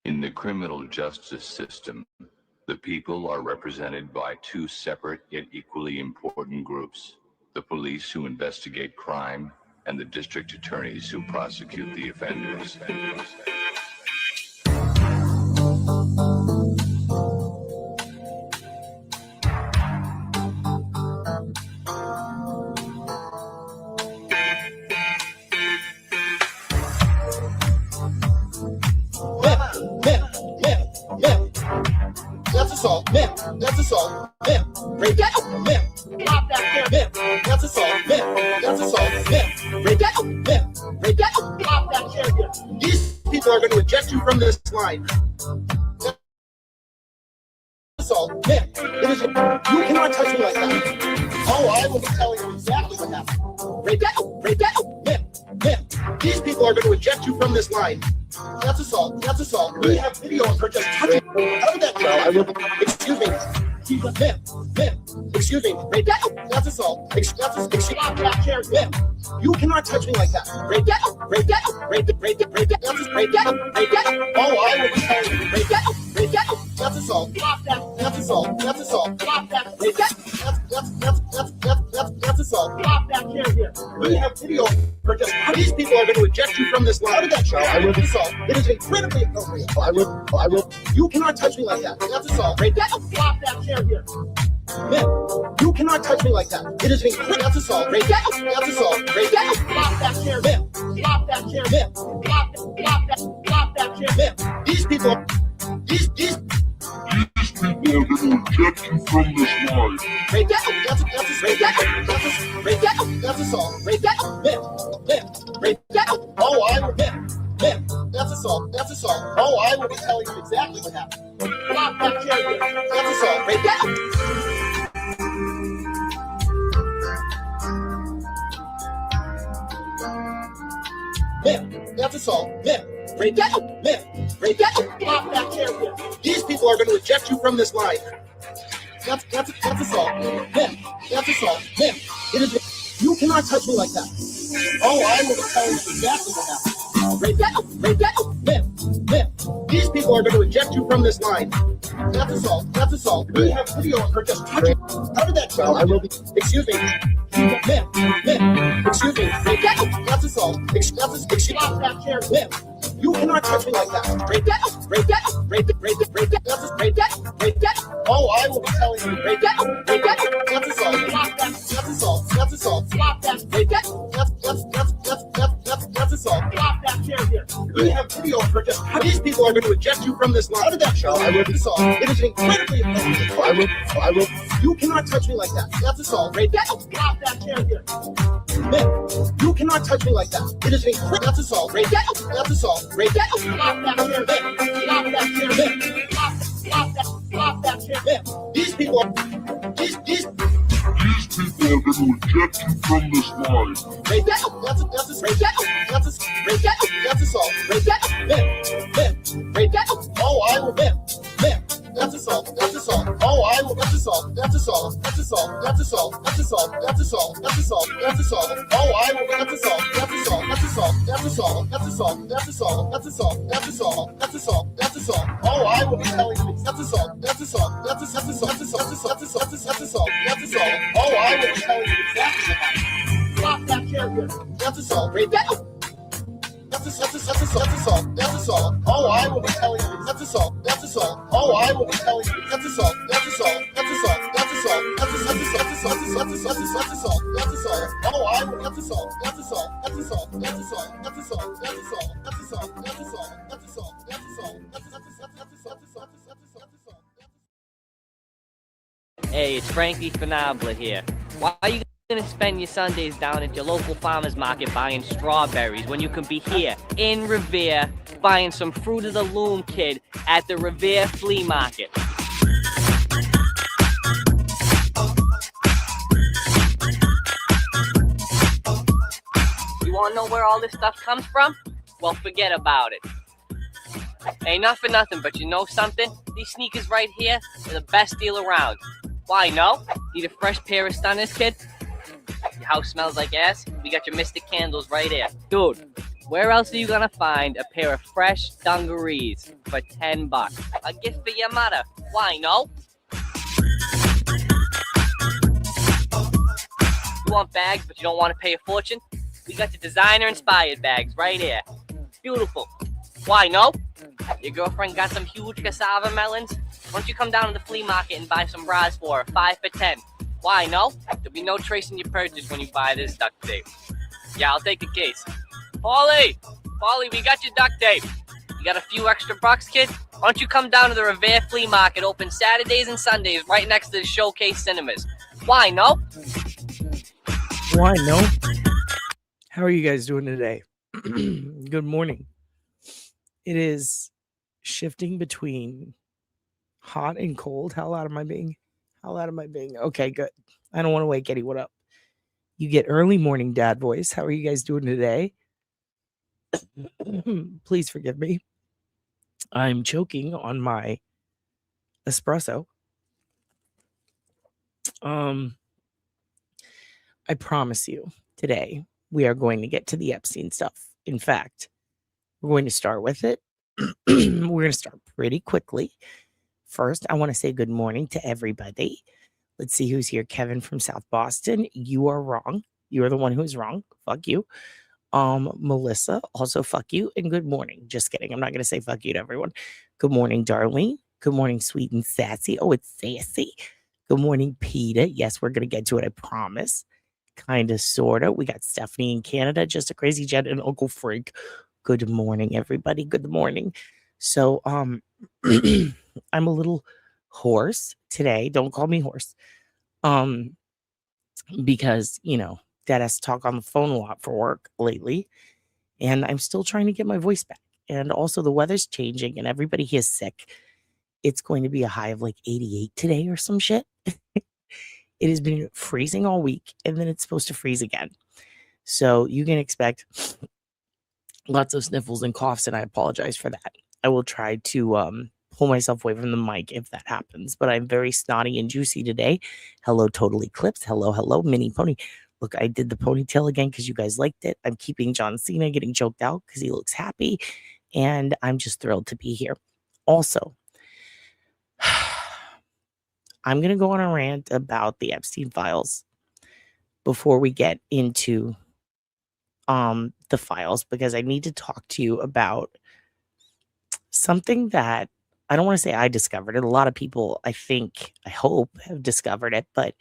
In the criminal justice system, the people are represented by two separate yet equally important groups: the police who investigate crime and the district attorneys who prosecute the offenders. That's assault, that's assault, break that up, pop that chair, that's assault, that's assault, break that up, pop that chair. These people are going to eject you from this line. That's assault, it is, you cannot touch me like that. Oh, I will be telling you exactly what happened. Break that up, these people are going to eject you from this line. That's assault, that's assault. We have video of her just touching. How did that go? Excuse me. Excuse me. Break that up. That's assault. Excuse me. You cannot touch me like that. Break that up. Break that up. Break that up. Break that up. Break that up. Oh, I will be telling you. Break that up. Break that up. That's assault. That's assault. That's assault. Break that. That's assault. Stop that chair here. We have video for just these people are going to eject you from this line. How did that show? I will be assault. It is incredibly appropriate. I will. You cannot touch me like that. That's assault. Break that up. Stop that chair here. Man, you cannot touch me like that. It is incredible. That's assault. Break that up. That's assault. Break that up. Stop that chair. Man, stop that chair. Man, stop that chair. Man, these people. These people are going to eject you from this line. Break that up. That's break that up. Break that up. That's assault. Break that up. Man, break that up. Oh, I will. Man, that's assault. That's assault. Oh, I will be telling you exactly what happened. Stop that chair here. That's assault. Break that up. Man, that's assault. Man, break that up. Man, break that up. Stop that chair here. These people are going to eject you from this line. That's assault. Man, that's assault. Man, it is. You cannot touch me like that. Oh, I will be telling you exactly what happened. Break that up. Break that up. Man. These people are going to eject you from this line. That's assault. That's assault. We have video of her just touching. How did that go? I will be. Excuse me. Man. Excuse me. Break that up. That's assault. Excuse me. Stop that chair. Man. You cannot touch me like that. Break that up. Break that up. Break that. Break that. Break that. Break that. Oh, I will be telling you. Break that up. Break that up. That's assault. Stop that. That's assault. That's assault. Stop that. Break that. That's assault. Stop that chair here. We have video of her just. These people are going to eject you from this line. How did that show? I will be assault. It is incredibly appropriate. I will. You cannot touch me like that. That's assault. Break that. Stop that chair here. Man, you cannot touch me like that. It is incredible. That's assault. Break that. That's assault. Break that. Stop that chair. Stop that chair. Stop that chair. Man, these people are. These people are going to eject you from this line. Break that up. That's break that up. Break that up. That's assault. Break that up. Man. Break that up. Oh, I will. Man. That's assault. That's assault. Oh, I will. That's assault. That's assault. That's assault. That's assault. That's assault. That's assault. That's assault. That's assault. Oh, I will. That's assault. That's assault. That's assault. That's assault. That's assault. That's assault. That's assault. That's assault. That's assault. That's assault. Oh, I will be telling you. That's assault. That's assault. That's assault. That's assault. That's assault. That's assault. That's assault. Oh, I will be telling you exactly what happened. Stop that chair here. That's assault. Break that up. That's assault. That's assault. Oh, I will be telling you. That's assault. That's assault. Oh, I will be telling you. That's assault. That's assault. That's assault. That's assault. That's assault. That's assault. That's assault. That's assault. Oh, I will. That's assault. That's assault. That's assault. That's assault. That's assault. That's assault. That's assault. That's assault. That's assault. That's assault. Hey, it's Frankie Finabla here. Why are you gonna spend your Sundays down at your local farmer's market buying strawberries when you can be here in Revere buying some Fruit of the Loom Kid at the Revere Flea Market? You wanna know where all this stuff comes from? Well, forget about it. Ain't not for nothing, but you know something? These sneakers right here are the best deal around. Why, no? Need a fresh pair of Stunners, kid? Your house smells like ass? We got your Mystic candles right here. Dude, Where else are you gonna find a pair of fresh dungarees for $10? A gift for your mother. Why no? You want bags, but you don't want to pay a fortune? We got the designer-inspired bags right here. Beautiful. Why no? Your girlfriend got some huge cassava melons? Why don't you come down to the flea market and buy some bras for her, 5 for 10? Why no? There'll be no tracing your purchase when you buy this duct tape. Yeah, I'll take a case. Paulie, we got your duct tape. You got a few extra bucks, kid? Why don't you come down to the Revere Flea Market, open Saturdays and Sundays, right next to the Showcase Cinemas? Why no? Why no? How are you guys doing today? Good morning. It is shifting between hot and cold. How loud am I being? Okay, good. I don't want to wake anyone up. You get early morning dad voice. How are you guys doing today? Please forgive me. I'm choking on my espresso. I promise you today we are going to get to the Epstein stuff. In fact, we're going to start with it. We're going to start pretty quickly. First, I want to say good morning to everybody. Let's see who's here. Kevin from South Boston. You are wrong. You are the one who's wrong. Fuck you. Melissa, also fuck you. And good morning. Just kidding. I'm not going to say fuck you to everyone. Good morning, Darlene. Good morning, sweet and sassy. Oh, it's sassy. Good morning, Peter. Yes, we're going to get to it. I promise. Kind of, sort of. We got Stephanie in Canada. Just a crazy jet and Uncle Frank. Good morning, everybody. Good morning. So, I'm a little hoarse today. Don't call me hoarse. Because, Dad has to talk on the phone a lot for work lately. And I'm still trying to get my voice back. And also the weather's changing and everybody here is sick. It's going to be a high of like 88 today or some shit. It has been freezing all week and then it's supposed to freeze again. So you can expect lots of sniffles and coughs, and I apologize for that. I will try to pull myself away from the mic if that happens, but I'm very snotty and juicy today. Hello, Total Eclipse. Hello, Mini Pony. Look, I did the ponytail again because you guys liked it. I'm keeping John Cena getting choked out because he looks happy, and I'm just thrilled to be here. Also, I'm going to go on a rant about the Epstein files before we get into the files, because I need to talk to you about something that I don't want to say I discovered it. A lot of people, I hope, have discovered it, but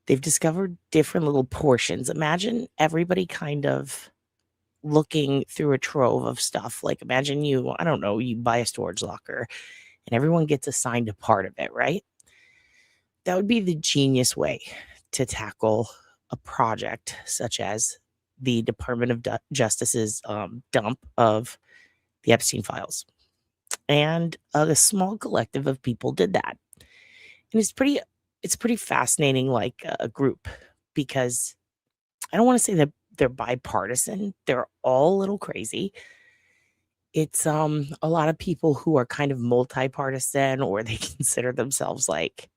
they've discovered different little portions. Imagine everybody kind of looking through a trove of stuff. Like imagine you buy a storage locker and everyone gets assigned a part of it, right? That would be the genius way to tackle a project such as the Department of Justice's dump of the Epstein files. And a small collective of people did that. And it's pretty fascinating, like a group, because I don't want to say that they're bipartisan. They're all a little crazy. It's a lot of people who are kind of multi-partisan, or they consider themselves like,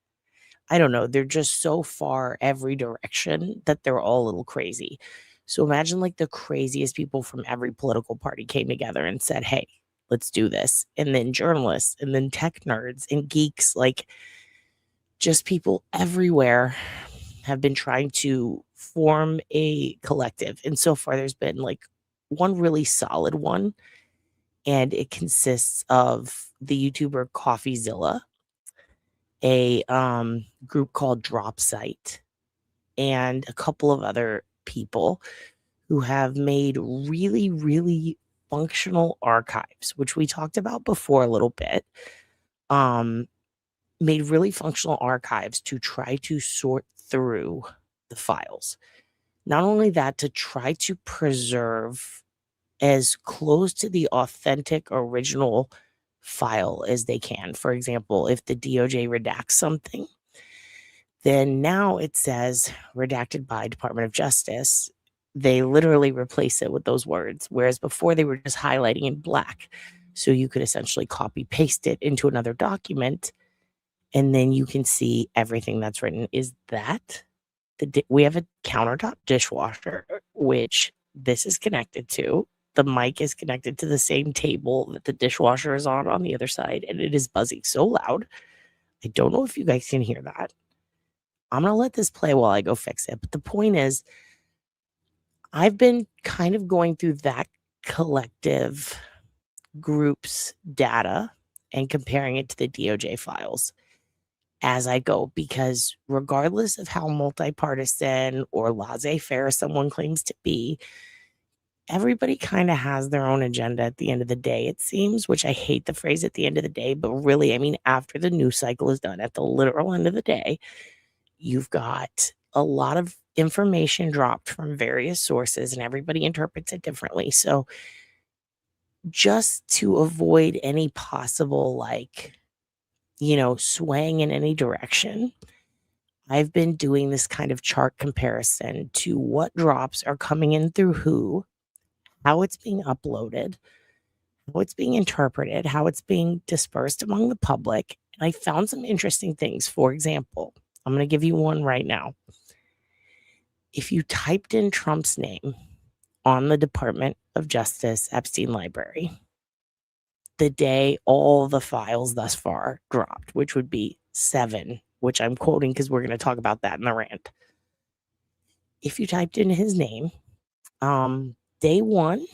I don't know, they're just so far every direction that they're all a little crazy. So imagine like the craziest people from every political party came together and said, hey, let's do this. And then journalists, and then tech nerds and geeks, like just people everywhere have been trying to form a collective. And so far there's been like one really solid one. And it consists of the YouTuber CoffeeZilla, a group called Dropsite, and a couple of other people who have made really, really functional archives, which we talked about before a little bit. Made really functional archives to try to sort through the files. Not only that, to try to preserve as close to the authentic original file as they can. For example, if the DOJ redacts something, then now it says redacted by Department of Justice. They literally replace it with those words, whereas before they were just highlighting in black. So you could essentially copy paste it into another document, and then you can see everything that's written. Is that we have a countertop dishwasher, which this is connected to. the mic is connected to the same table that the dishwasher is on the other side, and it is buzzing so loud. I don't know if you guys can hear that. I'm going to let this play while I go fix it. But the point is, I've been kind of going through that collective group's data and comparing it to the DOJ files as I go, because regardless of how multi-partisan or laissez-faire someone claims to be, everybody kind of has their own agenda at the end of the day, it seems, which I hate the phrase at the end of the day, but really, I mean, after the news cycle is done, at the literal end of the day, you've got a lot of information dropped from various sources and everybody interprets it differently. So just to avoid any possible, like, swaying in any direction, I've been doing this kind of chart comparison to what drops are coming in through who, how it's being uploaded, how it's being interpreted, how it's being dispersed among the public. And I found some interesting things. For example, I'm going to give you one right now. If you typed in Trump's name on the Department of Justice Epstein library, the day all the files thus far dropped, which would be 7, which I'm quoting because we're going to talk about that in the rant. If you typed in his name, day 1,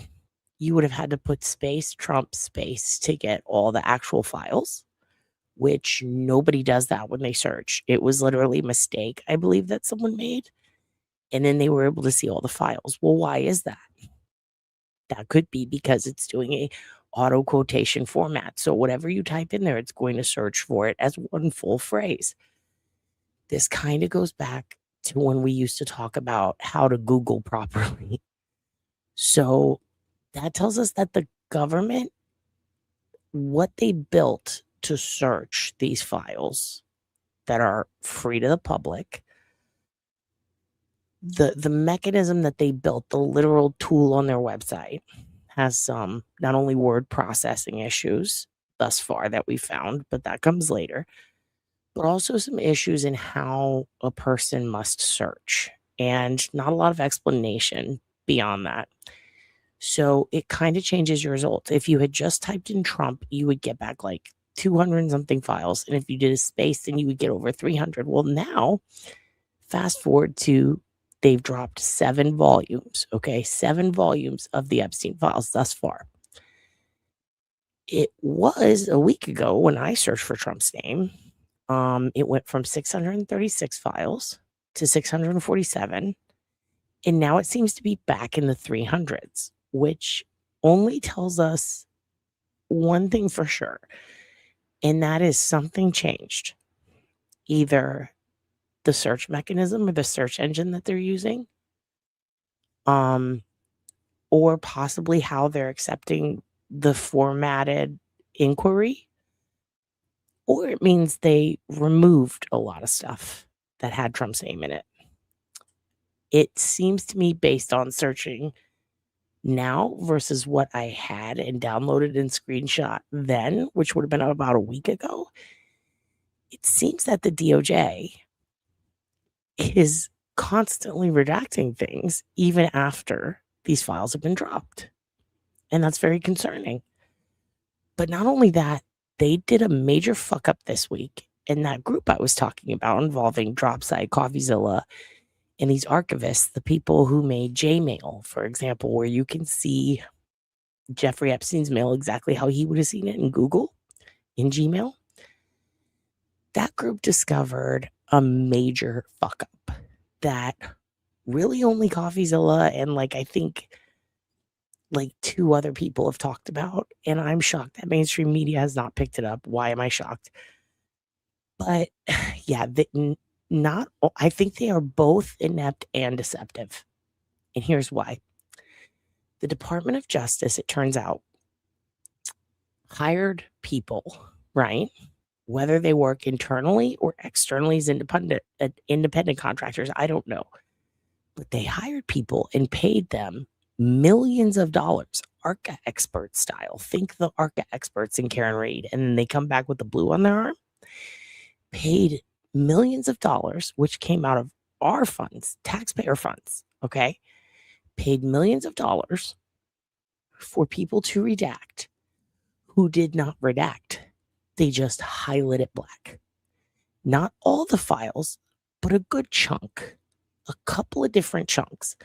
you would have had to put space, Trump space to get all the actual files, which nobody does that when they search. It was literally a mistake, I believe, that someone made. And then they were able to see all the files. Well, why is that? That could be because it's doing a auto quotation format. So whatever you type in there, it's going to search for it as one full phrase. This kind of goes back to when we used to talk about how to Google properly. So that tells us that the government, what they built to search these files that are free to the public, the mechanism that they built, the literal tool on their website, has some not only word processing issues thus far that we found, but that comes later, but also some issues in how a person must search, and not a lot of explanation beyond that. So it kind of changes your results. If you had just typed in Trump, you would get back like 200 and something files. And if you did a space, then you would get over 300. Well, now, fast forward to they've dropped 7 volumes, okay? 7 volumes of the Epstein files thus far. It was a week ago when I searched for Trump's name. It went from 636 files to 647. And now it seems to be back in the 300s, which only tells us one thing for sure. And that is something changed. Either the search mechanism or the search engine that they're using, or possibly how they're accepting the formatted inquiry, or it means they removed a lot of stuff that had Trump's name in it. It seems to me, based on searching now versus what I had and downloaded and screenshot then, which would have been about a week ago, it seems that the DOJ is constantly redacting things even after these files have been dropped. And that's very concerning. But not only that, they did a major fuck up this week in that group I was talking about involving Dropsite, CoffeeZilla, and these archivists, the people who made Gmail, for example, where you can see Jeffrey Epstein's mail exactly how he would have seen it in Google, in Gmail. That group discovered a major fuck up that really only CoffeeZilla and I think 2 other people have talked about. And I'm shocked that mainstream media has not picked it up. Why am I shocked? But yeah, I think they are both inept and deceptive. And here's why. The Department of Justice, it turns out, hired people, right? Whether they work internally or externally as independent contractors, I don't know. But they hired people and paid them millions of dollars, ARCA expert style. Think the ARCA experts in Karen Reid, and then they come back with the blue on their arm. Paid millions of dollars, which came out of our funds, taxpayer funds, okay? Paid millions of dollars for people to redact who did not redact. They just highlight it black. Not all the files, but a good chunk, a couple of different chunks,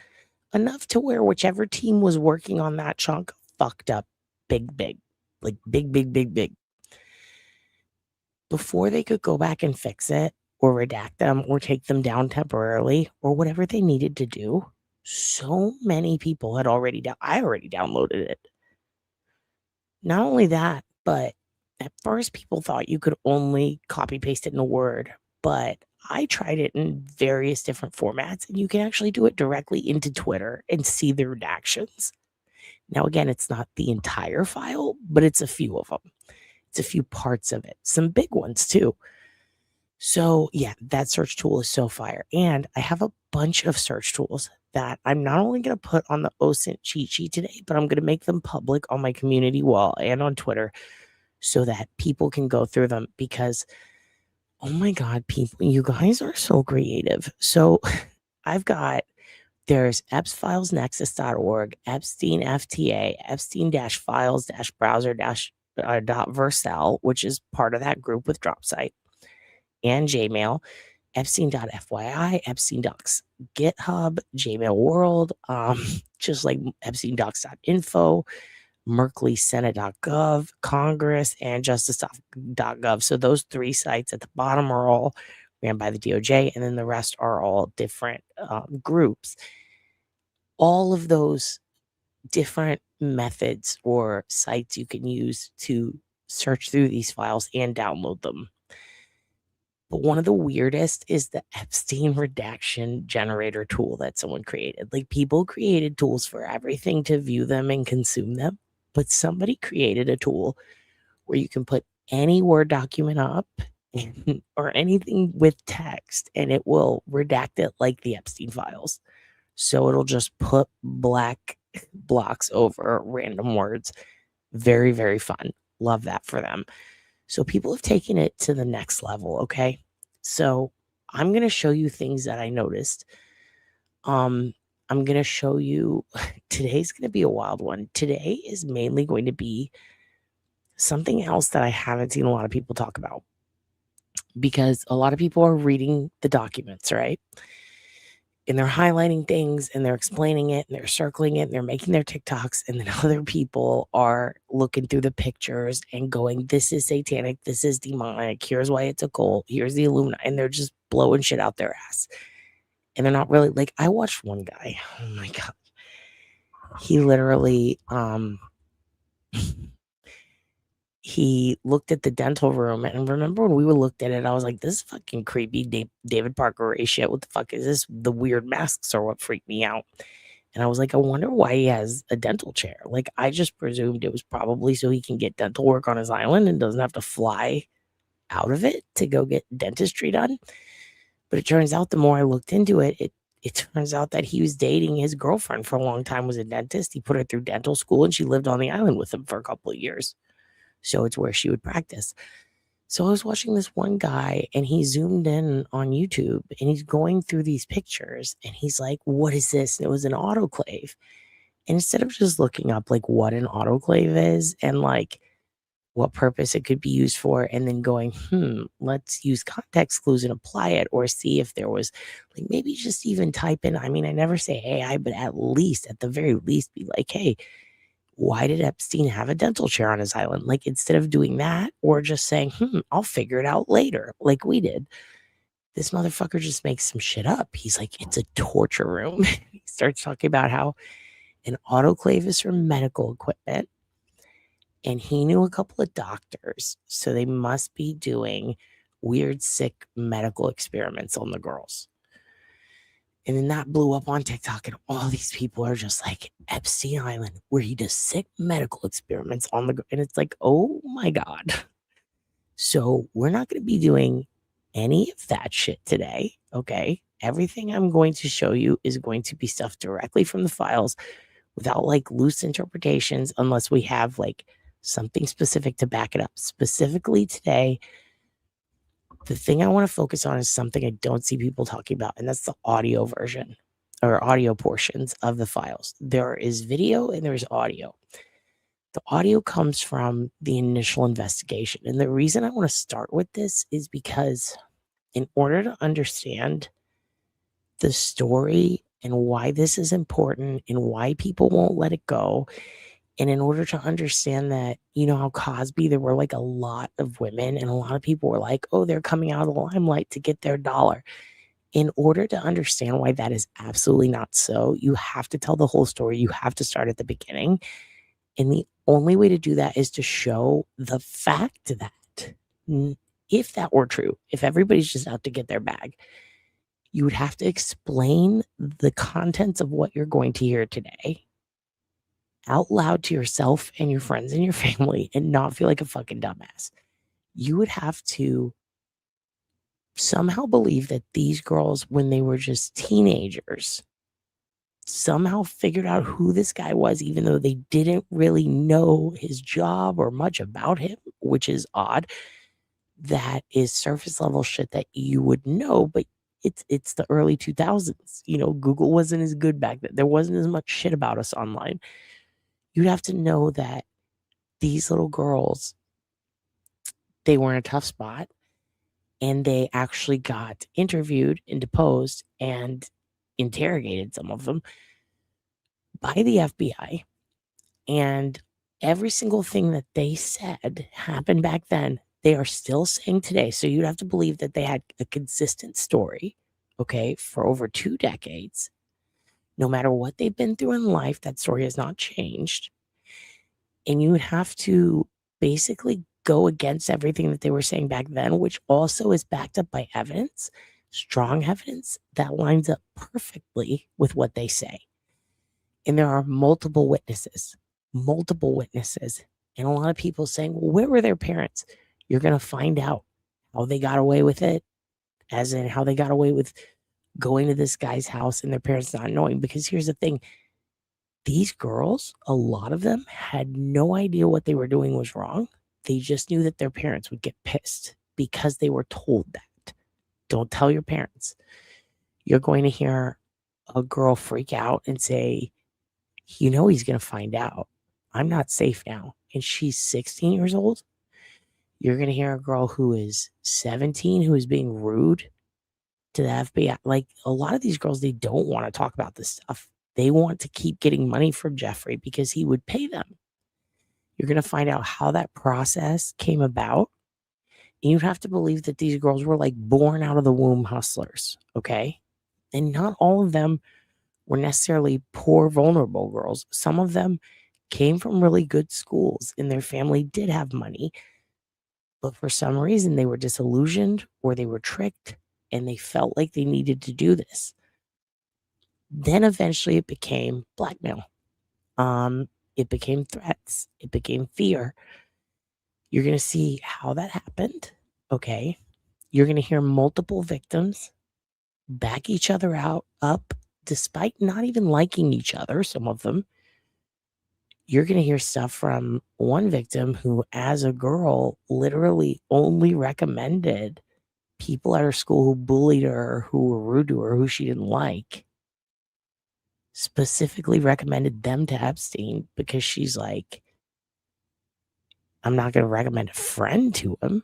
enough to where whichever team was working on that chunk fucked up big, like big. Before they could go back and fix it or redact them or take them down temporarily or whatever they needed to do, so many people had I already downloaded it. Not only that, but at first people thought you could only copy paste it in a Word, but I tried it in various different formats and you can actually do it directly into Twitter and see the redactions. Now, again, it's not the entire file, but it's a few of them. It's a few parts of it, some big ones too. So yeah, that search tool is so fire. And I have a bunch of search tools that I'm not only going to put on the OSINT cheat sheet today, but I'm going to make them public on my community wall and on Twitter so that people can go through them because, oh my God, people, you guys are so creative. So there's epsfilesnexus.org, Epstein FTA, Epstein-files-browser-.versal, which is part of that group with DropSite, and Jmail, Epstein.fyi, Epstein Docs, GitHub, Jmail World, just like EpsteinDocs.info, merkleysenate.gov, Congress, and justice.gov. So those three sites at the bottom are all ran by the DOJ, and then the rest are all different groups. All of those different methods or sites you can use to search through these files and download them. But one of the weirdest is the Epstein redaction generator tool that someone created. Like, people created tools for everything to view them and consume them, but somebody created a tool where you can put any Word document up or anything with text and it will redact it like the Epstein files. So it'll just put black blocks over random words. Very, very fun. Love that for them. So people have taken it to the next level, okay? So I'm going to show you things that I noticed. I'm going to show you, today's going to be a wild one. Today is mainly going to be something else that I haven't seen a lot of people talk about because a lot of people are reading the documents, right? And they're highlighting things and they're explaining it and they're circling it and they're making their TikToks. And then other people are looking through the pictures and going, this is satanic. This is demonic. Here's why it's a cult. Here's the Illuminati. And they're just blowing shit out their ass. And they're not really like, I watched one guy. Oh my God. He literally, he looked at the dental room, and remember when we looked at it, I was like, this is fucking creepy David Parker Ray shit. What the fuck is this? The weird masks are what freaked me out. And I was like, I wonder why he has a dental chair. Like, I just presumed it was probably so he can get dental work on his island and doesn't have to fly out of it to go get dentistry done. But it turns out the more I looked into it, it turns out that he was dating his girlfriend for a long time, was a dentist. He put her through dental school and she lived on the island with him for a couple of years. So it's where she would practice. So I was watching this one guy and he zoomed in on YouTube and he's going through these pictures and he's like, what is this? And it was an autoclave. And instead of just looking up like what an autoclave is and like what purpose it could be used for, and then going, let's use context clues and apply it, or see if there was like, maybe just even type in, I mean, I never say AI, but at the very least be like, hey, why did Epstein have a dental chair on his island? Like, instead of doing that or just saying, I'll figure it out later, like we did, this motherfucker just makes some shit up. He's like, it's a torture room. He starts talking about how an autoclave is for medical equipment. And he knew a couple of doctors, so they must be doing weird, sick medical experiments on the girls. And then that blew up on TikTok, and all these people are just like, Epstein Island, where he does sick medical experiments on the, and it's like, oh my God. So we're not going to be doing any of that shit today, okay? Everything I'm going to show you is going to be stuff directly from the files without like loose interpretations, unless we have like something specific to back it up. Specifically today, the thing I want to focus on is something I don't see people talking about, and that's the audio version. or audio portions of the files. There is video and there's audio. The audio comes from the initial investigation. And the reason I want to start with this is because in order to understand the story and why this is important and why people won't let it go, and in order to understand that, you know how Cosby, there were like a lot of women and a lot of people were like, oh, they're coming out of the limelight to get their dollar. In order to understand why that is absolutely not so, you have to tell the whole story. You have to start at the beginning. And the only way to do that is to show the fact that if that were true, if everybody's just out to get their bag, you would have to explain the contents of what you're going to hear today out loud to yourself and your friends and your family and not feel like a fucking dumbass. You would have to somehow believe that these girls, when they were just teenagers, somehow figured out who this guy was, even though they didn't really know his job or much about him, which is odd. That is surface level shit that you would know, but it's the early 2000s. You know, Google wasn't as good back then. There wasn't as much shit about us online. You'd have to know that these little girls, they were in a tough spot and they actually got interviewed and deposed and interrogated, some of them, by the FBI. And every single thing that they said happened back then, they are still saying today. So you'd have to believe that they had a consistent story, okay, for over 2 decades. No matter what they've been through in life, that story has not changed. And you would have to basically go against everything that they were saying back then, which also is backed up by evidence, strong evidence that lines up perfectly with what they say. And there are multiple witnesses. And a lot of people saying, well, where were their parents? You're going to find out how they got away with it, as in how they got away with going to this guy's house and their parents not knowing. Because here's the thing. These girls, a lot of them had no idea what they were doing was wrong. They just knew that their parents would get pissed because they were told that. Don't tell your parents. You're going to hear a girl freak out and say, you know, he's going to find out. I'm not safe now. And she's 16 years old. You're going to hear a girl who is 17 who is being rude to the FBI. Like, a lot of these girls, they don't want to talk about this stuff. They want to keep getting money from Jeffrey because he would pay them. You're going to find out how that process came about. And you'd have to believe that these girls were like born out of the womb hustlers. Okay. And not all of them were necessarily poor, vulnerable girls. Some of them came from really good schools and their family did have money. But for some reason, they were disillusioned or they were tricked and they felt like they needed to do this. Then eventually it became blackmail. It became threats. It became fear. You're going to see how that happened. Okay. You're going to hear multiple victims back each other up, despite not even liking each other, some of them. You're going to hear stuff from one victim who, as a girl, literally only recommended people at her school who bullied her, who were rude to her, who she didn't like. Specifically recommended them to Epstein because she's like, I'm not going to recommend a friend to him.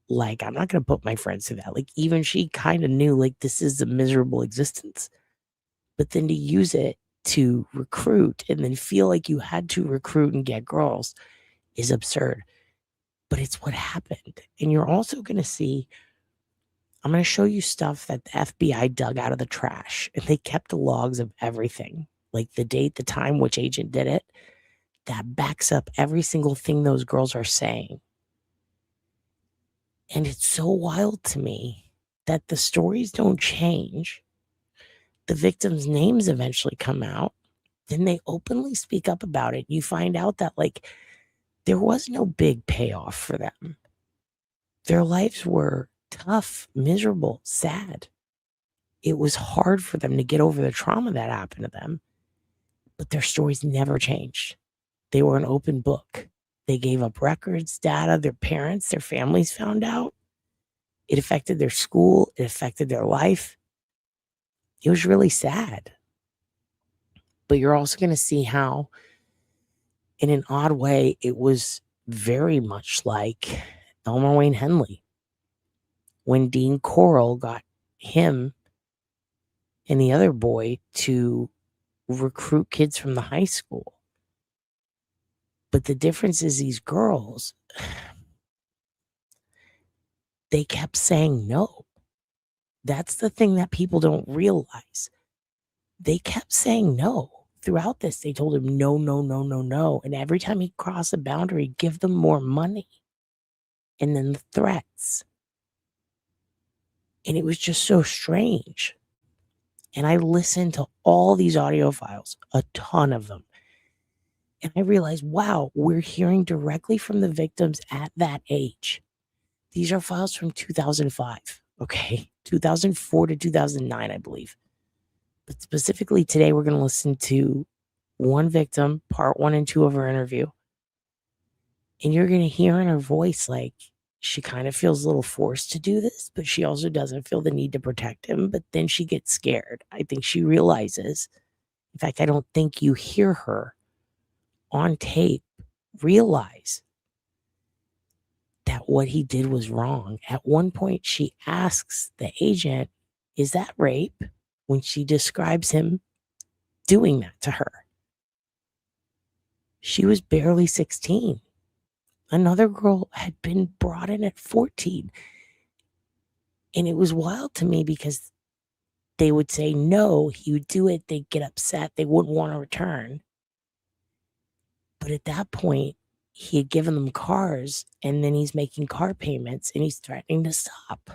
Like, I'm not going to put my friends through that. Like, even she kind of knew, like, this is a miserable existence. But then to use it to recruit and then feel like you had to recruit and get girls is absurd. But it's what happened. And you're also going to see, I'm going to show you stuff that the FBI dug out of the trash. And they kept the logs of everything. Like the date, the time, which agent did it. That backs up every single thing those girls are saying. And it's so wild to me that the stories don't change. The victims' names eventually come out. Then they openly speak up about it. You find out that, like, there was no big payoff for them. Their lives were tough, miserable, sad. It was hard for them to get over the trauma that happened to them. But their stories never changed. They were an open book. They gave up records, data, their parents, their families found out. It affected their school. It affected their life. It was really sad. But you're also going to see how, in an odd way, it was very much like Elmer Wayne Henley when Dean Corll got him and the other boy to recruit kids from the high school. But the difference is these girls, they kept saying no. That's the thing that people don't realize. They kept saying no. Throughout this, they told him no, no, no, no, no. And every time he crossed a boundary, give them more money. And then the threats. And it was just so strange. And I listened to all these audio files, a ton of them. And I realized, wow, we're hearing directly from the victims at that age. These are files from 2005, okay? 2004 to 2009, I believe. But specifically today, we're going to listen to one victim, part 1 and 2 of her interview. And you're going to hear in her voice, like, she kind of feels a little forced to do this, but she also doesn't feel the need to protect him. But then she gets scared. I think she realizes, in fact, I don't think you hear her on tape realize that what he did was wrong. At one point, she asks the agent, is that rape? When she describes him doing that to her. She was barely 16. Another girl had been brought in at 14. And it was wild to me because they would say no, he would do it, they'd get upset, they wouldn't want to return. But at that point, he had given them cars, and then he's making car payments, and he's threatening to stop.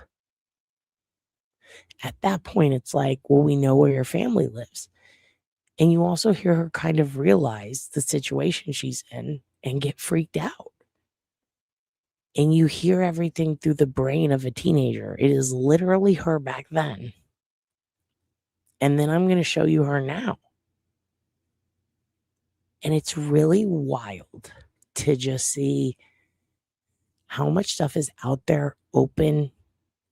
At that point, it's like, well, we know where your family lives. And you also hear her kind of realize the situation she's in and get freaked out. And you hear everything through the brain of a teenager. It is literally her back then. And then I'm going to show you her now. And it's really wild to just see how much stuff is out there, open,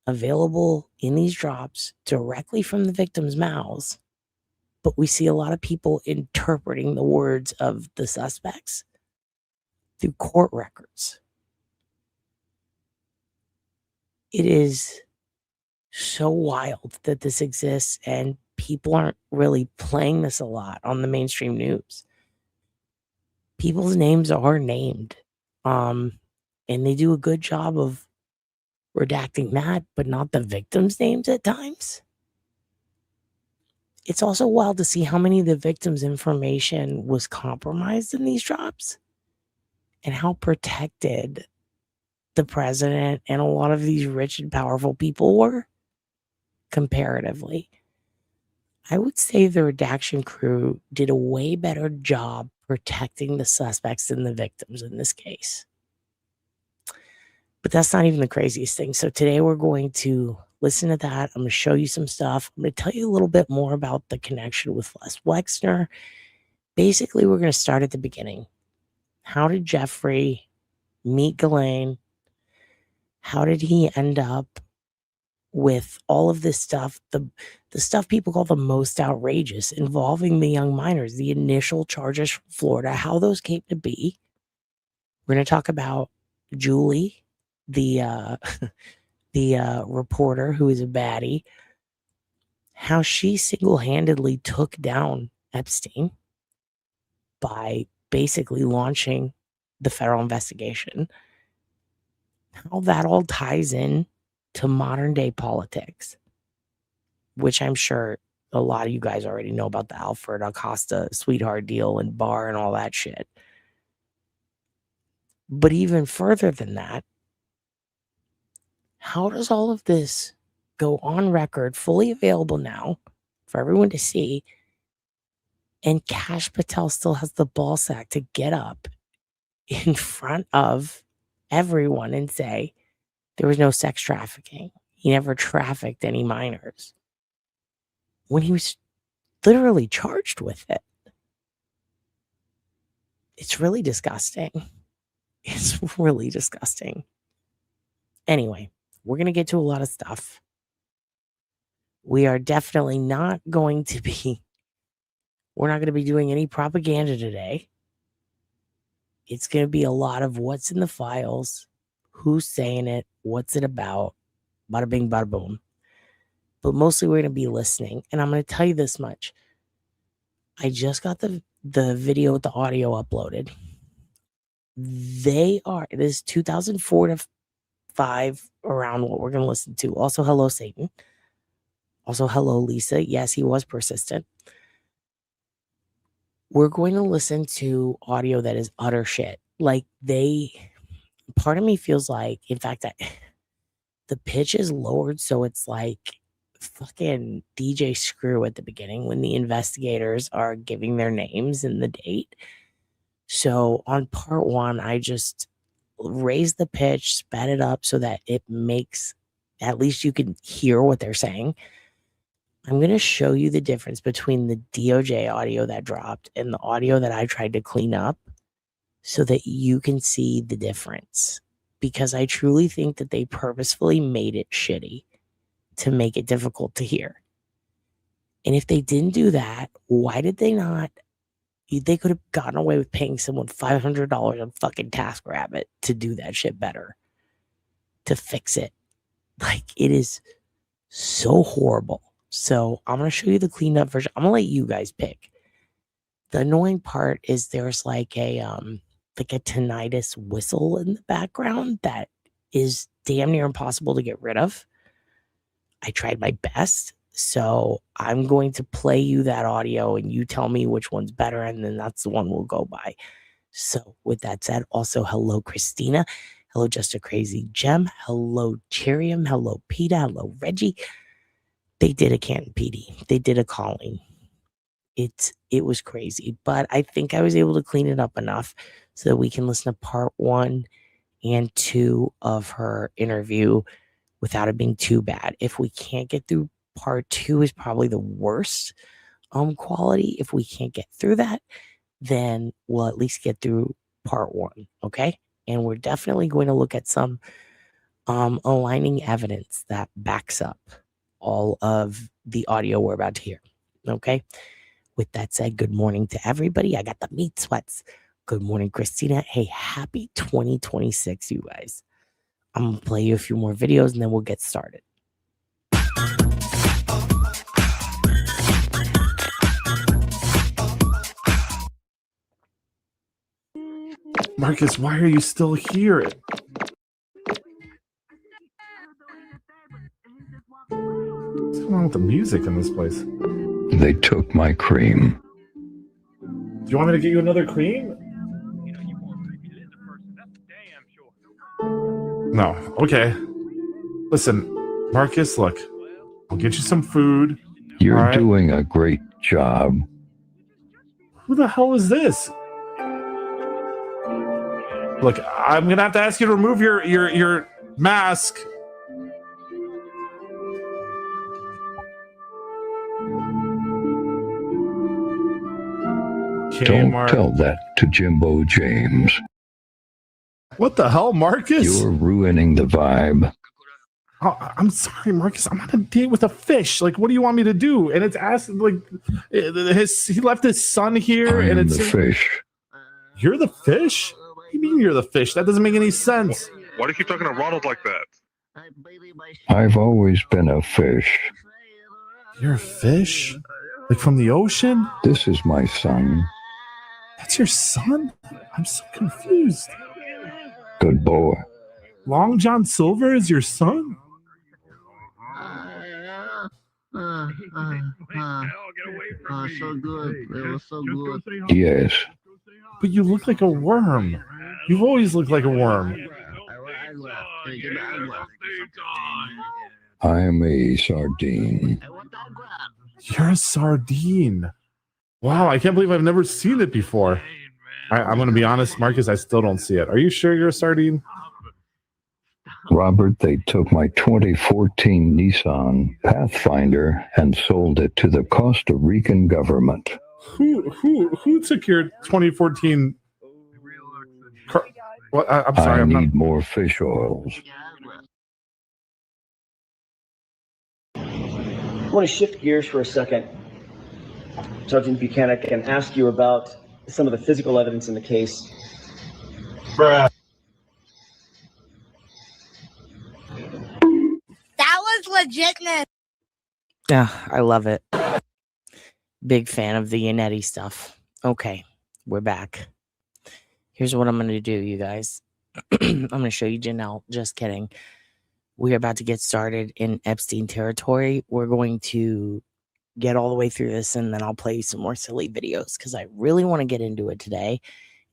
available in these drops directly from the victims' mouths. But we see a lot of people interpreting the words of the suspects through court records. It is so wild that this exists, and people aren't really playing this a lot on the mainstream news. People's names are named, and they do a good job of redacting that, but not the victims' names at times. It's also wild to see how many of the victims' information was compromised in these drops and how protected the president and a lot of these rich and powerful people were comparatively. I would say the redaction crew did a way better job protecting the suspects than the victims in this case. But that's not even the craziest thing. So today we're going to listen to that. I'm going to show you some stuff. I'm going to tell you a little bit more about the connection with Les Wexner. Basically, we're going to start at the beginning. How did Jeffrey meet Ghislaine? How did he end up with all of this stuff, the stuff people call the most outrageous involving the young minors, the initial charges from Florida, how those came to be. We're going to talk about Julie, the reporter who is a baddie, how she single-handedly took down Epstein by basically launching the federal investigation, how that all ties in to modern day politics, which I'm sure a lot of you guys already know about the Alfred Acosta sweetheart deal and Barr and all that shit. But even further than that, how does all of this go on record, fully available now for everyone to see, and Kash Patel still has the ball sack to get up in front of everyone and say there was no sex trafficking? He never trafficked any minors when he was literally charged with it. It's really disgusting. It's really disgusting. Anyway, we're going to get to a lot of stuff. We are definitely not going to be We're not going to be doing any propaganda today. It's going to be a lot of what's in the files, who's saying it, what's it about, bada bing, bada boom. But mostly we're going to be listening. And I'm going to tell you this much. I just got the video with the audio uploaded. It is 2004 to 5 around what we're going to listen to. Also, hello, Satan. Also, hello, Lisa. Yes, he was persistent. We're going to listen to audio that is utter shit. Like part of me feels like, in fact, the pitch is lowered. So it's like fucking DJ Screw at the beginning when the investigators are giving their names and the date. So on part 1, I just raised the pitch, sped it up so that it makes, at least you can hear what they're saying. I'm going to show you the difference between the DOJ audio that dropped and the audio that I tried to clean up so that you can see the difference. Because I truly think that they purposefully made it shitty to make it difficult to hear. And if they didn't do that, why did they not? They could have gotten away with paying someone $500 on fucking TaskRabbit to do that shit better, to fix it. Like, it is so horrible. So I'm going to show you the cleaned up version. I'm going to let you guys pick. The annoying part is there's like a tinnitus whistle in the background that is damn near impossible to get rid of. I tried my best. So I'm going to play you that audio and you tell me which one's better, and then that's the one we'll go by. So with that said, also hello Christina, hello Just a Crazy Gem, hello Cheerium, hello PETA, hello Reggie. They did a Canton PD. They did a calling. It was crazy, but I think I was able to clean it up enough so that we can listen to part 1 and 2 of her interview without it being too bad. If we can't get through part 2 is probably the worst quality. If we can't get through that, then we'll at least get through part 1, okay? And we're definitely going to look at some aligning evidence that backs up all of the audio we're about to hear, okay? With that said, good morning to everybody. I got the meat sweats. Good morning, Christina. Hey, happy 2026, you guys. I'm going to play you a few more videos and then we'll get started. Marcus, why are you still here? What's going on with the music in this place? They took my cream. Do you want me to get you another cream? No. Okay. Listen, Marcus, look. I'll get you some food. You're doing a great job. Who the hell is this? Look, I'm gonna have to ask you to remove your mask. Don't tell that to Jimbo James. What the hell, Marcus? You're ruining the vibe. Oh, I'm sorry, Marcus. I'm on a date with a fish. Like, what do you want me to do? And it's asked, like, he left his son here, and it's the fish. You're the fish? What do you mean you're the fish? That doesn't make any sense. Why do you keep talking to Ronald like that? I've always been a fish. You're a fish? Like from the ocean? This is my son. That's your son? I'm so confused. Good boy. Long John Silver is your son? So good. It was so good. Yes. But you look like a worm. You've always looked like a worm. I'm a sardine. You're a sardine. Wow, I can't believe I've never seen it before. I'm going to be honest, Marcus, I still don't see it. Are you sure you're a sardine? Robert, they took my 2014 Nissan Pathfinder and sold it to the Costa Rican government. Who took your 2014 car? Well, I'm sorry. I need more fish oils. I want to shift gears for a second. Sergeant Buchanan, can ask you about some of the physical evidence in the case. Bruh. That was legitness. Yeah, I love it. Big fan of the Yannetti stuff. Okay, we're back. Here's what I'm going to do, you guys. I'm going to show you Janelle. Just kidding. We're about to get started in Epstein territory. We're going to get all the way through this, and then I'll play you some more silly videos because I really want to get into it today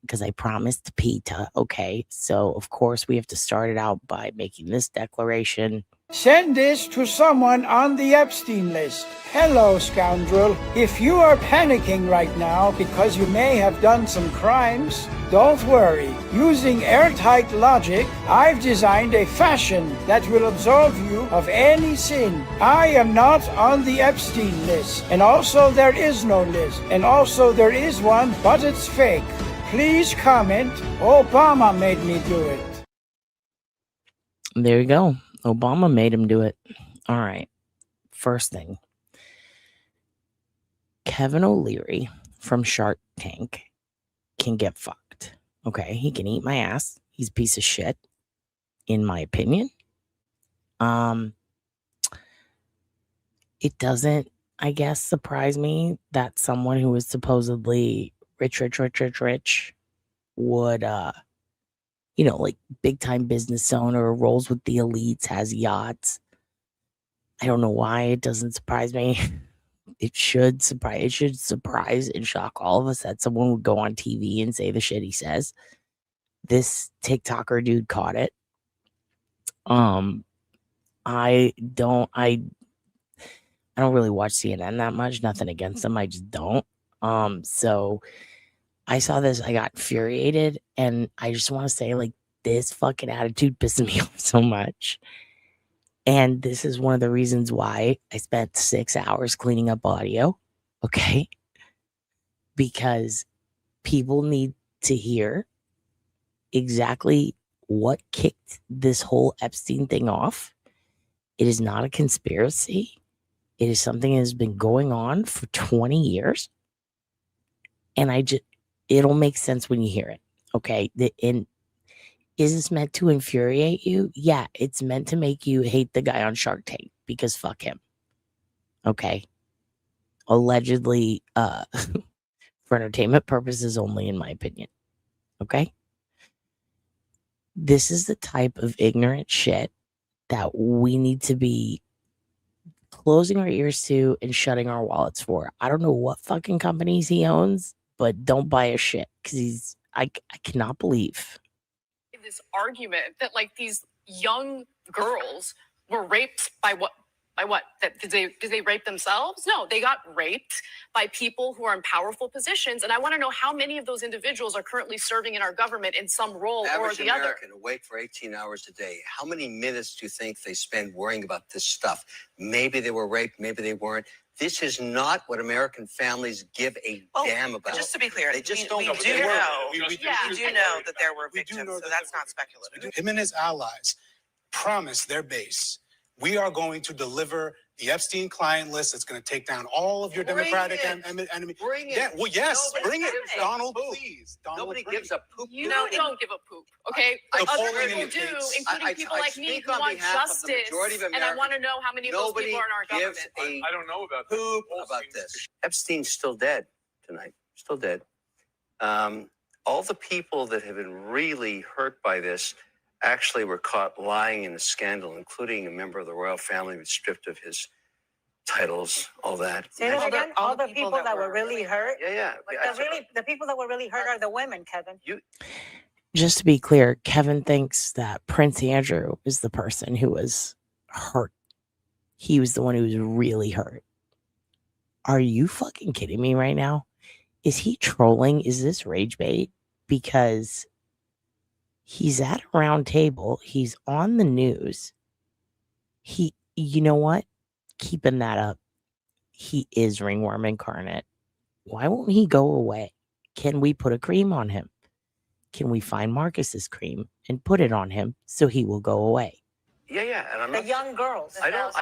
because I promised Peter. Okay, so of course we have to start it out by making this declaration. Send this to someone on the Epstein list. Hello, scoundrel. If you are panicking right now because you may have done some crimes, don't worry. Using airtight logic, I've designed a fashion that will absolve you of any sin. I am not on the Epstein list, and also there is no list, and also there is one, but it's fake. Please comment. Obama made me do it. There you go. Obama made him do it. All right. First thing. Kevin O'Leary from Shark Tank can get fucked. Okay. He can eat my ass. He's a piece of shit, in my opinion. It doesn't, I guess, surprise me that someone who is supposedly rich would, like big time business owner, rolls with the elites, has yachts. I don't know why it doesn't surprise me. It should surprise and shock all of us that someone would go on TV and say the shit he says. This TikToker dude caught it. I don't really watch CNN that much. Nothing against them. I just don't. So I saw this, I got infuriated, and I just want to say, like, this fucking attitude pissed me off so much. And this is one of the reasons why I spent 6 hours cleaning up audio. Okay. Because people need to hear exactly what kicked this whole Epstein thing off. It is not a conspiracy. It is something that has been going on for 20 years. And it'll make sense when you hear it. Okay. Is this meant to infuriate you? Yeah, it's meant to make you hate the guy on Shark Tank because fuck him. Okay. Allegedly, for entertainment purposes only, in my opinion. Okay. This is the type of ignorant shit that we need to be closing our ears to and shutting our wallets for. I don't know what fucking companies he owns, but don't buy a shit because I cannot believe this argument that like these young girls were raped by what? Did they rape themselves? No, they got raped by people who are in powerful positions. And I want to know how many of those individuals are currently serving in our government in some role or the other. American awake for 18 hours a day. How many minutes do you think they spend worrying about this stuff? Maybe they were raped, maybe they weren't. This is not what American families give a damn about. Just to be clear, they just we don't. do know that there were victims, so that's not speculative. Him and his allies promised their base, we are going to deliver the Epstein client list that's going to take down all of your Democratic enemies. Bring it. Yeah, well, yes, bring it. Donald, please. Nobody gives a poop. You don't give a poop, okay? Other people do, including people like me who want justice. And I want to know how many of those people are in our government. I don't know about poop about this. Epstein's still dead tonight. Still dead. All the people that have been really hurt by this actually were caught lying in a scandal, including a member of the royal family who was stripped of his titles, all that. Say that again? All the people that were really hurt? Yeah. The people that were really hurt are the women, Kevin. Just to be clear, Kevin thinks that Prince Andrew is the person who was hurt. He was the one who was really hurt. Are you fucking kidding me right now? Is he trolling? Is this rage bait? Because he's at a round table. He's on the news. You know what? Keeping that up. He is ringworm incarnate. Why won't he go away? Can we put a cream on him? Can we find Marcus's cream and put it on him so he will go away? Yeah. And I'm the young girls. I don't.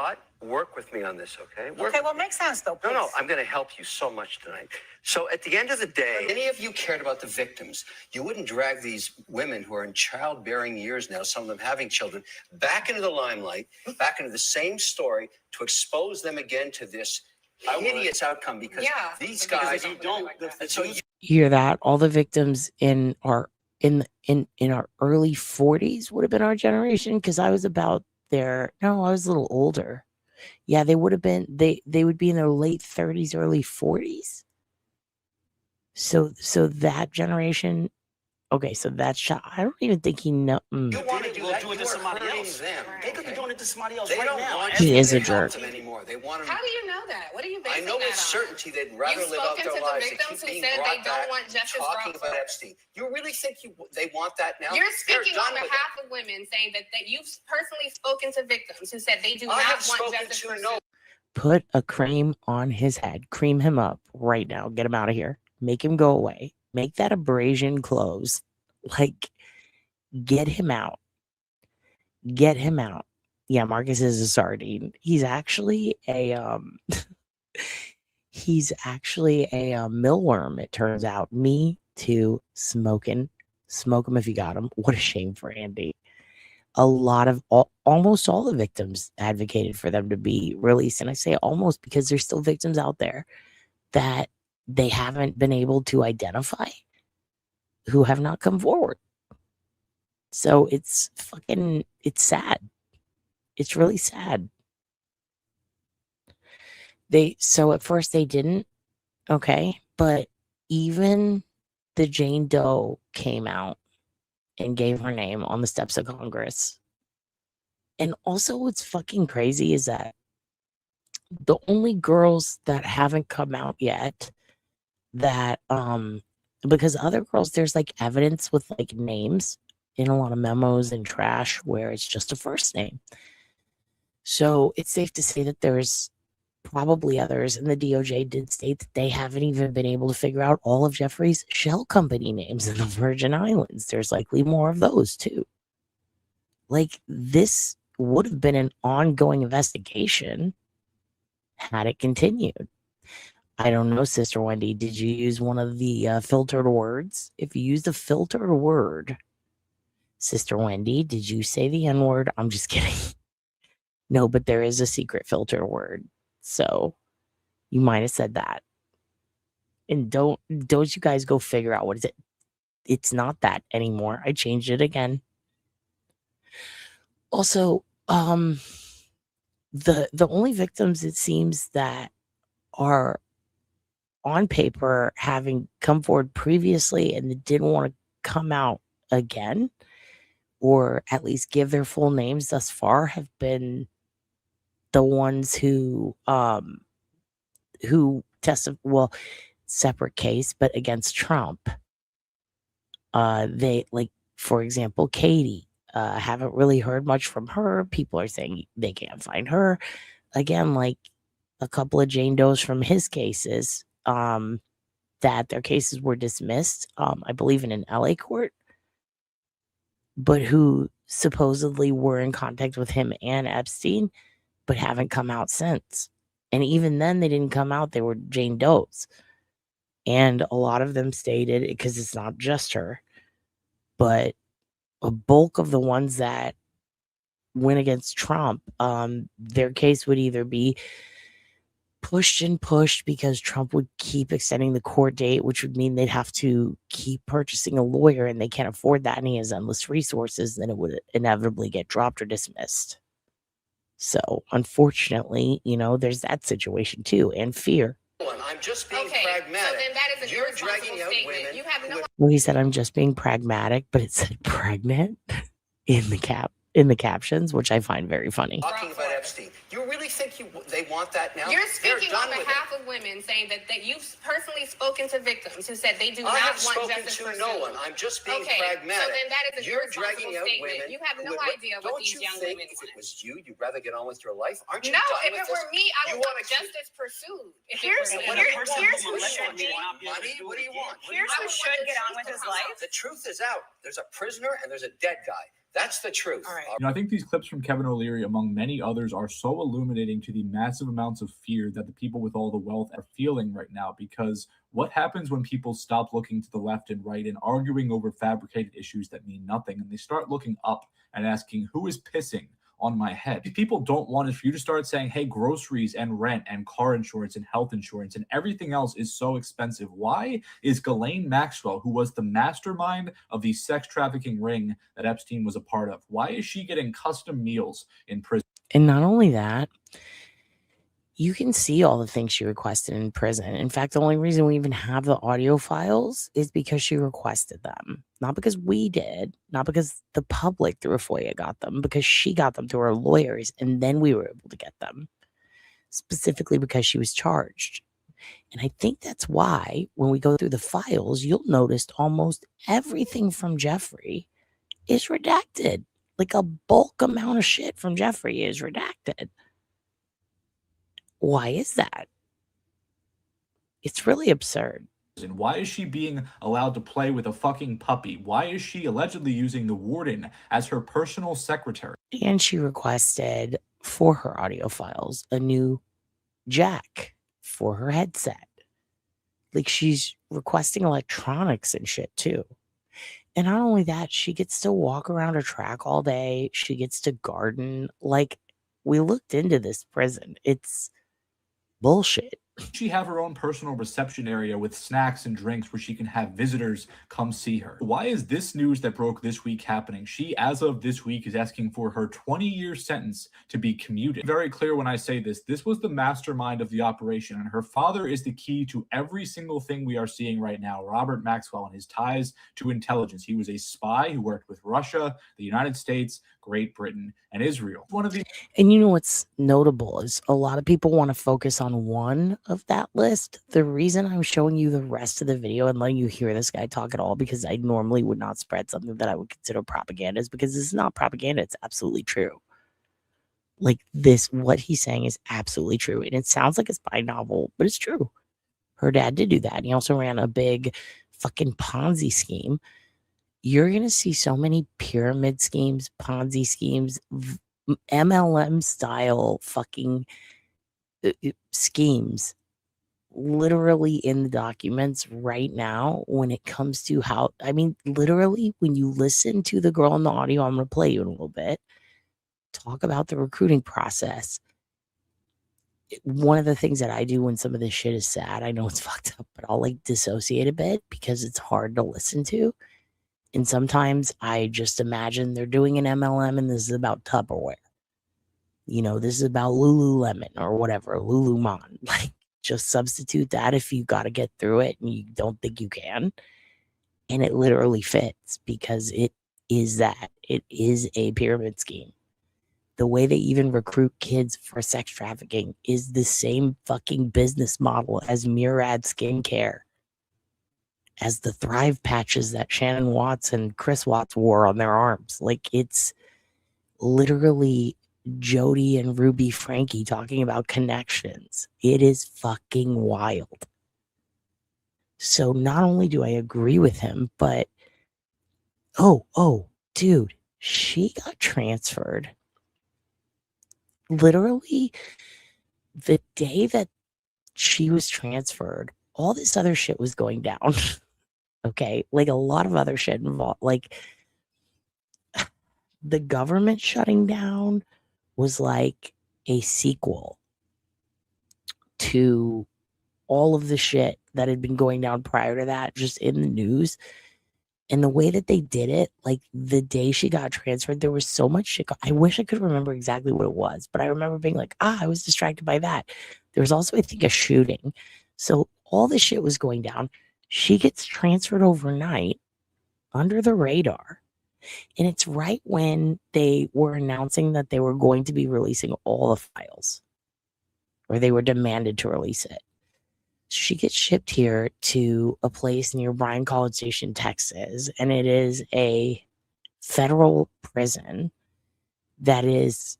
Work with me on this, okay? Okay, well, it makes sense, though. No, Please. I'm going to help you so much tonight. So at the end of the day, any of you cared about the victims, you wouldn't drag these women who are in childbearing years now, some of them having children, back into the limelight, back into the same story to expose them again to this hideous outcome because these guys you don't. So You hear that? All the victims in our early 40s would have been our generation, because I was about there. No, I was a little older. Yeah, they would have been. They would be in their late 30s, early 40s. So that generation. Okay, so that shot. I don't even think he know. you want to do that, do it to somebody else. Them, They could be doing it to somebody else they right don't now. want He you is to a help jerk. them anymore. They want them. How do you know that? What are you I basing know that with on? certainty they'd rather You've live out spoken their to the lives than victims keep who being said brought they don't back want justice talking brought about Epstein. You really think they want that now? You're They're speaking done on with behalf of women, saying that you've personally spoken to victims who said they do I not have want spoken justice to pursued. Put a cream on his head. Cream him up right now. Get him out of here. Make him go away. Make that abrasion close. Like, get him out. Get him out. Yeah, Marcus is a sardine. He's actually a millworm, it turns out. Me too. Smoke him if you got him. What a shame for Andy. A lot of almost all the victims advocated for them to be released, and I say almost because there's still victims out there that they haven't been able to identify, who have not come forward. So it's sad. It's really sad. So at first they didn't, okay, but even the Jane Doe came out and gave her name on the steps of Congress. And also what's fucking crazy is that the only girls that haven't come out yet that because other girls, there's like evidence with like names in a lot of memos and trash where it's just a first name. So it's safe to say that there's probably others, and the DOJ did state that they haven't even been able to figure out all of Jeffrey's shell company names in the Virgin Islands. There's likely more of those too. Like, this would have been an ongoing investigation had it continued. I don't know, Sister Wendy, did you use one of the filtered words? If you used a filtered word, Sister Wendy, did you say the N-word? I'm just kidding. No, but there is a secret filter word. So you might have said that. And don't you guys go figure out what is it. It's not that anymore. I changed it again. Also, the only victims it seems that are on paper having come forward previously and didn't want to come out again, or at least give their full names thus far, have been the ones who tested, well, separate case, but against Trump. They, like, for example, Katie, haven't really heard much from her. People are saying they can't find her. Again, like a couple of Jane Does from his cases, that their cases were dismissed, I believe in an LA court, but who supposedly were in contact with him and Epstein, but haven't come out since. And even then, they didn't come out. They were Jane Does. And a lot of them stated, because it's not just her, but a bulk of the ones that went against Trump, their case would either be pushed because Trump would keep extending the court date, which would mean they'd have to keep purchasing a lawyer, and they can't afford that, and he has endless resources, then it would inevitably get dropped or dismissed. So, unfortunately, there's that situation too, and fear. I'm just being pragmatic. So then that is a You're irresponsible dragging out statement. women. You have no. Well, he said, I'm just being pragmatic, but it said pregnant in the captions, which I find very funny. Talking about Epstein. You really think they want that now? You're speaking on They're done behalf of women, saying that you've personally spoken to victims who said they do I not have want spoken justice to pursued. no one. I'm just being So pragmatic. then that is a You're irresponsible dragging out statement. women. You have no idea what these young Don't women you think if want. it was you'd rather get on with your life? Aren't you No, done if with it were this? me, I You would wanna want justice pursued. If it Here's were me. When a person here's who who should money, be. what do you want? Here's who should get on with his life. The truth is out. There's a prisoner and there's a dead guy. That's the truth. All right. I think these clips from Kevin O'Leary, among many others pictures are so illuminating to the massive amounts of fear that the people with all the wealth are feeling right now, because what happens when people stop looking to the left and right and arguing over fabricated issues that mean nothing, and they start looking up and asking, who is pissing on my head? People don't want it for you to start saying, hey, groceries and rent and car insurance and health insurance and everything else is so expensive. Why is Ghislaine Maxwell, who was the mastermind of the sex trafficking ring that Epstein was a part of, why is she getting custom meals in prison? And not only that, you can see all the things she requested in prison. In fact, the only reason we even have the audio files is because she requested them. Not because we did, not because the public through a FOIA got them, because she got them through her lawyers, and then we were able to get them, specifically because she was charged. And I think that's why when we go through the files, you'll notice almost everything from Jeffrey is redacted. Like a bulk amount of shit from Jeffrey is redacted. Why is that? It's really absurd. And why is she being allowed to play with a fucking puppy? Why is she allegedly using the warden as her personal secretary? And she requested for her audio files a new jack for her headset. Like, she's requesting electronics and shit too. And not only that, she gets to walk around her track all day. She gets to garden. Like, we looked into this prison. It's bullshit. She have her own personal reception area with snacks and drinks where she can have visitors come see her. Why is this news that broke this week happening? She, as of this week, is asking for her 20-year sentence to be commuted. Very clear when I say this. This was the mastermind of the operation, and her father is the key to every single thing we are seeing right now. Robert Maxwell and his ties to intelligence. He was a spy who worked with Russia, the United States, Great Britain, and Israel. And you know what's notable is a lot of people want to focus on one of that list. The reason I'm showing you the rest of the video and letting you hear this guy talk at all, because I normally would not spread something that I would consider propaganda, is because it's not propaganda. It's absolutely true. Like, this, what he's saying is absolutely true. And it sounds like a spy novel, but it's true. Her dad did do that. And he also ran a big fucking Ponzi scheme. You're going to see so many pyramid schemes, Ponzi schemes, MLM style fucking schemes literally in the documents right now when it comes to how, I mean, literally when you listen to the girl in the audio, I'm going to play you in a little bit, talk about the recruiting process. One of the things that I do when some of this shit is sad, I know it's fucked up, but I'll like dissociate a bit because it's hard to listen to. And sometimes I just imagine they're doing an MLM and this is about Tupperware. You know, this is about Lululemon or whatever, Lululemon. Like, just substitute that if you got to get through it and you don't think you can. And it literally fits because it is that. It is a pyramid scheme. The way they even recruit kids for sex trafficking is the same fucking business model as Murad Skincare, as the Thrive patches that Shannon Watts and Chris Watts wore on their arms. Like, it's literally Jody and Ruby Frankie talking about connections. It is fucking wild. So not only do I agree with him, but dude, she got transferred. Literally, the day that she was transferred, all this other shit was going down. Okay, like a lot of other shit involved. Like, the government shutting down was like a sequel to all of the shit that had been going down prior to that, just in the news. And the way that they did it, like the day she got transferred, there was so much shit. I wish I could remember exactly what it was, but I remember being like, I was distracted by that. There was also, I think, a shooting. So all this shit was going down. She gets transferred overnight under the radar. And it's right when they were announcing that they were going to be releasing all the files, or they were demanded to release it. So she gets shipped here to a place near Bryan College Station, Texas, and it is a federal prison that is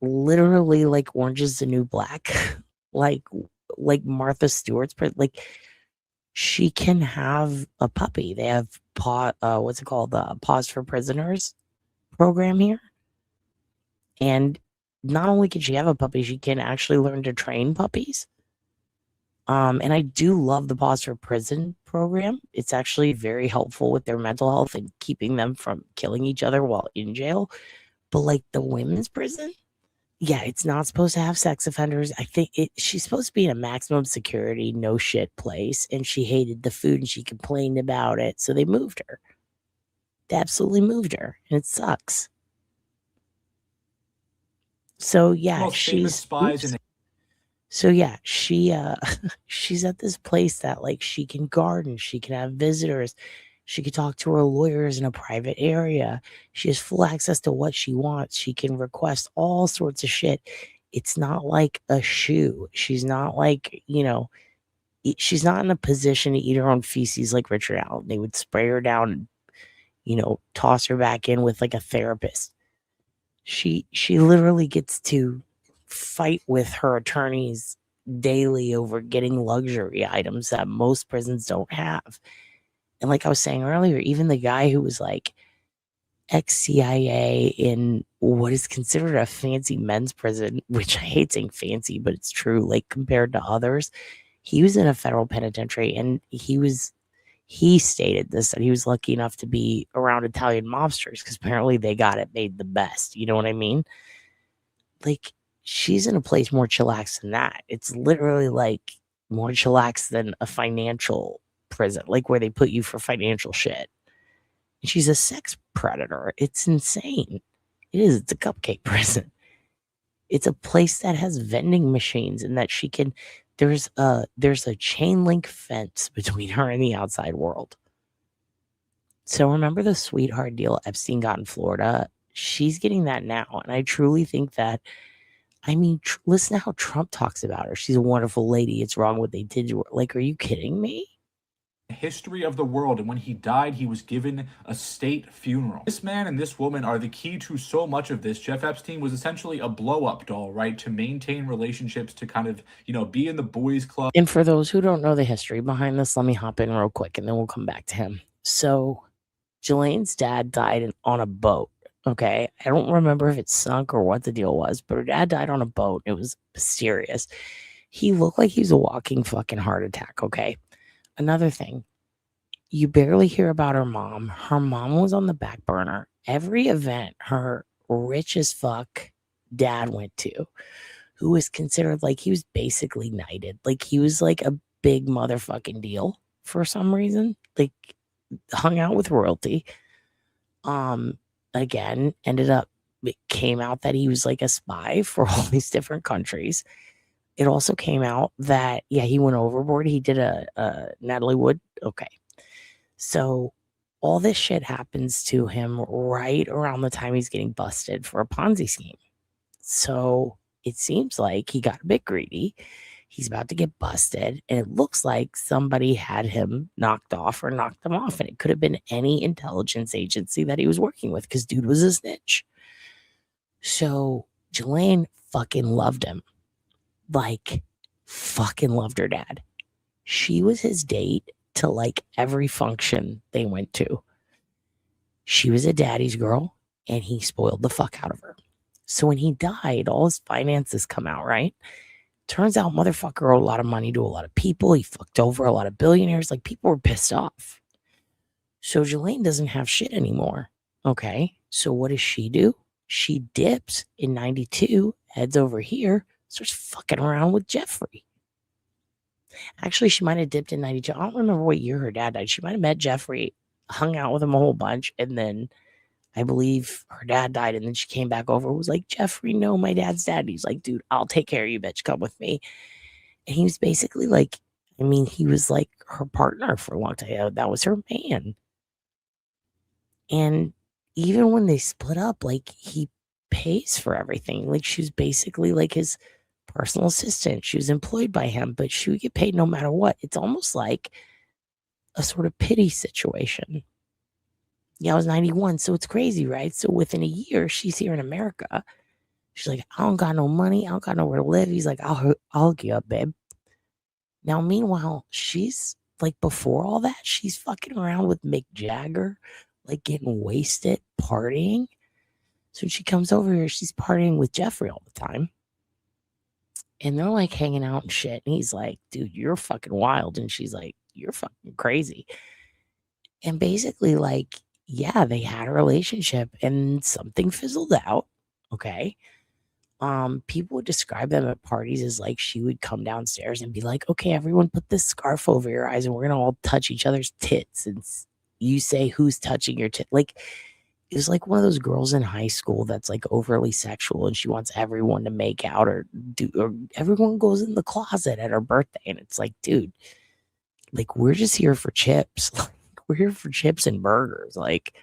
literally like Orange is the New Black, like Martha Stewart's prison. Like, she can have a puppy. They have what's it called? The Pause for Prisoners program here. And not only can she have a puppy, she can actually learn to train puppies. And I do love the Pause for Prison program. It's actually very helpful with their mental health and keeping them from killing each other while in jail. But like the women's prison, yeah, it's not supposed to have sex offenders. I think she's supposed to be in a maximum security, no shit place, and she hated the food and she complained about it. So they moved her. They absolutely moved her, and it sucks. So yeah, Most famous spies in so yeah, she's at this place that like she can garden, she can have visitors, she can talk to her lawyers in a private area. She has full access to what she wants. She can request all sorts of shit. It's not like a shoe. She's not like, she's not in a position to eat her own feces like Richard Allen. They would spray her down and, toss her back in with like a therapist. She literally gets to fight with her attorneys daily over getting luxury items that most prisons don't have. And like I was saying earlier, even the guy who was like ex-CIA in what is considered a fancy men's prison, which I hate saying fancy, but it's true, like compared to others, he was in a federal penitentiary, and he stated this, that he was lucky enough to be around Italian mobsters because apparently they got it made the best. You know what I mean? Like, she's in a place more chillax than that. It's literally like more chillax than a financial prison, like where they put you for financial shit. And she's a sex predator. It's insane. It is. It's a cupcake prison. It's a place that has vending machines and that she can. There's a chain link fence between her and the outside world. So remember the sweetheart deal Epstein got in Florida? She's getting that now. And I truly think that, listen to how Trump talks about her. She's a wonderful lady. It's wrong what they did to her. Like, are you kidding me? history of the world, and when he died, he was given a state funeral. This man and this woman are the key to so much of this. Jeff Epstein was essentially a blow-up doll, right, to maintain relationships, to kind of, be in the boys' club. And for those who don't know the history behind this, let me hop in real quick, and then we'll come back to him. So, Ghislaine's dad died on a boat, okay? I don't remember if it sunk or what the deal was, but her dad died on a boat. It was mysterious. He looked like he was a walking fucking heart attack, okay? Another thing, you barely hear about her mom. Her mom was on the back burner. Every event her rich as fuck dad went to, who was considered like he was basically knighted. Like he was like a big motherfucking deal for some reason. Like hung out with royalty. Again, it came out that he was like a spy for all these different countries. It also came out that, he went overboard. He did a Natalie Wood. Okay. So all this shit happens to him right around the time he's getting busted for a Ponzi scheme. So it seems like he got a bit greedy. He's about to get busted. And it looks like somebody had him knocked off or knocked him off. And it could have been any intelligence agency that he was working with because dude was a snitch. So Ghislaine fucking loved him. Like, fucking loved her dad. She was his date to like every function they went to. She was a daddy's girl, and he spoiled the fuck out of her. So when he died, all his finances come out, right? Turns out motherfucker owed a lot of money to a lot of people. He fucked over a lot of billionaires. Like, people were pissed off. So Ghislaine doesn't have shit anymore. Okay, so what does she do? She dips in 92, heads over here, starts fucking around with Jeffrey. Actually, she might have dipped in 92. I don't remember what year her dad died. She might have met Jeffrey, hung out with him a whole bunch, and then I believe her dad died, and then she came back over, was like, Jeffrey, no, my dad's dead. He's like, dude, I'll take care of you, bitch. Come with me. And he was basically like, he was like her partner for a long time. That was her man. And even when they split up, like, he pays for everything. Like, she was basically like his personal assistant. She was employed by him, but she would get paid no matter what. It's almost like a sort of pity situation. I was 91, so it's crazy, right? So within a year, she's here in America. She's like, I don't got no money. I don't got nowhere to live. He's like, I'll hook you up, babe. Now, meanwhile, she's like, before all that, she's fucking around with Mick Jagger, like getting wasted, partying. So she comes over here, she's partying with Jeffrey all the time. And they're like hanging out and shit. And he's like, dude, you're fucking wild. And she's like, you're fucking crazy. And basically, like, yeah, they had a relationship and something fizzled out. Okay. People would describe them at parties as like she would come downstairs and be like, okay, everyone put this scarf over your eyes and we're gonna all touch each other's tits. And you say who's touching your tit. Like, it was like one of those girls in high school that's like overly sexual and she wants everyone to make out or everyone goes in the closet at her birthday. And it's like, dude, like, we're just here for chips. Like, we're here for chips and burgers. Like,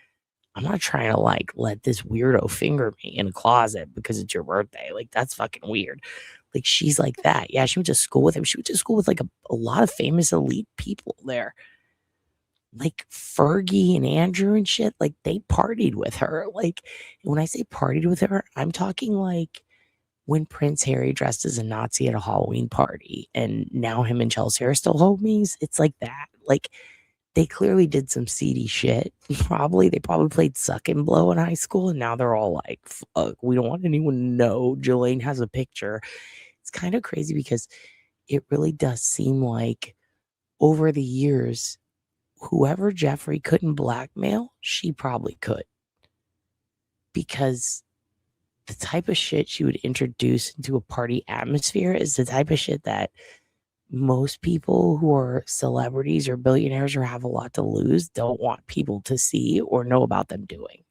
I'm not trying to like let this weirdo finger me in a closet because it's your birthday. Like, that's fucking weird. Like, she's like that. Yeah, she went to school with him. She went to school with like a lot of famous elite people there. Like Fergie and Andrew and shit. Like, they partied with her. Like, when I say partied with her, I'm talking like when Prince Harry dressed as a Nazi at a Halloween party and now him and Chelsea are still homies. It's like that. Like, they clearly did some seedy shit. They probably played suck and blow in high school. And now they're all like, fuck, we don't want anyone to know. Jolene has a picture. It's kind of crazy because it really does seem like over the years, whoever Jeffrey couldn't blackmail, she probably could. Because the type of shit she would introduce into a party atmosphere is the type of shit that most people who are celebrities or billionaires or have a lot to lose don't want people to see or know about them doing.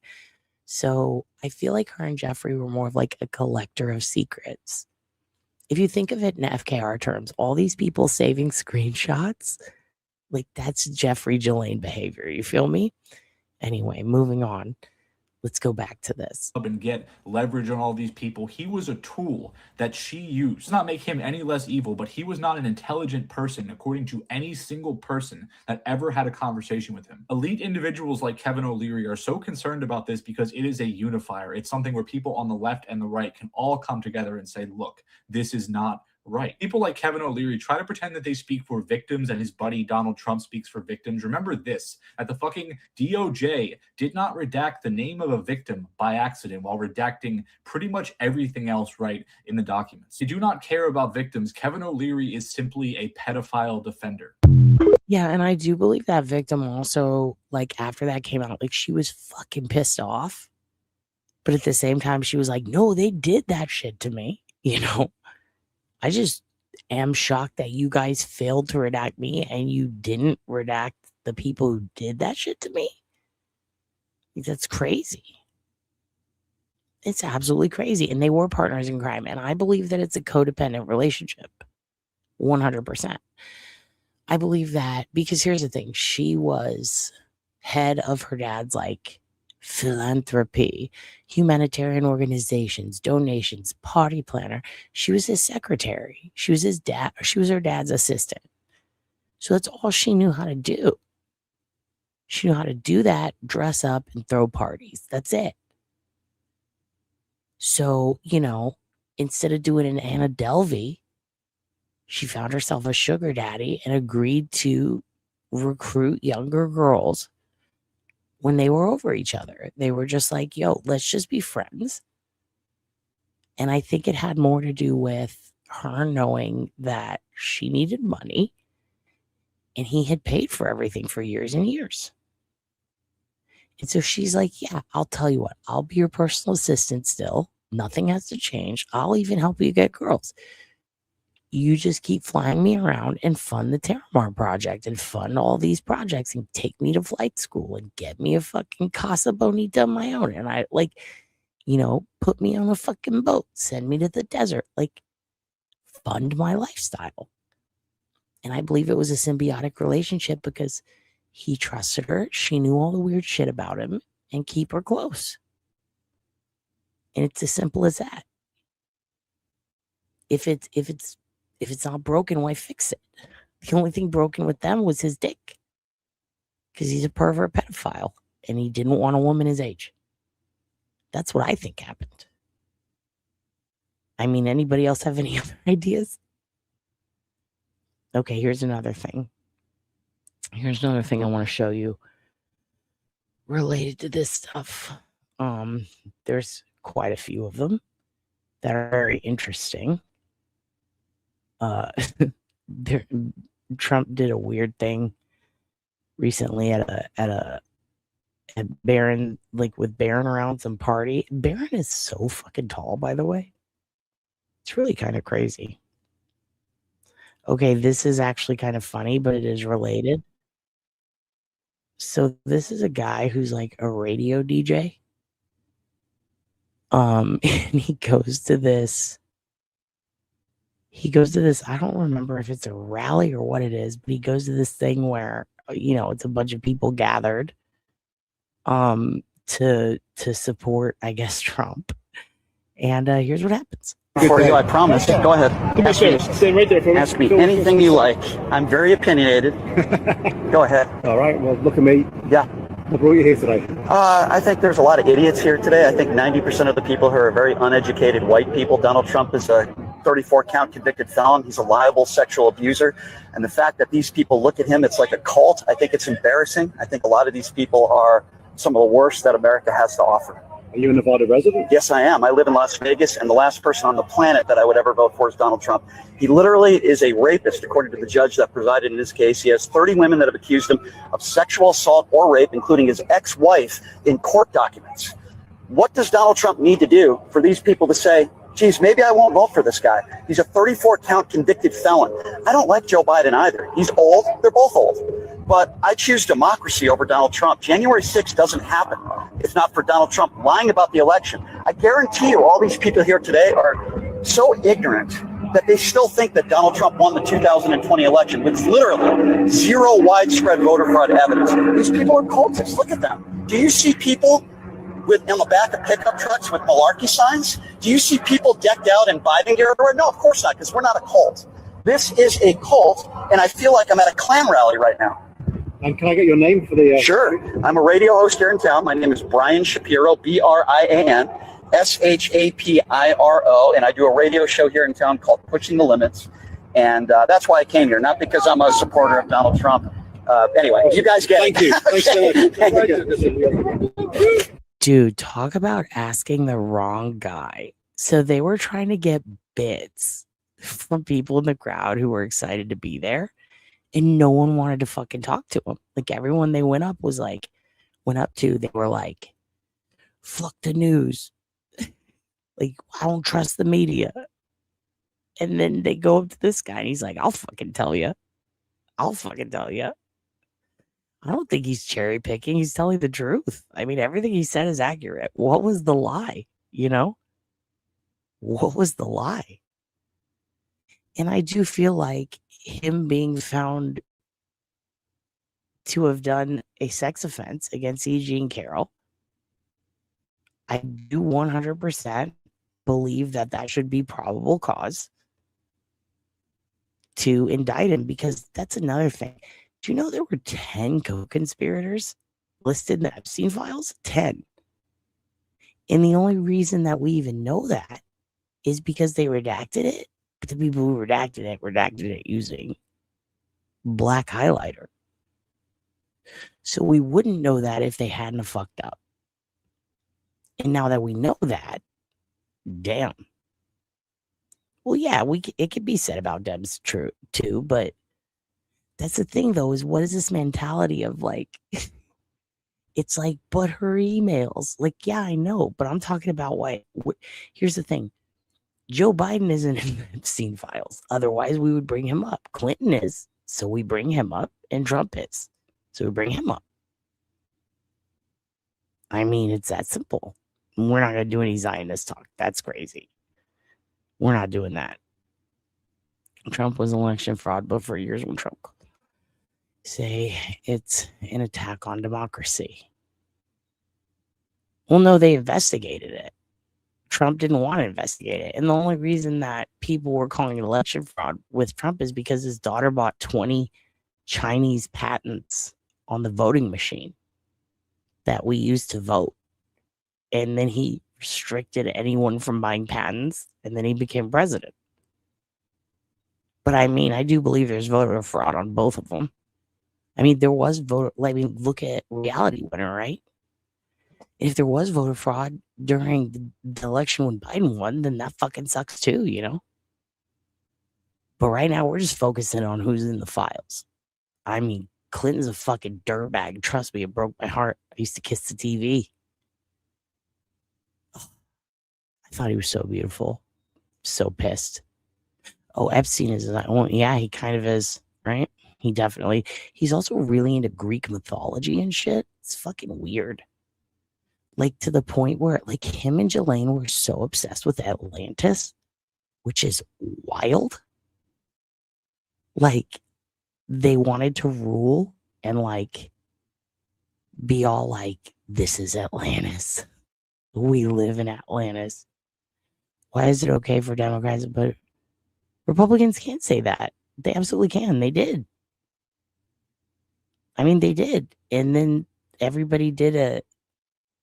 So I feel like her and Jeffrey were more of like a collector of secrets. If you think of it in FKR terms, all these people saving screenshots, like, that's Jeffrey Jolene behavior. You feel me? Anyway, moving on. Let's go back to this. And get leverage on all these people. He was a tool that she used. Does not make him any less evil, but he was not an intelligent person, according to any single person that ever had a conversation with him. Elite individuals like Kevin O'Leary are so concerned about this because it is a unifier. It's something where people on the left and the right can all come together and say, look, this is not right. People like Kevin O'Leary try to pretend that they speak for victims and his buddy Donald Trump speaks for victims. Remember this, that the fucking DOJ did not redact the name of a victim by accident while redacting pretty much everything else right in the documents. They do not care about victims. Kevin O'Leary is simply a pedophile defender. Yeah, and I do believe that victim also, like, after that came out, like, she was fucking pissed off. But at the same time, she was like, no, they did that shit to me, you know? I just am shocked that you guys failed to redact me and you didn't redact the people who did that shit to me. That's crazy. It's absolutely crazy. And they were partners in crime. And I believe that it's a codependent relationship. 100%. I believe that because here's the thing. She was head of her dad's, like, philanthropy, humanitarian organizations, donations, party planner. She was his secretary. She was his dad. She was her dad's assistant. So that's all she knew how to do. She knew how to do that, dress up, and throw parties. That's it. So, you know, instead of doing an Anna Delvey, she found herself a sugar daddy and agreed to recruit younger girls when they were over each other. They were just like, yo, let's just be friends. And I think it had more to do with her knowing that she needed money and he had paid for everything for years and years. And so she's like, yeah, I'll tell you what, I'll be your personal assistant still. Nothing has to change. I'll even help you get girls. You just keep flying me around and fund the Terramar project and fund all these projects and take me to flight school and get me a fucking Casa Bonita of my own. And I, like, you know, put me on a fucking boat, send me to the desert, like, fund my lifestyle. And I believe it was a symbiotic relationship because he trusted her. She knew all the weird shit about him and keep her close. And it's as simple as that. If it's not broken, why fix it? The only thing broken with them was his dick. Because he's a pervert pedophile. And he didn't want a woman his age. That's what I think happened. I mean, anybody else have any other ideas? Okay, here's another thing. Here's another thing I want to show you related to this stuff. There's quite a few of them that are very interesting. Trump did a weird thing recently at Barron, like with Barron around some party. Barron is so fucking tall, by the way. It's really kind of crazy. Okay, this is actually kind of funny, but it is related. So this is a guy who's like a radio DJ. And he goes to this, I don't remember if it's a rally or what it is, but he goes to this thing where, it's a bunch of people gathered to support, I guess, Trump. And here's what happens. For you, I promise. Go ahead. Stay right there for me. Ask me anything you like. I'm very opinionated. Go ahead. All right. Well, look at me. Yeah. What brought you here today? I think there's a lot of idiots here today. I think 90% of the people here are very uneducated white people. Donald Trump is a 34-count convicted felon. He's a liable sexual abuser. And the fact that these people look at him, it's like a cult. I think it's embarrassing. I think a lot of these people are some of the worst that America has to offer. Are you a Nevada resident? Yes, I am. I live in Las Vegas, and the last person on the planet that I would ever vote for is Donald Trump. He literally is a rapist, according to the judge that presided in this case. He has 30 women that have accused him of sexual assault or rape, including his ex-wife, in court documents. What does Donald Trump need to do for these people to say, geez, maybe I won't vote for this guy? He's a 34-count convicted felon. I don't like Joe Biden either. He's old. They're both old. But I choose democracy over Donald Trump. January 6th doesn't happen if not for Donald Trump lying about the election. I guarantee you all these people here today are so ignorant that they still think that Donald Trump won the 2020 election with literally zero widespread voter fraud evidence. These people are cultists. Look at them. Do you see people in the back of pickup trucks with malarkey signs? Do you see people decked out in Biden gear everywhere? No, of course not, because we're not a cult. This is a cult, and I feel like I'm at a Klan rally right now. And can I get your name for the... Sure. I'm a radio host here in town. My name is Brian Shapiro, Brian Shapiro, and I do a radio show here in town called Pushing the Limits. And that's why I came here, not because I'm a supporter of Donald Trump. Anyway, you guys get it. Thank you. Dude, talk about asking the wrong guy. So they were trying to get bits from people in the crowd who were excited to be there. And no one wanted to fucking talk to him. Like everyone they went up to, they were like, fuck the news. Like, I don't trust the media. And then they go up to this guy and he's like, I'll fucking tell you. I don't think he's cherry picking. He's telling the truth. I mean, everything he said is accurate. What was the lie? What was the lie? And I do feel like him being found to have done a sex offense against E.G. and Carol, I do 100% believe that should be probable cause to indict him, because that's another thing. Do you know there were 10 co-conspirators listed in the Epstein files? 10. And the only reason that we even know that is because they redacted it. But the people who redacted it using black highlighter. So we wouldn't know that if they hadn't fucked up. And now that we know that, damn. Well, yeah, it could be said about Debs true too, but that's the thing though, is what is this mentality of like, it's like, but her emails, like, yeah, I know, but I'm talking about here's the thing. Joe Biden isn't in the Epstein files. Otherwise, we would bring him up. Clinton is, so we bring him up, and Trump is, so we bring him up. I mean, it's that simple. We're not going to do any Zionist talk. That's crazy. We're not doing that. Trump was election fraud, but for years when Trump say it's an attack on democracy. Well, no, they investigated it. Trump didn't want to investigate it. And the only reason that people were calling it election fraud with Trump is because his daughter bought 20 Chinese patents on the voting machine that we used to vote. And then he restricted anyone from buying patents, and then he became president. But I mean, I do believe there's voter fraud on both of them. I mean, look at Reality Winner, right? If there was voter fraud, during the election when Biden won, then that fucking sucks too, you know? But right now, we're just focusing on who's in the files. I mean, Clinton's a fucking dirtbag. Trust me, it broke my heart. I used to kiss the TV. I thought he was so beautiful. So pissed. Oh, Epstein is, yeah, he kind of is, right? He definitely, he's also really into Greek mythology and shit. It's fucking weird. Like, to the point where, like, him and Jelaine were so obsessed with Atlantis, which is wild. Like, they wanted to rule and, like, be all like, this is Atlantis. We live in Atlantis. Why is it okay for Democrats, but Republicans can't say that? They absolutely can. They did. I mean, they did. And then everybody did an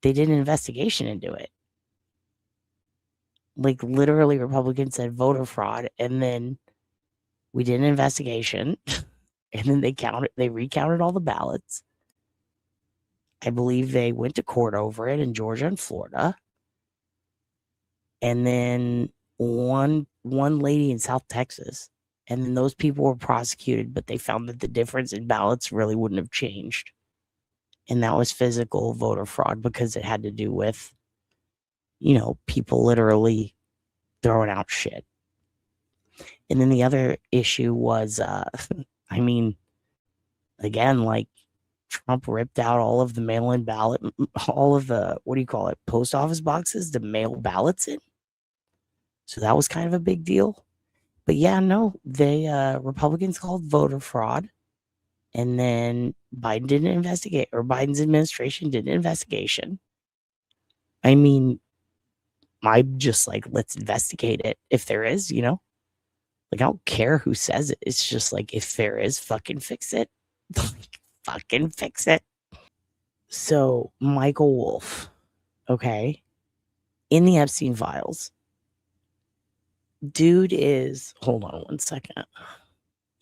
investigation into it. Like, literally, Republicans said voter fraud, and then we did an investigation, and then they recounted all the ballots. I believe they went to court over it in Georgia and Florida. And then one lady in South Texas. And then those people were prosecuted, but they found that the difference in ballots really wouldn't have changed. And that was physical voter fraud because it had to do with, you know, people literally throwing out shit. And then the other issue was, I mean, again, like, Trump ripped out all of the mail-in ballot, all of the, what do you call it, post office boxes to mail ballots in. So that was kind of a big deal. But yeah, no, they, Republicans called voter fraud. And then Biden didn't investigate, or Biden's administration did an investigation. I mean, I'm just like, let's investigate it if there is, you know? Like, I don't care who says it. It's just like, if there is, fucking fix it. Fucking fix it. So, Michael Wolff, okay, in the Epstein files, dude is, hold on one second.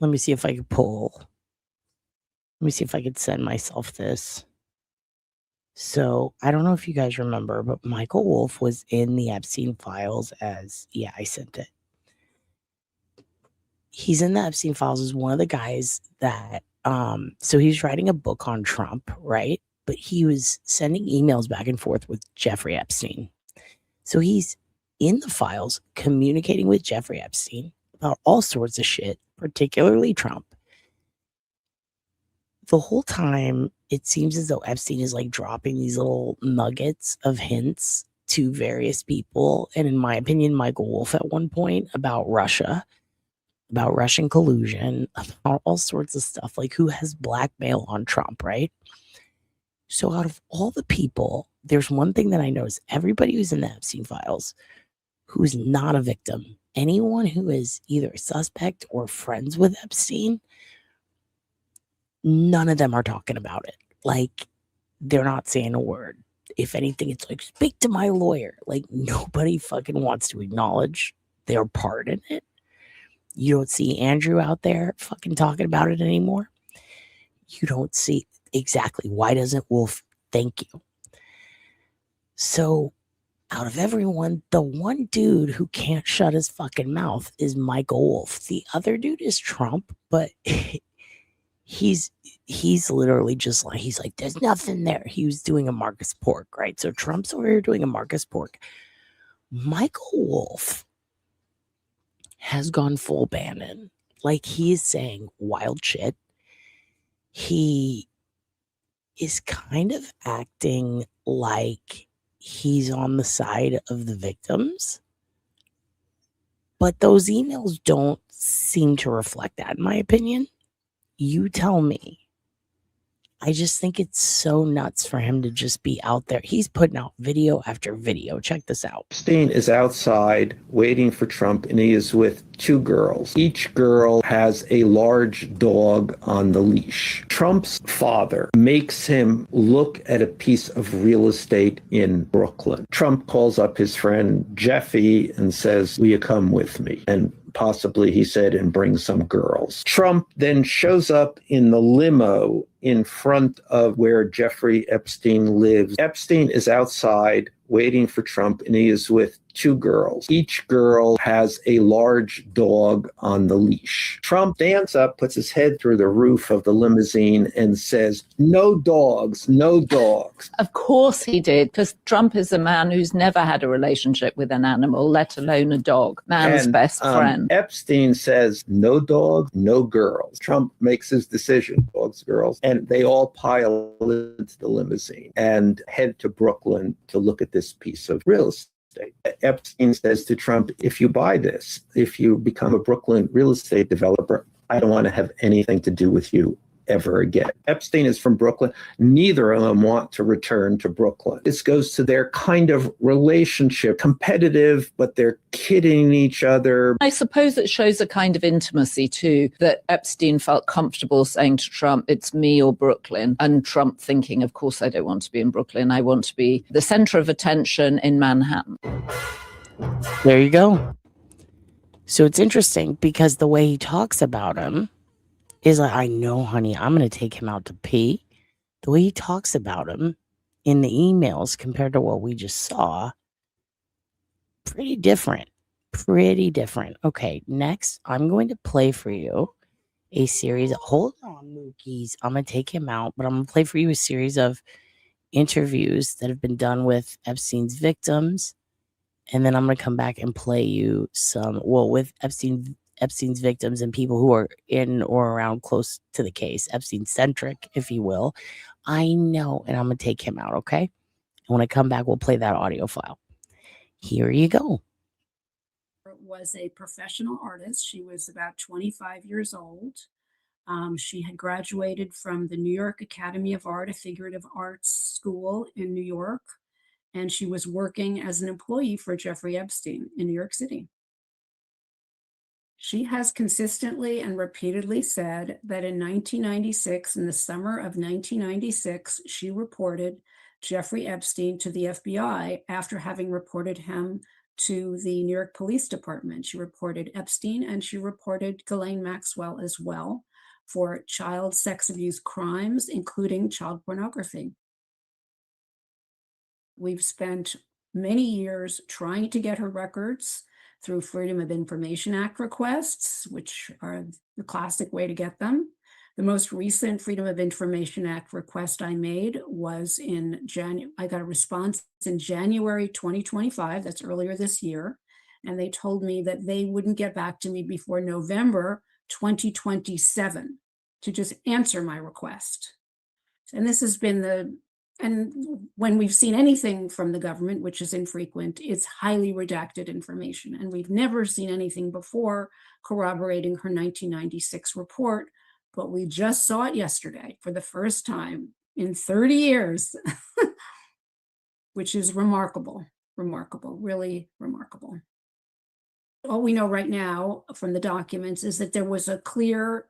Let me see if I can send myself this. So, I don't know if you guys remember, but Michael Wolff was in the Epstein files as, yeah, I sent it. He's in the Epstein files as one of the guys that, so he's writing a book on Trump, right? But he was sending emails back and forth with Jeffrey Epstein. So he's in the files communicating with Jeffrey Epstein about all sorts of shit, particularly Trump. The whole time, it seems as though Epstein is like dropping these little nuggets of hints to various people. And in my opinion, Michael Wolff at one point about Russia, about Russian collusion, about all sorts of stuff, like who has blackmail on Trump, right? So out of all the people, there's one thing that I notice. Everybody who's in the Epstein files, who's not a victim, anyone who is either a suspect or friends with Epstein, none of them are talking about it. Like, they're not saying a word. If anything, it's like, speak to my lawyer. Like, nobody fucking wants to acknowledge their part in it. You don't see Andrew out there fucking talking about it anymore. You don't see exactly. Why doesn't Wolff thank you? So out of everyone, the one dude who can't shut his fucking mouth is Michael Wolff. The other dude is Trump, but he's literally just like, he's like, there's nothing there. He was doing a Marcus Pork, right? So Trump's over here doing a Marcus Pork. Michael Wolff has gone full Bannon. Like, he is saying wild shit. He is kind of acting like he's on the side of the victims. But those emails don't seem to reflect that, in my opinion. You tell me. I just think it's so nuts for him to just be out there. He's putting out video after video. Check this out. Epstein is outside waiting for Trump, and he is with two girls. Each girl has a large dog on the leash. Trump's father makes him look at a piece of real estate in Brooklyn. Trump calls up his friend Jeffy and says, will you come with me? And possibly, he said, and bring some girls. Trump then shows up in the limo in front of where Jeffrey Epstein lives. Epstein is outside waiting for Trump, and he is with two girls. Each girl has a large dog on the leash. Trump stands up, puts his head through the roof of the limousine and says, "No dogs, no dogs." Of course he did, because Trump is a man who's never had a relationship with an animal, let alone a dog. Man's best friend. Epstein says, "No dogs, no girls." Trump makes his decision, dogs, girls, and they all pile into the limousine and head to Brooklyn to look at this piece of real estate. Epstein says to Trump, "If you buy this, if you become a Brooklyn real estate developer, I don't want to have anything to do with you ever again." Epstein is from Brooklyn. Neither of them want to return to Brooklyn. This goes to their kind of relationship, competitive, but they're kidding each other. I suppose it shows a kind of intimacy too, that Epstein felt comfortable saying to Trump, "It's me or Brooklyn," and Trump thinking, "Of course I don't want to be in Brooklyn. I want to be the center of attention in Manhattan." There you go. So it's interesting because the way he talks about him is like, "I know, honey, I'm going to take him out to pee." The way he talks about him in the emails compared to what we just saw, pretty different. Pretty different. Okay, next, I'm going to play for you a series. Hold on, Mookies. I'm going to take him out, but I'm going to play for you a series of interviews that have been done with Epstein's victims. And then I'm going to come back and play you some, with Epstein's victims and people who are in or around close to the case, Epstein-centric, if you will. I know, and I'm going to take him out, okay? And when I come back, we'll play that audio file. Here you go. Was a professional artist. She was about 25 years old. She had graduated from the New York Academy of Art, a figurative arts school in New York, and she was working as an employee for Jeffrey Epstein in New York City. She has consistently and repeatedly said that in 1996, in the summer of 1996, she reported Jeffrey Epstein to the FBI after having reported him to the New York Police Department. She reported Epstein and she reported Ghislaine Maxwell as well for child sex abuse crimes, including child pornography. We've spent many years trying to get her records through Freedom of Information Act requests, which are the classic way to get them. The most recent Freedom of Information Act request I made was in January. I got a response in January 2025, that's earlier this year, and they told me that they wouldn't get back to me before November 2027 to just answer my request. And this has been and when we've seen anything from the government, which is infrequent, it's highly redacted information. And we've never seen anything before corroborating her 1996 report, but we just saw it yesterday for the first time in 30 years, which is remarkable, really remarkable. All we know right now from the documents is that there was a clear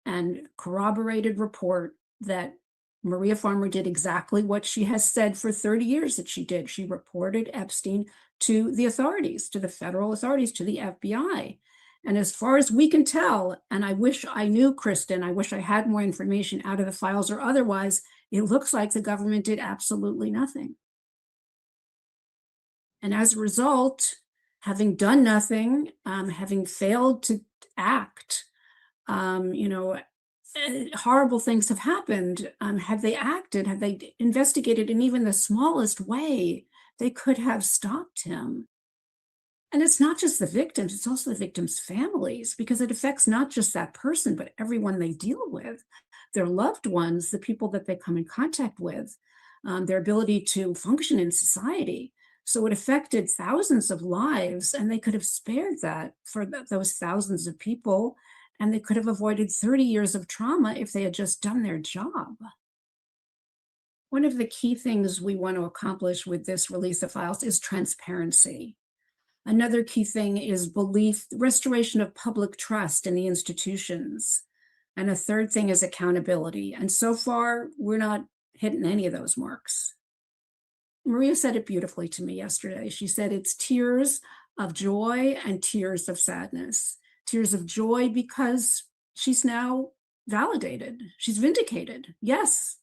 and corroborated report that Maria Farmer did exactly what she has said for 30 years that she did. She reported Epstein to the authorities, to the federal authorities, to the FBI. And as far as we can tell, and I wish I knew, Kristen, I wish I had more information out of the files or otherwise, it looks like the government did absolutely nothing. And as a result, having done nothing, having failed to act, horrible things have happened. Had they acted, had they investigated in even the smallest way, they could have stopped him. And it's not just the victims, it's also the victims' families, because it affects not just that person, but everyone they deal with, their loved ones, the people that they come in contact with, their ability to function in society. So it affected thousands of lives, and they could have spared that for those thousands of people. And they could have avoided 30 years of trauma if they had just done their job. One of the key things we want to accomplish with this release of files is transparency. Another key thing is belief, restoration of public trust in the institutions. And a third thing is accountability. And so far, we're not hitting any of those marks. Maria said it beautifully to me yesterday. She said it's tears of joy and tears of sadness. Tears of joy because she's now validated. She's vindicated. Yes,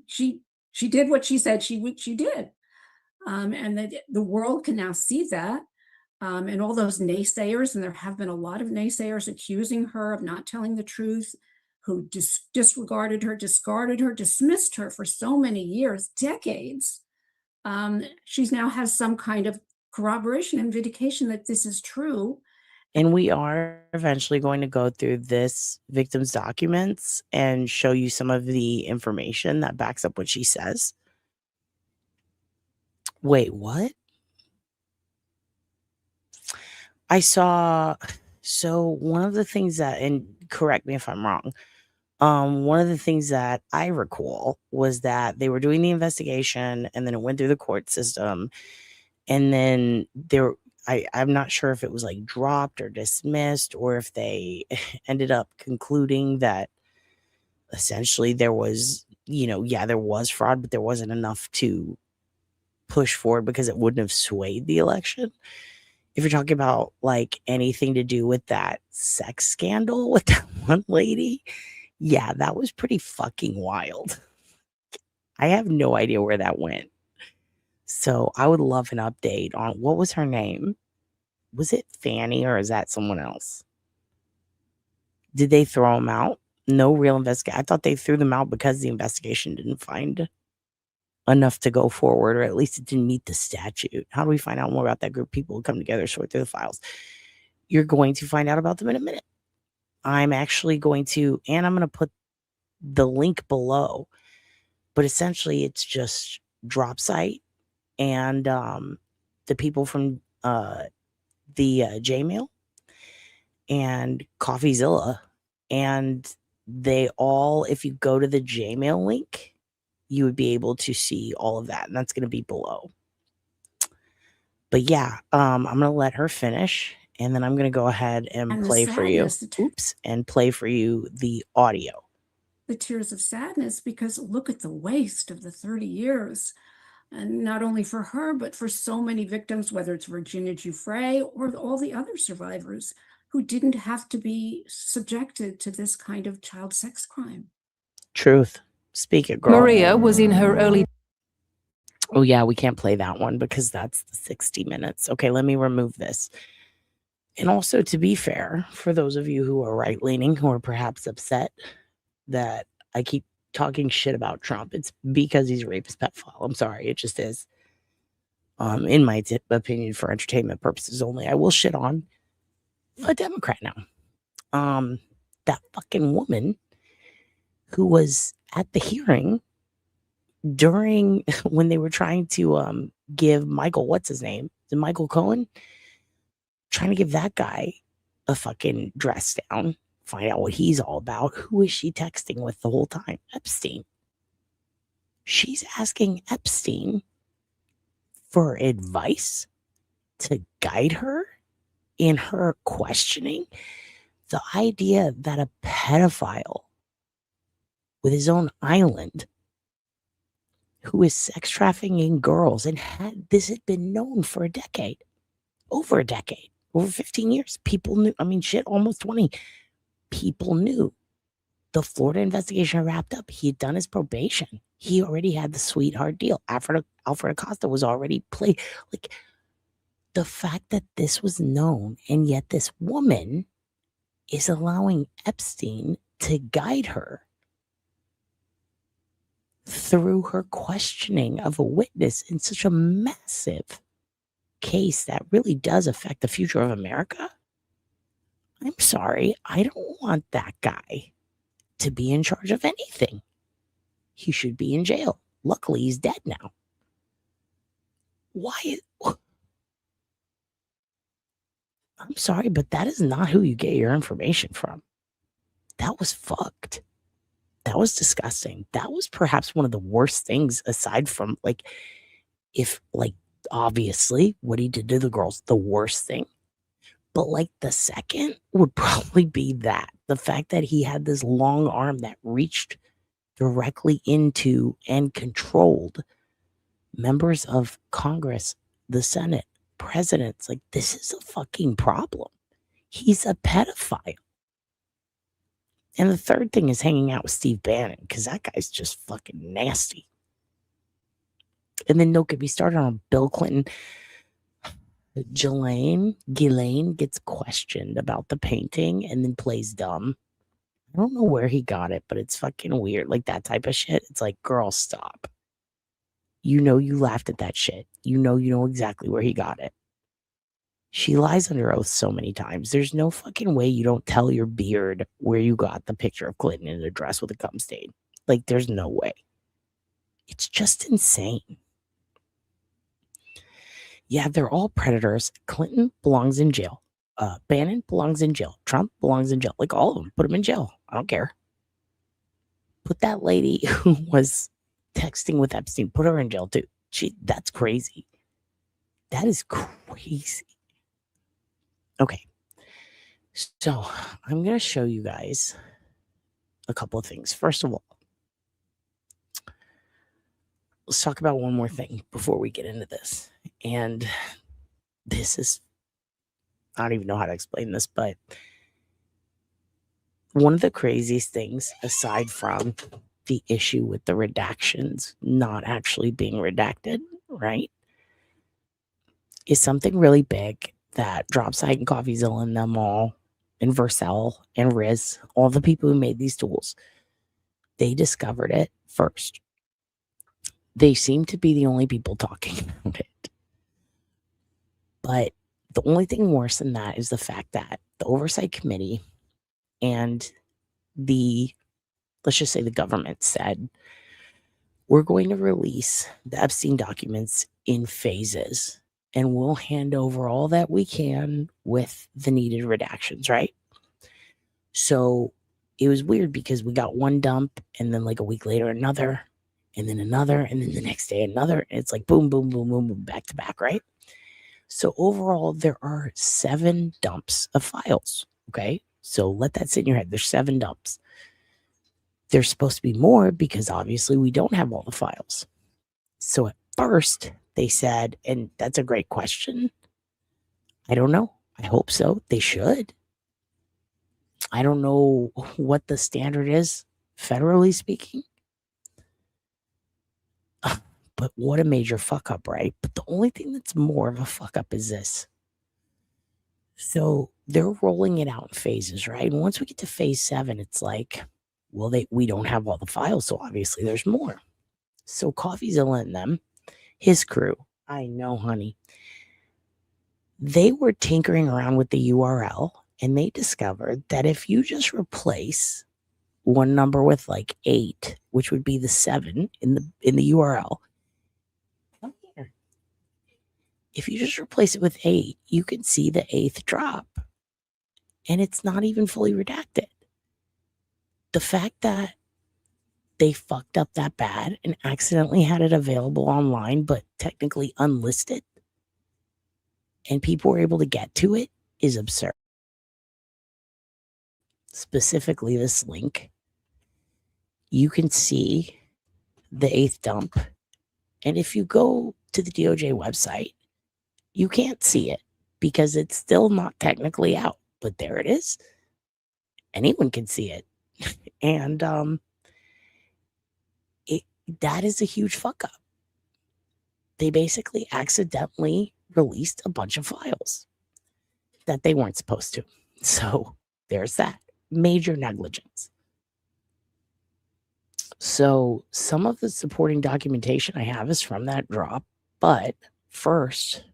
she did what she said she did. and that the world can now see that. And all those naysayers, and there have been a lot of naysayers accusing her of not telling the truth, who disregarded her, discarded her, dismissed her for so many years, decades. She's now has some kind of corroboration and vindication that this is true. And we are eventually going to go through this victim's documents and show you some of the information that backs up what she says. Wait, what? I saw, so one of the things that, and correct me if I'm wrong, one of the things that I recall was that they were doing the investigation and then it went through the court system. And then I'm not sure if it was like dropped or dismissed, or if they ended up concluding that essentially there was, there was fraud, but there wasn't enough to push forward because it wouldn't have swayed the election. If you're talking about like anything to do with that sex scandal with that one lady, yeah, that was pretty fucking wild. I have no idea where that went. So I would love an update on what was her name. Was it Fanny or is that someone else? Did they throw him out? No real investigation. I thought they threw them out because the investigation didn't find enough to go forward, or at least it didn't meet the statute. How do we find out more about that group of people who come together, sort through the files? You're going to find out about them in a minute. I'm actually going to, and I'm going to put the link below, but essentially it's just Dropsite and the people from the Jmail and CoffeeZilla, and they all, if you go to the Jmail link, you would be able to see all of that, and that's going to be below. But yeah, I'm going to let her finish, and then I'm going to go ahead and play for you. And play for you the audio. The tears of sadness, because look at the waste of the 30 years. And not only for her, but for so many victims, whether it's Virginia Giuffre or all the other survivors who didn't have to be subjected to this kind of child sex crime. Truth. Speak it, girl. Maria was in her early... Oh, yeah, we can't play that one because that's the 60 minutes. Okay, let me remove this. And also, to be fair, for those of you who are right-leaning, who are perhaps upset that I keep talking shit about Trump, it's because he's a rapist pedophile. I'm sorry, it just is. In my opinion, for entertainment purposes only, I will shit on a Democrat now. That fucking woman who was at the hearing during when they were trying to give Michael, what's his name? Is it Michael Cohen? Trying to give that guy a fucking dress down, find out what he's all about. Who is she texting with the whole time? Epstein. She's asking Epstein for advice to guide her in her questioning. The idea that a pedophile with his own island who is sex trafficking girls, and had been known for a decade, over 15 years. People knew, almost 20. People knew. The Florida investigation wrapped up. He had done his probation. He already had the sweetheart deal. Alfred Acosta was already played. Like, the fact that this was known, and yet this woman is allowing Epstein to guide her through her questioning of a witness in such a massive case that really does affect the future of America. I'm sorry, I don't want that guy to be in charge of anything. He should be in jail. Luckily, he's dead now. Why? I'm sorry, but that is not who you get your information from. That was fucked. That was disgusting. That was perhaps one of the worst things, aside from obviously what he did to the girls, the worst thing. But the second would probably be that. The fact that he had this long arm that reached directly into and controlled members of Congress, the Senate, presidents. This is a fucking problem. He's a pedophile. And the third thing is hanging out with Steve Bannon, because that guy's just fucking nasty. And then don't get me started on Bill Clinton. Ghislaine gets questioned about the painting and then plays dumb. I don't know where he got it, but it's fucking weird. Like that type of shit. It's like, girl, stop. You know you laughed at that shit. You know exactly where he got it. She lies under oath so many times. There's no fucking way you don't tell your beard where you got the picture of Clinton in a dress with a cum stain. Like, there's no way. It's just insane. Yeah, they're all predators. Clinton belongs in jail. Bannon belongs in jail. Trump belongs in jail. Like, all of them. Put them in jail. I don't care. Put that lady who was texting with Epstein, put her in jail too. That's crazy. That is crazy. Okay. So I'm going to show you guys a couple of things. First of all, let's talk about one more thing before we get into this. And this is, I don't even know how to explain this, but one of the craziest things, aside from the issue with the redactions not actually being redacted, right, is something really big that Dropsite and CoffeeZilla and them all, and Vercel and Riz, all the people who made these tools, they discovered it first. They seem to be the only people talking about it. But the only thing worse than that is the fact that the Oversight Committee and let's just say the government said, we're going to release the Epstein documents in phases, and we'll hand over all that we can with the needed redactions, right? So it was weird because we got one dump, and then like a week later another, and then another, and then the next day another. And it's like boom, boom, boom, boom, boom, back to back, right? So overall, there are 7 dumps of files, okay? So let that sit in your head. There's 7 dumps. There's supposed to be more because obviously we don't have all the files. So at first they said, and that's a great question. I don't know. I hope so. They should. I don't know what the standard is, federally speaking. But what a major fuck up, right? But the only thing that's more of a fuck up is this. So they're rolling it out in phases, right? And once we get to phase 7, it's like, well, we don't have all the files, so obviously there's more. So CoffeeZilla and them, his crew, I know, honey, they were tinkering around with the URL, and they discovered that if you just replace one number with like 8, which would be the 7 in the URL, if you just replace it with 8, you can see the 8th drop, and it's not even fully redacted. The fact that they fucked up that bad and accidentally had it available online, but technically unlisted, and people were able to get to it, is absurd. Specifically, this link, you can see the 8th dump. And if you go to the DOJ website, you can't see it because it's still not technically out, but there it is. Anyone can see it. And that is a huge fuck up. They basically accidentally released a bunch of files that they weren't supposed to. So there's that. Major negligence. So some of the supporting documentation I have is from that drop. But first,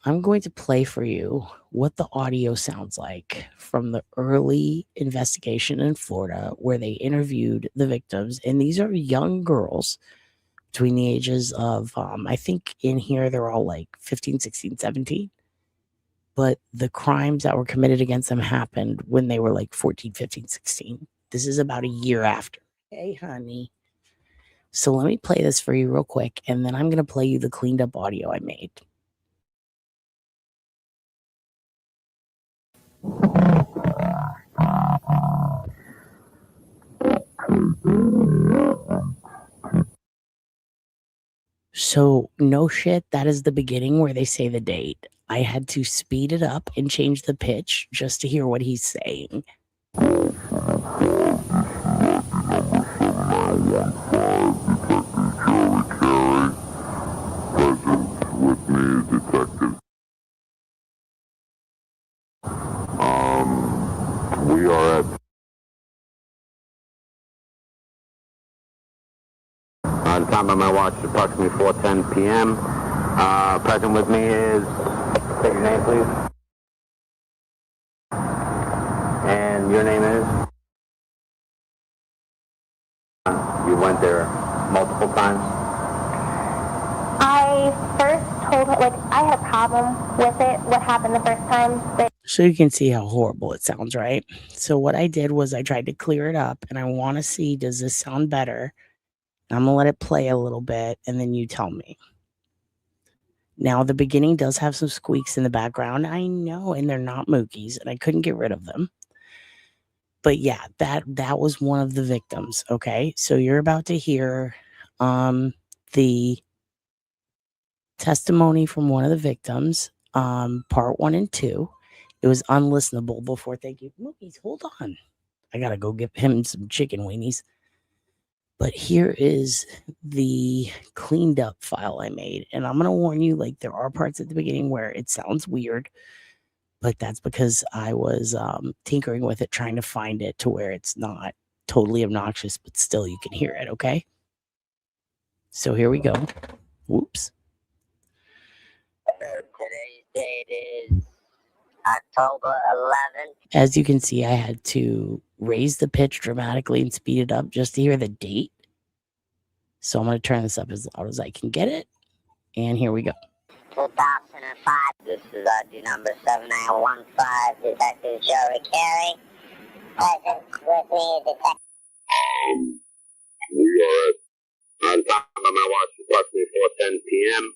I'm going to play for you what the audio sounds like from the early investigation in Florida where they interviewed the victims. And these are young girls between the ages of, I think in here, they're all like 15, 16, 17. But the crimes that were committed against them happened when they were like 14, 15, 16. This is about a year after. Hey, honey. So let me play this for you real quick, and then I'm going to play you the cleaned up audio I made. So no shit, that is the beginning where they say the date. I had to speed it up and change the pitch just to hear what he's saying. We are at the time on my watch, approximately 4:10 p.m. Present with me is, say your name, please. And your name is? You went there multiple times? I first told her, I had a problem with it, what happened the first time. But So you can see how horrible it sounds, right? So what I did was I tried to clear it up, and I want to see, does this sound better? I'm going to let it play a little bit, and then you tell me. Now, the beginning does have some squeaks in the background. I know, and they're not Mookies, and I couldn't get rid of them. But yeah, that was one of the victims, okay? So you're about to hear the testimony from one of the victims, part 1 and 2. It was unlistenable before. Thank you. Mookies, hold on. I got to go get him some chicken weenies. But here is the cleaned up file I made. And I'm going to warn you, there are parts at the beginning where it sounds weird. But that's because I was tinkering with it, trying to find it to where it's not totally obnoxious, but still you can hear it, okay? So here we go. Whoops. Today's date is October 11th. As you can see, I had to raise the pitch dramatically and speed it up just to hear the date. So I'm going to turn this up as loud as I can get it. And here we go. 2005. This is ID number 7915, Detective Joey Carey. Present with me, Detective. We are on time on my watch, approximately 4:10 p.m.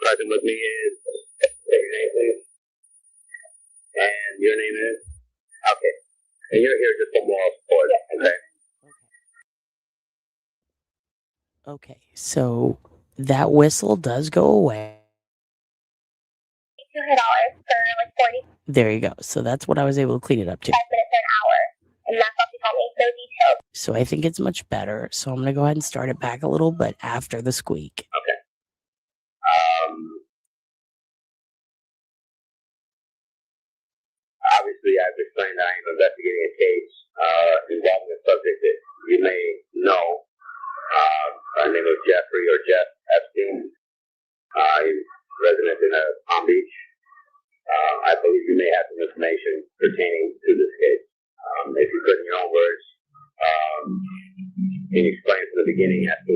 Present with me is, say your name, please. And your name is? Okay. And you're here just for moral support, okay? Okay, so that whistle does go away. $200 for 40. There you go. So that's what I was able to clean it up to. 5 minutes or an hour. And that's all she told me. No details. So I think it's much better. So I'm going to go ahead and start it back a little, but after the squeak. Okay. Obviously, I've explained that I am investigating a case involving a subject that you may know. Her name is Jeffrey or Jeff Epstein. He's resident in Palm Beach. I believe you may have some information pertaining to this case. If you could, in your own words, can you explain from the beginning as to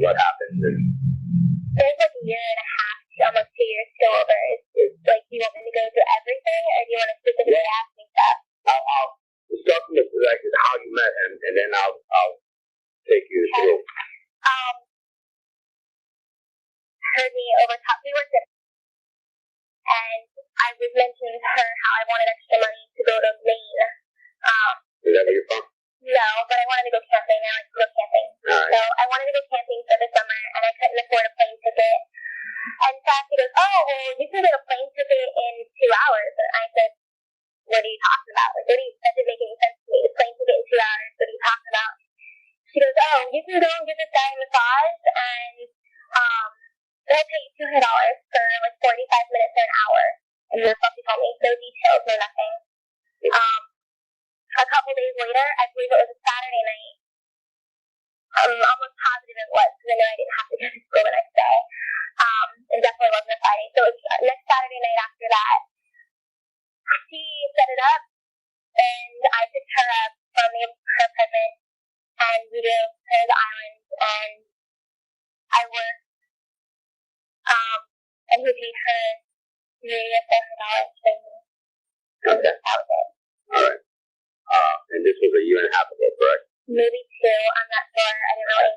what happened? There's a year and a half to almost 2 years to go over. Is do you want me to go through everything, or do you want to specifically ask me stuff? I'll start from how you met him, and then I'll take you through. Heard me over top. We were good. And I was mentioning to her how I wanted extra money to go to Maine. Is that where you're from? No, but I wanted to go camping. I like to go camping. Right. So I wanted to go camping for the summer, and I couldn't afford a plane ticket. And Sassy goes, oh, well, you can get a plane ticket in 2 hours. And I said, what are you talking about? That didn't make any sense to me. The plane ticket in 2 hours, what are you talking about? She goes, oh, you can go and give this guy a massage, and they'll pay you $200 for 45 minutes or an hour. And that's what she told me. No details, no nothing. A couple days later, I believe it was a Saturday night. I'm almost positive it was, because I know I didn't have to go to school the next day. It definitely wasn't a Friday. So it was next Saturday night after that. She set it up, and I picked her up from her apartment, and we drove to the island, and I worked, and he paid her $300 or $400 for me. Okay. That was it. All right. And this was a year and a half ago, correct? Maybe 2. I'm not sure. I didn't really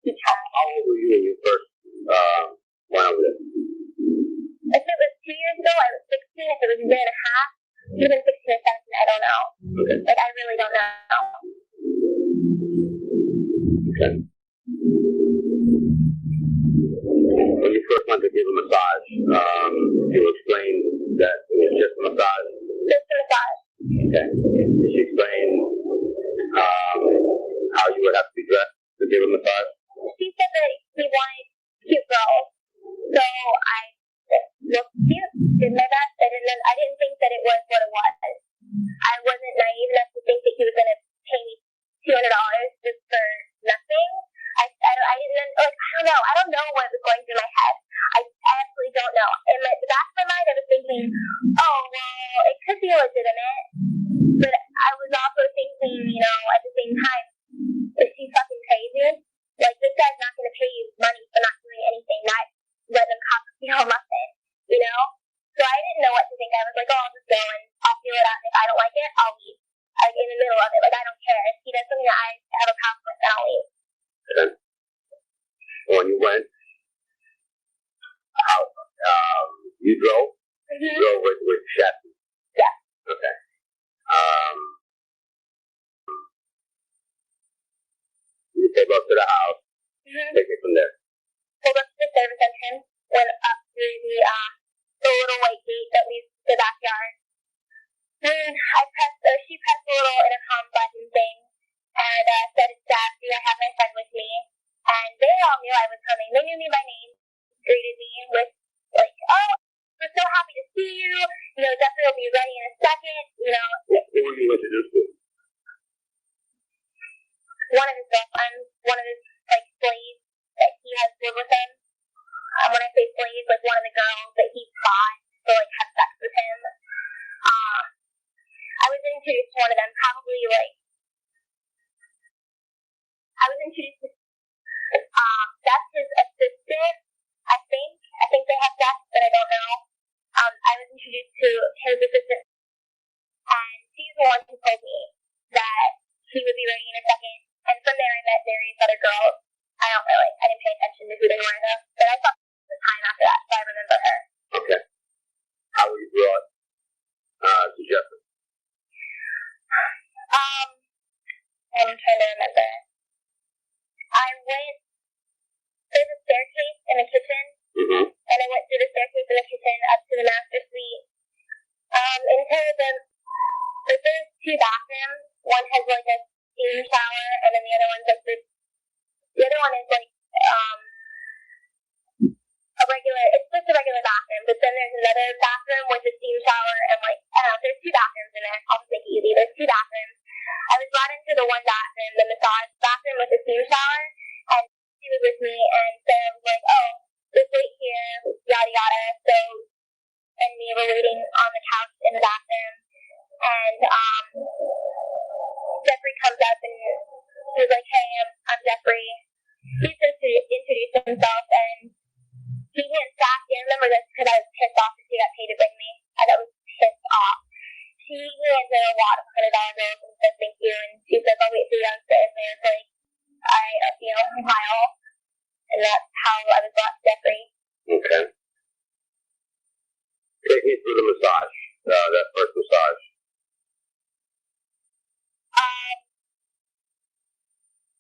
keep track. How old were you when you first went over there? If it was 2 years ago, I was 16. If it was a year and a half, even 16 or 17, I don't know. Okay. I really don't know. Okay. When you first went to give a massage, you explained that it was just a massage? Just a massage. Okay. Did she explain how you would have to be dressed to give a massage? She said that he wanted cute girls, so I looked cute, did my best. I didn't think that it was what it was. I wasn't oh, well, it could be legitimate. But I was also thinking, you know, at the same time, is she fucking crazy? Like, this guy's not going to pay you money for not doing anything, not letting cops steal nothing, you know? So I didn't know what to think. I was like, oh, I'll just go and I'll feel it out. And if I don't like it, I'll leave. Like, in the middle of it. Like, I don't care. If he does something that I have a problem with, then I'll leave. Okay. When you went out, you drove? Mm-hmm. You drove with Chef? Yeah. Okay. You came up to the house. Mm-hmm. Take it from there. Pulled up to the service entrance, went up through the little white gate that leads to the backyard. And she pressed a little intercom button thing and said, it's Daphne, I have my friend with me. And they all knew I was coming. They knew me by name, greeted me with, like, oh, we're so happy to see you. You know, Jeffrey will be ready in a second. You know, Who were you introduced to? one of his girlfriends, one of his, like, slaves that he has lived with him. When I say slaves, like, one of the girls that he bought to, like, have sex with him. I was introduced to one of them, probably, like, that's his assistant, I think. I think they have sex, but I don't know. I was introduced to his assistant, and she's the one who told me that he would be ready in a second. And from there, I met various other girls. I didn't pay attention to who they were, though. But I saw the time after that, so I remember her. Okay. How were you brought to Jeffrey? I'm trying to remember. There's a staircase in the kitchen, and I went through the staircase in the kitchen up to the master suite. There's two bathrooms. One has, like, a steam shower, and then the other one's, like, the other one is, like, it's just a regular bathroom, but then there's another bathroom with a steam shower, and, like, I don't know, there's two bathrooms in there. I'll just make it easy. There's two bathrooms. I was brought into the one bathroom, the massage bathroom with the steam shower, and she was with me, and so I was like, oh, just wait here, yada yada. So, and we were waiting on the couch in the bathroom, and Jeffrey comes up and he was like, hey, I'm Jeffrey. He just introduced himself, and he hands back. I remember this because I was pissed off that she got paid to bring me. I was pissed off. He hands her a lot of $100 bills and says thank you, and she says, I'll wait for you downstairs. And it's like, smile. And that's how I was brought to Jeffrey. Okay. Take me through the massage, that first massage.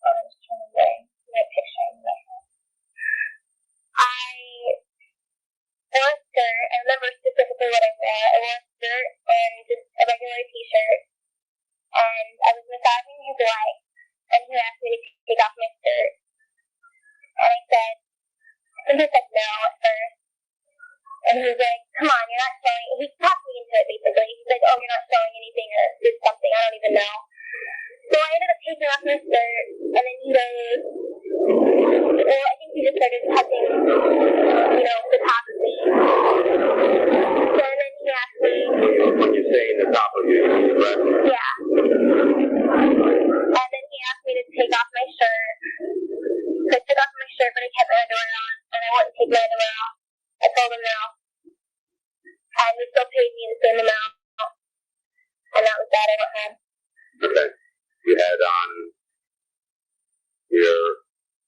I'm just trying to get my picture in there. I wore a skirt. I remember specifically what I wore. I wore a skirt and just a regular t-shirt. And I was massaging his leg, and he asked me to take off my skirt. And I said no at first. And he was like, come on, you're not showing. He talked me into it, basically. He's like, oh, you're not showing anything or did something. I don't even know. So I ended up taking off my skirt, and then he goes, well, I think he just started touching, the top of me. So then he asked me. When you're saying the top of you, right? Yeah. And then he asked me to take off my shirt. So I took off my shirt, but I kept my underwear on, and I wouldn't take my underwear off. I told him no. And he still paid me the same amount. And that was that. I went home. Okay. You had on your...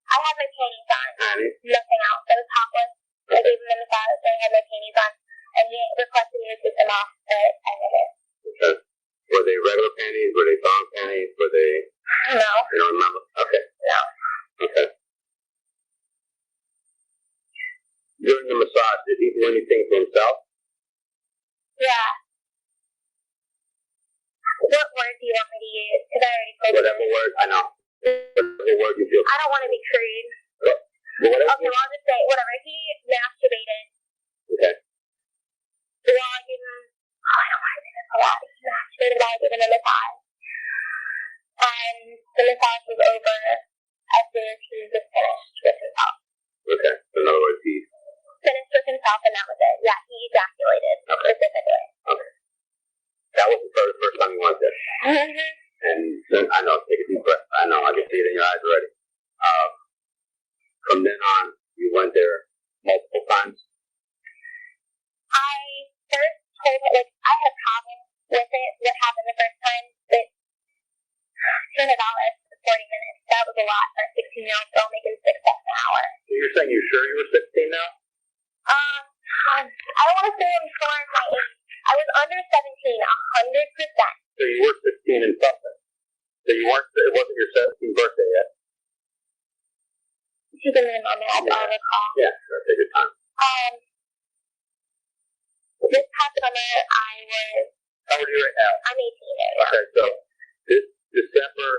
I had my panties on. Panties? Nothing else. I was topless. I gave him a massage, and I had my panties on. And he requested me to take them off, but I didn't. Okay. Were they regular panties? Were they thong panties? Were they... No. You don't remember? Okay. No. Okay. During the massage, did he do anything for himself? Yeah. What word do you want me to use? Because I already told you. Whatever word, I know. Whatever word you feel. I don't want to be crude. Whatever. Okay, well, I'll just say whatever. He masturbated. Okay. Well, I gave him, I don't want to say this a lot. He masturbated while I gave him a massage. And the massage was over as soon as he was finished with himself. Okay. In other words, he finished with himself, and that was it. Yeah, he ejaculated specifically. Okay. That was the first time you went there. And then, I know, take a deep breath. I know, I can see it in your eyes already. From then on, you went there multiple times. I first told him, like, I had a problem with it. What happened the first time? That $200 for 40 minutes. That was a lot for a 16-year-old girl making $6 an hour. You're saying you're sure you were 16 now? I don't want to say I'm sure of my age. I was under 17, 100%. So you were 16 and something. So you weren't, it wasn't your 17th birthday yet? She's in the moment, I'll recall. Yeah, sure, take your time. This past summer, I was... How old are you right now? I'm 18 right now. Okay, so this December,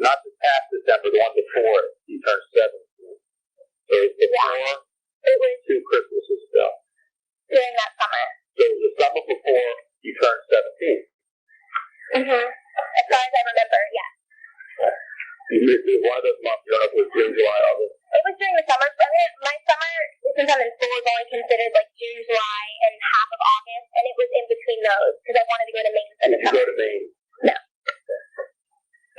not this past December, the one before, you turned 17. So it's before, it was 2 Christmases ago. During that summer. So it was the summer before you turned 17. As far as I remember, yeah. You missed one of those months, you don't know if it was June, July, August. It was during the summer. I mean, my summer, since I'm in school, is only considered like June, July, and half of August, and it was in between those because I wanted to go to Maine for the Did you summer. go to Maine? No.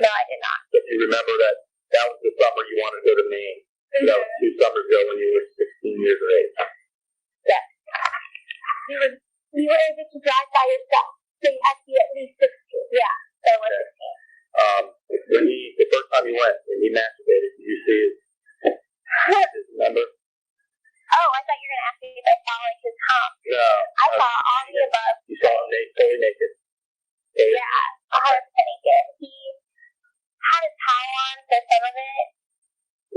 No, I did not. But you remember that was the summer you wanted to go to Maine. That was 2 summers ago when you were 16 years of age. Yes. You were able to drive by yourself, so you had to be at least 16. Yeah, so I was 16. When the first time you went and he masturbated, did you see his number? Oh, I thought you were going to ask me if I saw like his hump. No. I saw all the above. You saw him fully naked. Yeah, 100% naked. He had his tie on for some of it.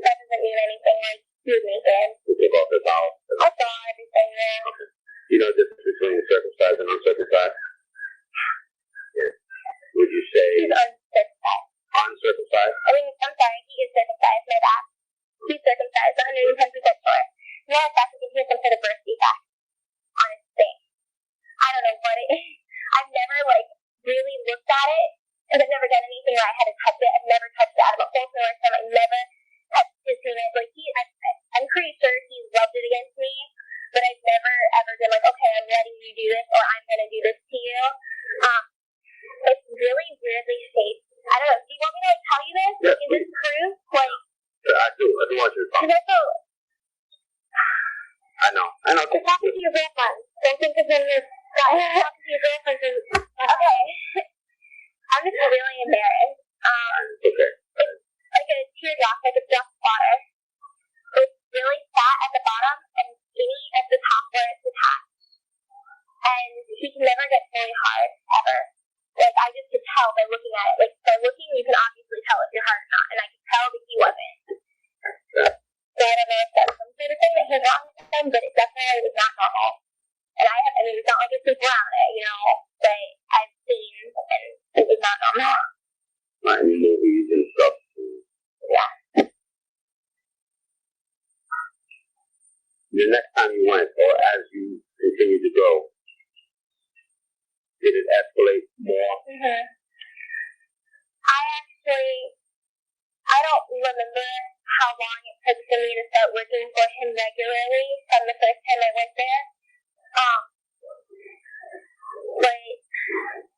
That doesn't mean anything. Like, he was naked. He took off his towel. I saw everything there. Okay. You know the difference between circumcised and uncircumcised? Yeah. Would you say he's uncircumcised? Uncircumcised? I mean, I'm sorry, he is circumcised, my bad. He's circumcised, 110% sure. Yeah, that's because he has some sort of birth defect on his thing. I don't know what it is. I've never, like, really looked at it, because I've never done anything where I had to touch it. I've never touched it out of a whole nor time. I never touched his penis. Like, I'm pretty sure he rubbed it against me, but I've never ever been like, okay, I'm letting you do this, or I'm going to do this to you. It's really weirdly shaped. I don't know. Do you want me to tell you this? Yes, is this proof? Like, yeah, I do. I do want you to talk. I know. Just talking to your girlfriend. Don't think of them as talking to your girlfriend. Okay. I'm just really embarrassed. Okay. It's like a teardrop, like a duck water. It's really fat at the bottom and skinny at the top where it's attached. And he can never get really hard, ever. Like, I just could tell by looking at it. Like, by looking, you can obviously tell if you're hard or not. And I could tell that he wasn't. So I don't know if that's some sort of thing that was wrong with him, but it definitely was not normal. And I mean, it's not like it's super around it, you know, but I've seen, and it was not normal. Like movies and stuff. Yeah. The next time you went, or as you continue to go, did it escalate more? I don't remember how long it took for me to start working for him regularly from the first time I went there. But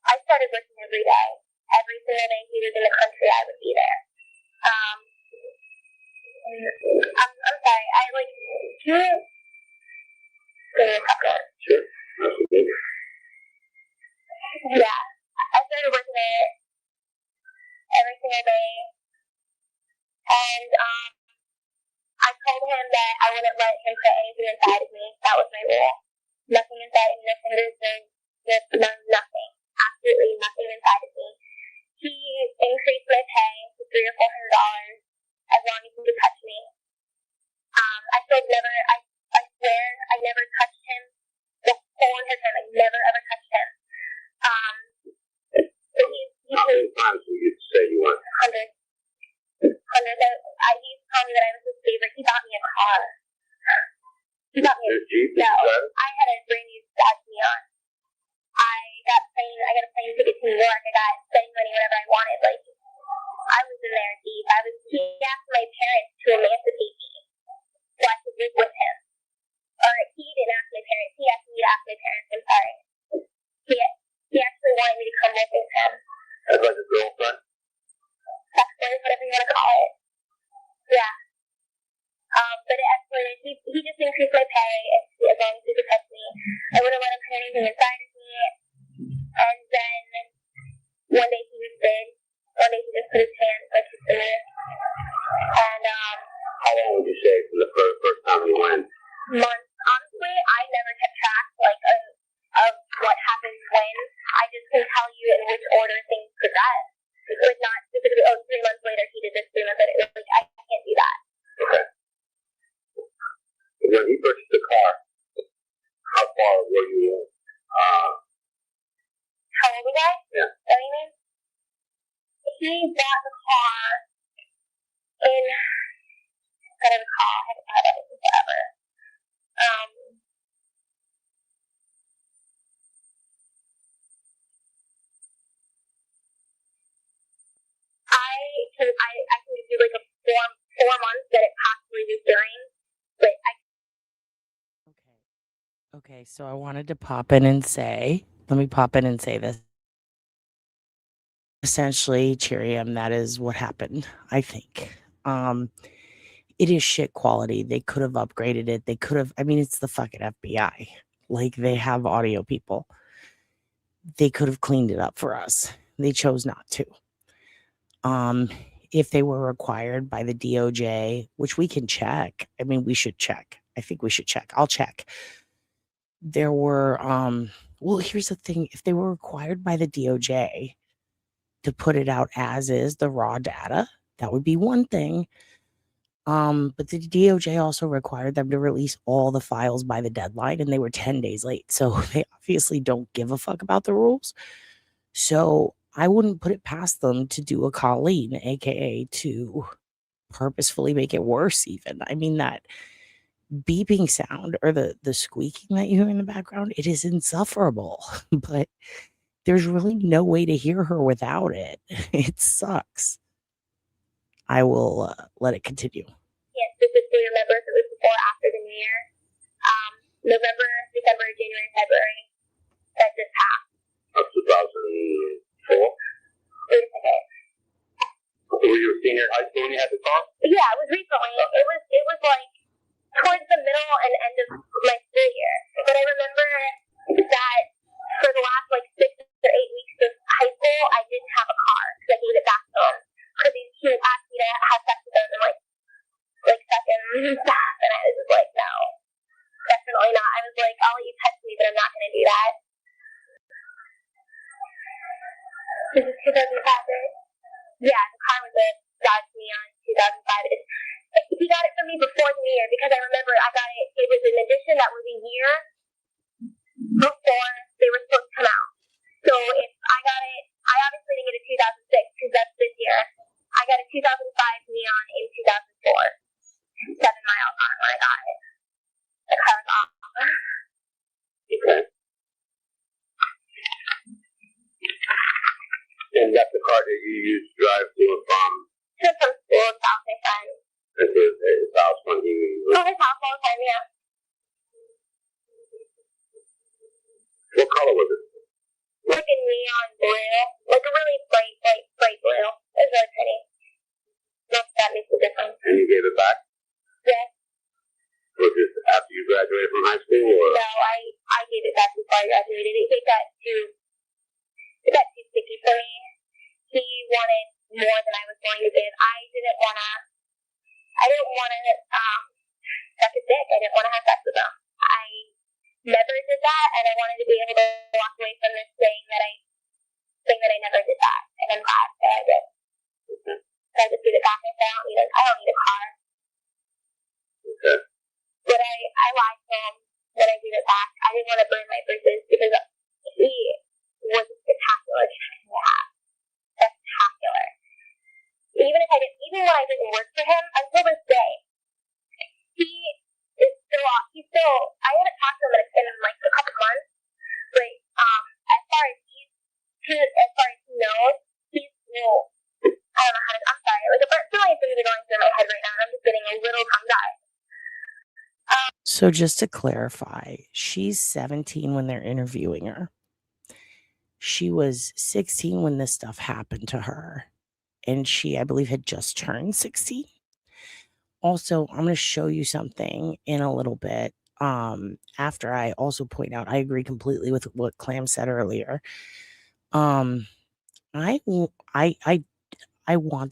I started working every day. Every single day he was in the country, I would be there. I'm sorry, I like, give me a second. Sure. Yeah, I started working there every single day, and I told him that I wouldn't let him put anything inside of me. That was my rule. Nothing inside of me, no fingers, nothing. Absolutely nothing inside of me. He increased my pay to $300 or $400 as long as he could touch me. I swear I never touched him the whole entire time. I never ever touched him. How many times did you say you went? 100. He used to tell me that I was his favorite. He bought me a car. He bought me a Jeep? No, I had a brand new Dodge Neon. I got a plane ticket to New York. I got spending money whenever I wanted. Like, I was in there deep. He asked my parents to emancipate me so I could live with him. parents. He asked me to ask my parents. I'm sorry. He actually wanted me to come live with him. As like a girlfriend? Sex boyfriend, whatever you want to call it. Yeah. But it escalated. He just increased my pay as long as he could touch me. I wouldn't let him put anything inside of me. And then one day he just did. One day he just put his hands like his finger. And how long would you say from the first time you went? Months. Honestly, I never kept track of what happens when. I just can tell you in which order things progress. Like not specifically, 3 months later he did this, 3 months later. Like I can't do that. Okay. When he purchased the car, how far were you? How old was I? Yeah. What do you mean? He bought the car in. I don't recall. I haven't had it forever. I can do like a 4 months that it possibly was during, but Okay, so I wanted to pop in and say, let me pop in and say this. Essentially, Chirium, that is what happened, I think. It is shit quality. They could have upgraded it. They could have, I mean, it's the fucking FBI. Like, they have audio people. They could have cleaned it up for us. They chose not to. If they were required by the DOJ, which we can check. I mean, we should check. I think we should check. I'll check. There were, well, here's the thing. If they were required by the DOJ to put it out as is, the raw data, that would be one thing. But the DOJ also required them to release all the files by the deadline, and they were 10 days late. So they obviously don't give a fuck about the rules. So I wouldn't put it past them to do a Colleen, aka to purposefully make it worse even. I mean, that beeping sound or the squeaking that you hear in the background, it is insufferable. But there's really no way to hear her without it. It sucks. I will let it continue. Can't specifically remember if it was before or after the New Year. November, December, January, February. That just passed. Of 2004? Wait a second. Were you a senior in high school when you had the car? Yeah, it was recently. It was like towards the middle and end of my school year. But I remember that for the last like 6 or 8 weeks of high school, I didn't have a car because I gave it back to him. Because he asked me to have sex with him and like second stuff, and I was just like, no, definitely not. I was like, I'll let you touch me, but I'm not going to do that. This is 2005, right? Yeah, the car was a Dodge Neon 2005. He got it from me before the New Year because I remember I got it. It was an edition that was a year before they were supposed to come out. So if I got it, I obviously didn't get a 2006 because that's this year. I got a 2005 Neon in 2004. 7 miles on it when I got it. The car was awesome. Okay. And that's the car that you used to drive to and from? To and from school, South my friend. And to his house when he was? To his house all the time, yeah. What color was it? Like a neon blue. Like a really bright blue. It was really pretty. Not that makes a difference. And you gave it back? Yeah. Was it after you graduated from high school? Or? No, I gave it back before I graduated. It got too sticky for me. He wanted more than I was going to give. I didn't want to suck his dick. I didn't want to have sex with him. I never did that, and I wanted to be able to walk away from this saying that I never did that, and I'm glad that I did. Okay. So I just give it back and say, I don't need a car. Okay. But I lied to him when I gave it back. I didn't want to burn my bridges because he was a spectacular guy to have. Spectacular. Even when I didn't work for him, until this day, I haven't talked to him in like a couple months, but as far as he knows, he's cool. I don't know how to, I'm sorry, like a million things are going through my head right now, and I'm just getting a little tongue-tied. So just to clarify, she's 17 when they're interviewing her. She was 16 when this stuff happened to her. And she, I believe, had just turned 16. Also, I'm going to show you something in a little bit. After I also point out, I agree completely with what Clam said earlier. I want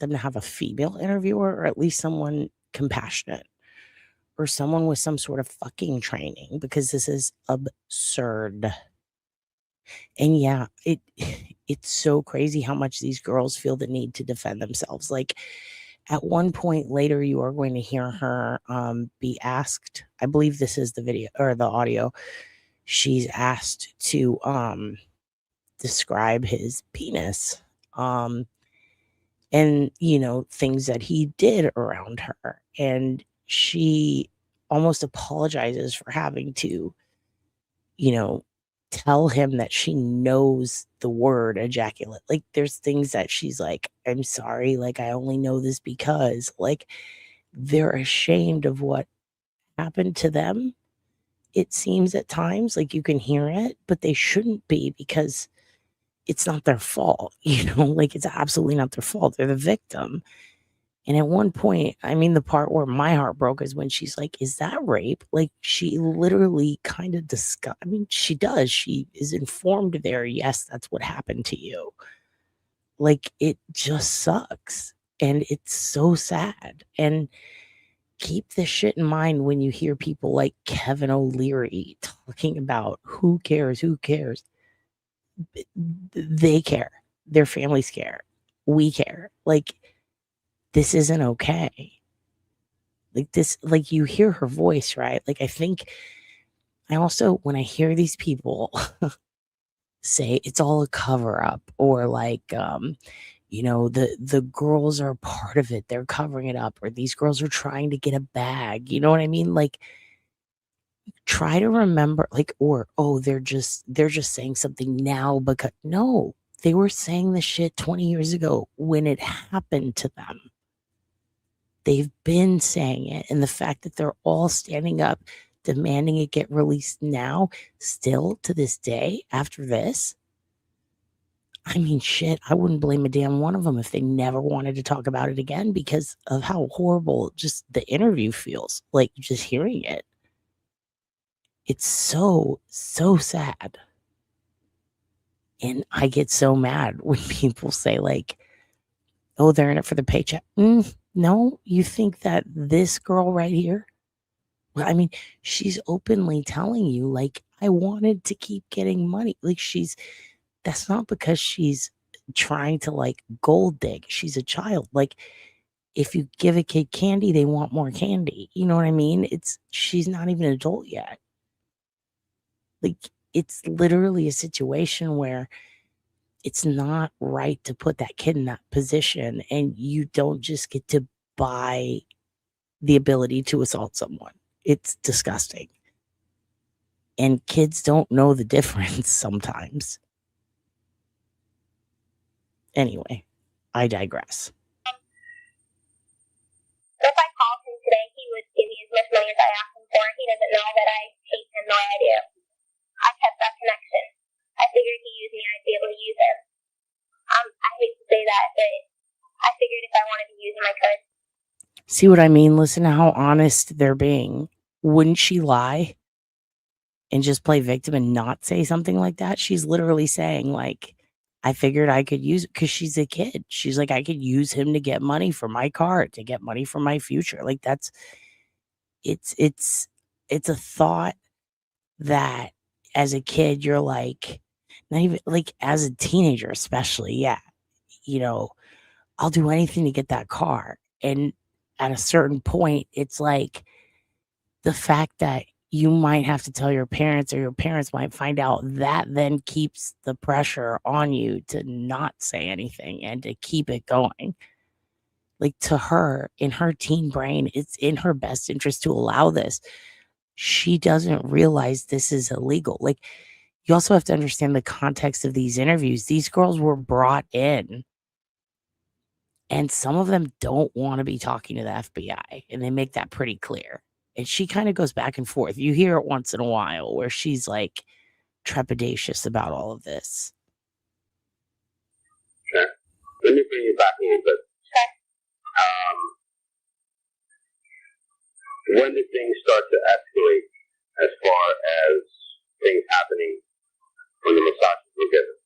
them to have a female interviewer, or at least someone compassionate, or someone with some sort of fucking training, because this is absurd. And yeah, it's so crazy how much these girls feel the need to defend themselves. Like, at one point later, you are going to hear her be asked, I believe this is the video or the audio. She's asked to describe his penis. And, you know, things that he did around her. And she almost apologizes for having to, you know, tell him that she knows the word ejaculate. Like, there's things that she's like, I'm sorry, like, I only know this because, like, they're ashamed of what happened to them. It seems at times, like, you can hear it, but they shouldn't be, because it's not their fault, you know, like, it's absolutely not their fault. They're the victim. And at one point, I mean, the part where my heart broke is when she's like, is that rape? Like, she literally kind of I mean, she does. She is informed there. Yes, that's what happened to you. Like, it just sucks. And it's so sad. And keep this shit in mind when you hear people like Kevin O'Leary talking about who cares. They care. Their families care. We care. Like, this isn't okay. Like, this, like, you hear her voice, right? Like, I think I also, when I hear these people say it's all a cover up, or like, you know, the girls are part of it, they're covering it up, or these girls are trying to get a bag, you know what I mean? Like, try to remember, like, or, oh, they're just saying something now because, no, they were saying the shit 20 years ago when it happened to them. They've been saying it, and the fact that they're all standing up demanding it get released now, still to this day, after this, I mean, shit, I wouldn't blame a damn one of them if they never wanted to talk about it again, because of how horrible just the interview feels, like, just hearing it. It's so sad. And I get so mad when people say, like, oh, they're in it for the paycheck. No, you think that this girl right here, well, I mean, she's openly telling you, like, I wanted to keep getting money. Like, that's not because she's trying to, like, gold dig. She's a child. Like, if you give a kid candy, they want more candy. You know what I mean? She's not even an adult yet. Like, it's literally a situation where it's not right to put that kid in that position, and you don't just get to buy the ability to assault someone. It's disgusting. And kids don't know the difference sometimes. Anyway, I digress. If I called him today, he would give me as much money as I asked him for. He doesn't know that I hate him, no idea. I kept that connection. I figured he used me, I'd be able to use him. I hate to say that, but I figured if I wanted to use him, I could. See what I mean? Listen to how honest they're being. Wouldn't she lie and just play victim and not say something like that? She's literally saying, like, I figured I could use it, because she's a kid. She's like, I could use him to get money for my car, to get money for my future. Like, it's a thought that as a kid, you're like, not even like as a teenager, especially. Yeah. You know, I'll do anything to get that car. And at a certain point, it's like the fact that you might have to tell your parents, or your parents might find out, that then keeps the pressure on you to not say anything and to keep it going. Like, to her, in her teen brain, it's in her best interest to allow this. She doesn't realize this is illegal. Like, you also have to understand the context of these interviews. These girls were brought in, and some of them don't want to be talking to the FBI, and they make that pretty clear. And she kind of goes back and forth. You hear it once in a while where she's like trepidatious about all of this. Okay. Let me bring you back a little bit. When did things start to escalate as far as things happening when the massages were given?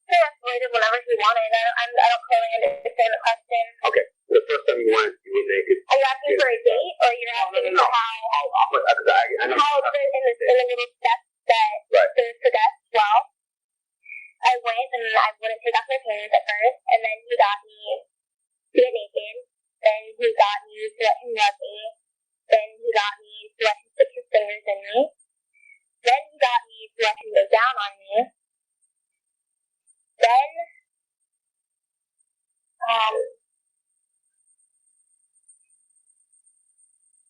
He escalated whenever he wanted. I don't clearly understand the question. Okay. The first time you went, you were naked. Are you asking for a date, or you're asking No. how in the little steps that there's progressed? Well, I went and I wouldn't take off my pants at first, and then he got me to get naked. Then he got me to let him rub me. Then he got me to let him stick his fingers in me. Then he got me to let him go down on me. Then,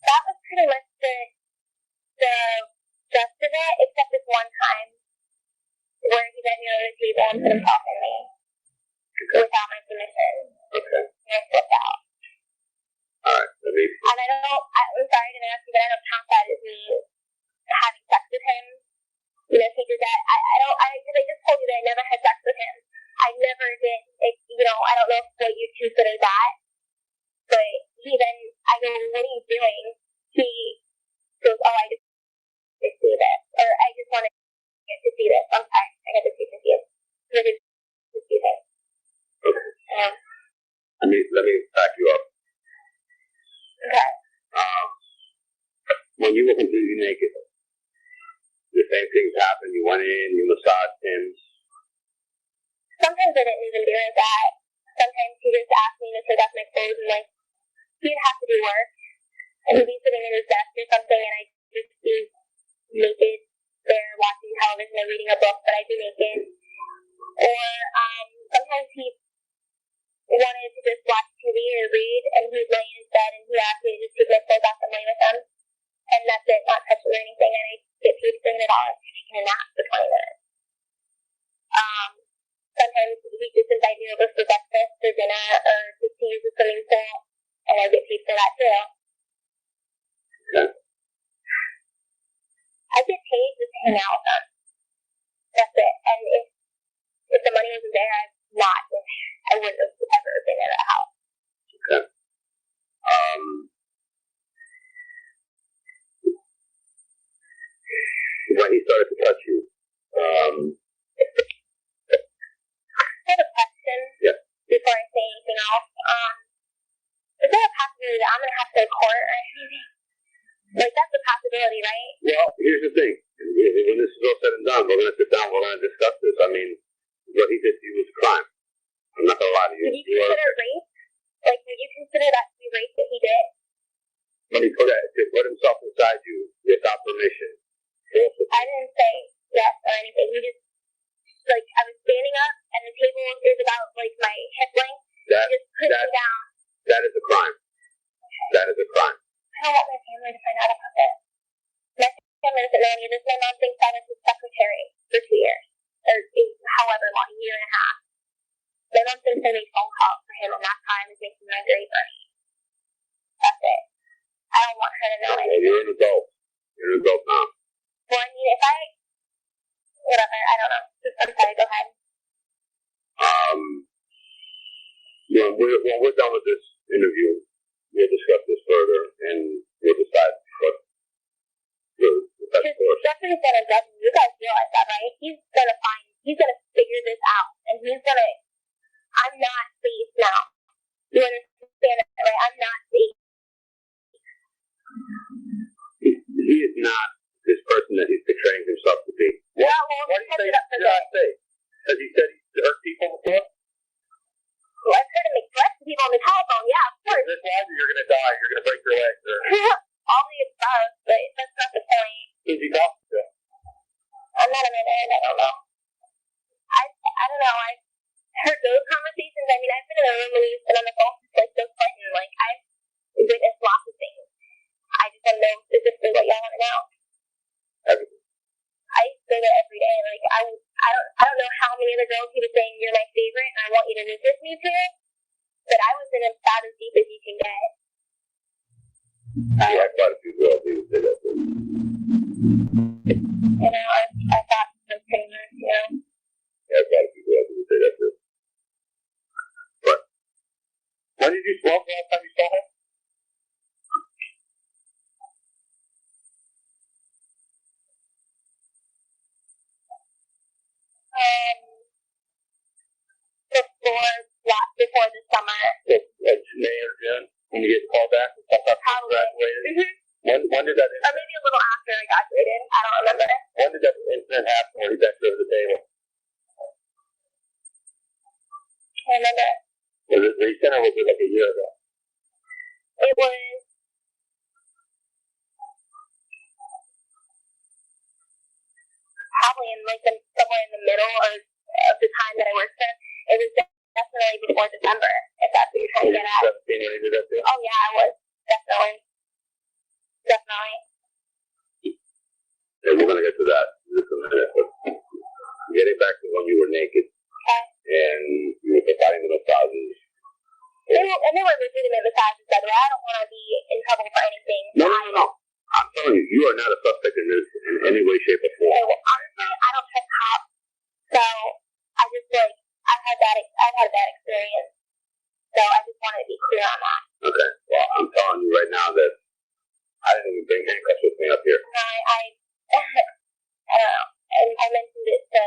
that was pretty much the gist of it, except this one time where he bent me over the table and put himself in me without my permission. Okay. And I flipped out. Alright, and I'm sorry to ask you, but I don't count that as me having sex with him. You know, he did that. I just told you that I never had sex with him. I never did, I don't know what you consider that. But I go, what are you doing? He goes, oh, I just see this. Or I just want to get to see this. I'm sorry, I got to see this. I just to see this. Okay. Let me back you up. Okay. When you were completely naked, the same things happened. You went in, you massaged him. Sometimes I didn't even do it that. Sometimes he just asked me to take off my clothes and he'd have to do work. And he'd be sitting in his desk or something and I'd just be naked there watching television or reading a book, but I'd be naked. Or sometimes he wanted to just watch TV or read and he'd lay in his bed and he'd ask me to just take my clothes off and lay with him. And that's it, not touch it or anything, and I'd get paid $300 for taking a nap for 20 minutes. Sometimes he'd just invite me over for breakfast or dinner or just to use the swimming pool, and I'd get paid for that too. Okay. I get paid just to hang out with them. That's it. And if the money wasn't there, I wouldn't have ever been in that house. Okay. When he started to touch you, I have a question before I say anything else. Is there a possibility that I'm going to have to go to court or anything? That's a possibility, right? well, here's the thing. When this is all said and done, we're going to sit down, we're going to discuss this. What he did to you was a crime. I'm not going to lie to you. Would you consider rape? Would you consider that to be rape that he did? When he put himself inside you without permission. I didn't say yes or anything. He just, I was standing up and the table is about, my hip length. He just put me down. That is a crime. That is a crime. I don't want my family to find out about this. My family doesn't know any of this. My mom thinks I was his secretary for 2 years. Or however long, a year and a half. My mom thinks I made phone calls for him and that's how I was making my great money. That's it. I don't want her to know anything. You're an adult. You're an adult now. Well, whatever, I don't know. I'm sorry, go ahead. When we're done with this interview, we'll discuss this further and we'll decide what the best course. Jeffrey's gonna judge me. You guys realize that, right? He's gonna figure this out, and I'm not safe now. You understand that, right? I'm not safe. He is not this person that he's portraying himself to be. Yeah, well, why do you say he's not safe? Has he said he's hurt people before? Well, I've heard him make threats to people on the telephone, yeah, of course. This life, you're going to die, you're going to break your legs. All the above, but that's not the point. Who's he talking to? I'm not a man, I don't know. I don't know, I've heard those conversations. I've been in a room when he's been on the phone with Bill Clinton. I've witnessed lots of things. I just want to know specifically what y'all want to know. I say that every day. I don't know how many other girls he was saying, you're my favorite, and I want you to resist me to it, but I was in about as deep as you can get. Yeah, quite a few girls do say that. I thought it was pretty nice, Yeah, quite a few girls do say that too. But when did you smoke last time you saw her? Before the summer. Like May or June, when you get called back and stuff after you graduated? When did that Or maybe a little after I graduated. I don't remember. When did that incident happen when you got to the table? I remember. Was it recent or was it like a year ago? It was probably in like somewhere in the middle of the time that I worked there. It was definitely before December, if that's what you're trying to get at. Oh yeah, I was. Definitely. And we're gonna get to that in just a minute. But getting back to when you were naked. Okay. And you were providing the massages. They were legitimate massages, by the way. I don't want to be in trouble for anything. No. I'm telling you, you are not a suspect in this in any way, shape, or form. Honestly, I don't trust cops. So I just I've had a bad experience. So I just wanted to be clear on that. Okay. Well, I'm telling you right now that I didn't even bring handcuffs with me up here. I don't know. And I mentioned it to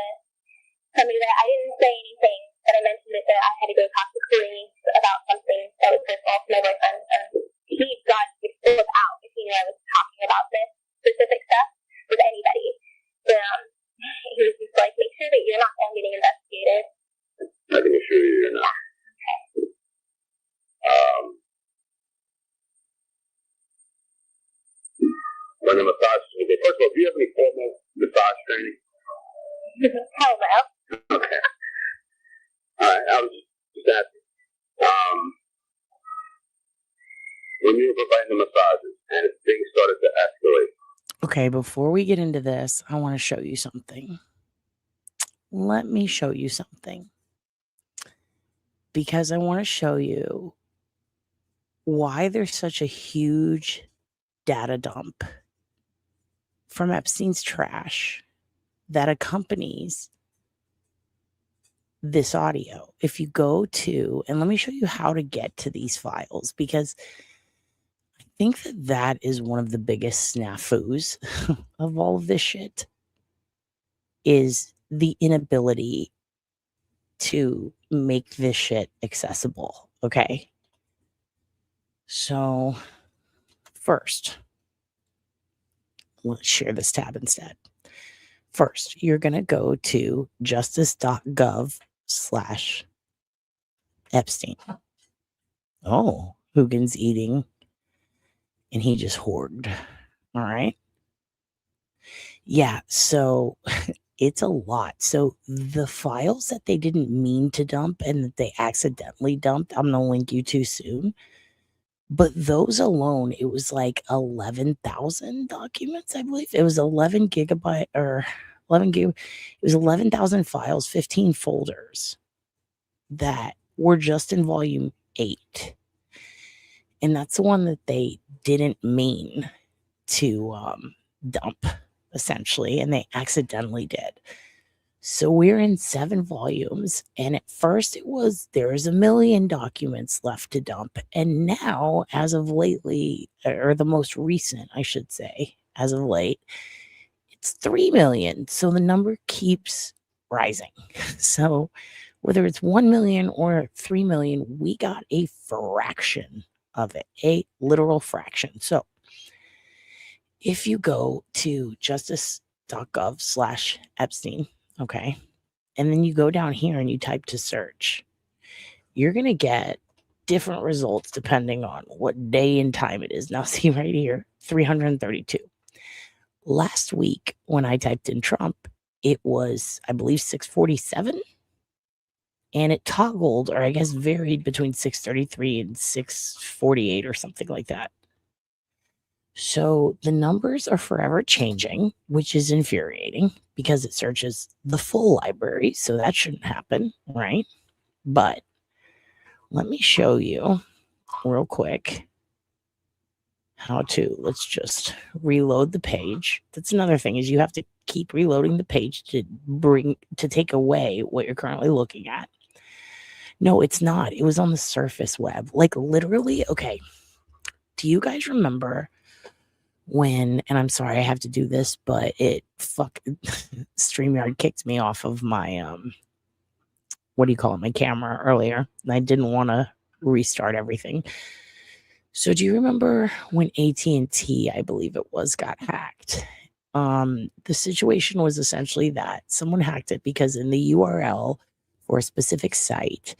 somebody that I didn't say anything, but I mentioned it that I had to go talk to police about something that was personal to my boyfriend. And he got to flip out if he knew I was talking about this specific stuff with anybody. He was just like, make sure that you're not getting investigated. I can assure you you're not. Okay. When the massage, okay, first of all, do you have any formal massage training? Hell no. Okay. Alright, I was just asking. When you were providing the massages and things started to escalate. Okay, before we get into this, I want to show you something. Let me show you something. Because I want to show you why there's such a huge data dump from Epstein's trash that accompanies this audio. If you go to, and let me show you how to get to these files, because I think that is one of the biggest snafus of all of this shit, is the inability to make this shit accessible. Okay. So first, let's share this tab instead. First, you're going to go to justice.gov/Epstein. Oh, Hugin's eating and he just hoarded. All right. Yeah. So it's a lot. So the files that they didn't mean to dump and that they accidentally dumped, I'm going to link you to soon. But those alone, it was like 11,000 documents, I believe. It was 11 gigabyte or 11 gig. It was 11,000 files, 15 folders that were just in volume 8. And that's the one that they didn't mean to dump, essentially, and they accidentally did. So we're in 7 volumes, and at first there's 1 million documents left to dump, and now, as of lately, or the most recent, I should say, as of late, it's 3 million. So the number keeps rising. So whether it's 1 million or 3 million, we got a fraction of it, a literal fraction. So if you go to justice.gov/Epstein, okay, and then you go down here and you type to search, you're going to get different results depending on what day and time it is. Now, see right here, 332. Last week, when I typed in Trump, it was, I believe, 647. And it toggled, or I guess varied between 633 and 648 or something like that. So the numbers are forever changing, which is infuriating because it searches the full library. So that shouldn't happen, right? But let me show you real quick how to, let's just reload the page. That's another thing, is you have to keep reloading the page to take away what you're currently looking at. No, it's not. It was on the surface web. Like literally, okay. Do you guys remember when, and I'm sorry I have to do this, but StreamYard kicked me off of my my camera earlier, and I didn't want to restart everything. So do you remember when AT&T, I believe it was, got hacked? The situation was essentially that someone hacked it because in the URL for a specific site,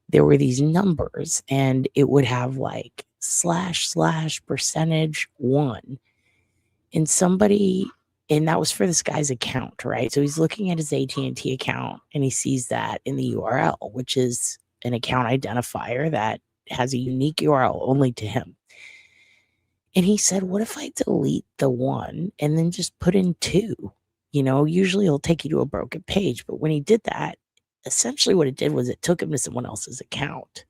there were these numbers, and it would have like //%1. And that was for this guy's account, right? So he's looking at his AT&T account, and he sees that in the URL, which is an account identifier that has a unique URL only to him. And he said, what if I delete the 1 and then just put in 2? Usually it'll take you to a broken page. But when he did that, essentially what it did was it took him to someone else's account.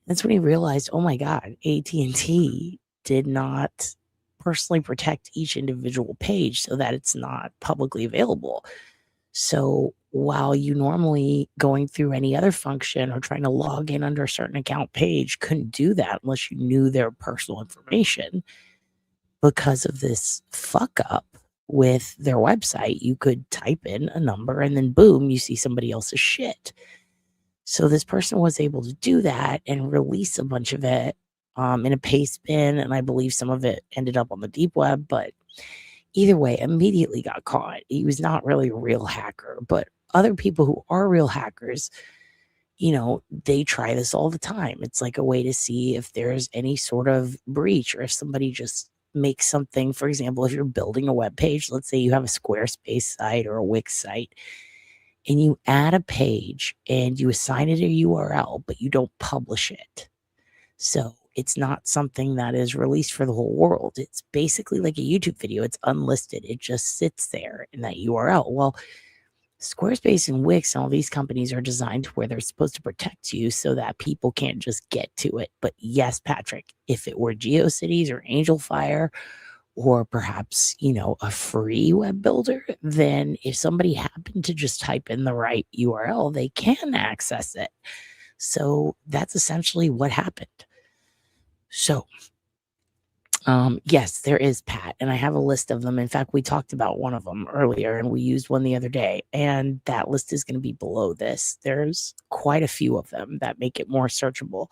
That's when he realized, oh my God, AT&T did not personally protect each individual page so that it's not publicly available. So while you normally going through any other function or trying to log in under a certain account page couldn't do that unless you knew their personal information, because of this fuck up with their website, you could type in a number and then boom, you see somebody else's shit. So this person was able to do that and release a bunch of it in a paste bin, and I believe some of it ended up on the deep web, but either way, immediately got caught. He was not really a real hacker, but other people who are real hackers, they try this all the time. It's like a way to see if there's any sort of breach, or if somebody just makes something. For example, if you're building a web page, let's say you have a Squarespace site or a Wix site, and you add a page and you assign it a URL, but you don't publish it. So it's not something that is released for the whole world. It's basically like a YouTube video. It's unlisted. It just sits there in that URL. Well, Squarespace and Wix and all these companies are designed to where they're supposed to protect you so that people can't just get to it. But yes, Patrick, if it were GeoCities or AngelFire, or perhaps, a free web builder, then if somebody happened to just type in the right URL, they can access it. So that's essentially what happened. So, yes, there is, Pat, and I have a list of them. In fact, we talked about one of them earlier, and we used one the other day, and that list is going to be below this. There's quite a few of them that make it more searchable.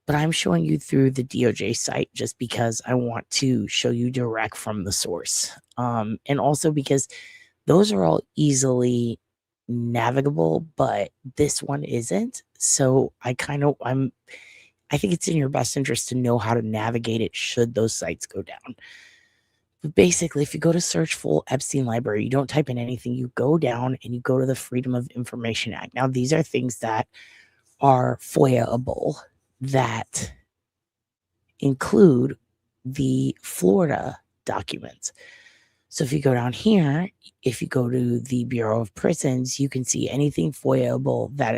But I'm showing you through the DOJ site just because I want to show you direct from the source. And also because those are all easily navigable, but this one isn't. So I think it's in your best interest to know how to navigate it should those sites go down. But basically, if you go to search full Epstein library, you don't type in anything. You go down and you go to the Freedom of Information Act. Now, these are things that are FOIA-able, that include the Florida documents. So if you go down here, if you go to the Bureau of Prisons, you can see anything FOIA-able that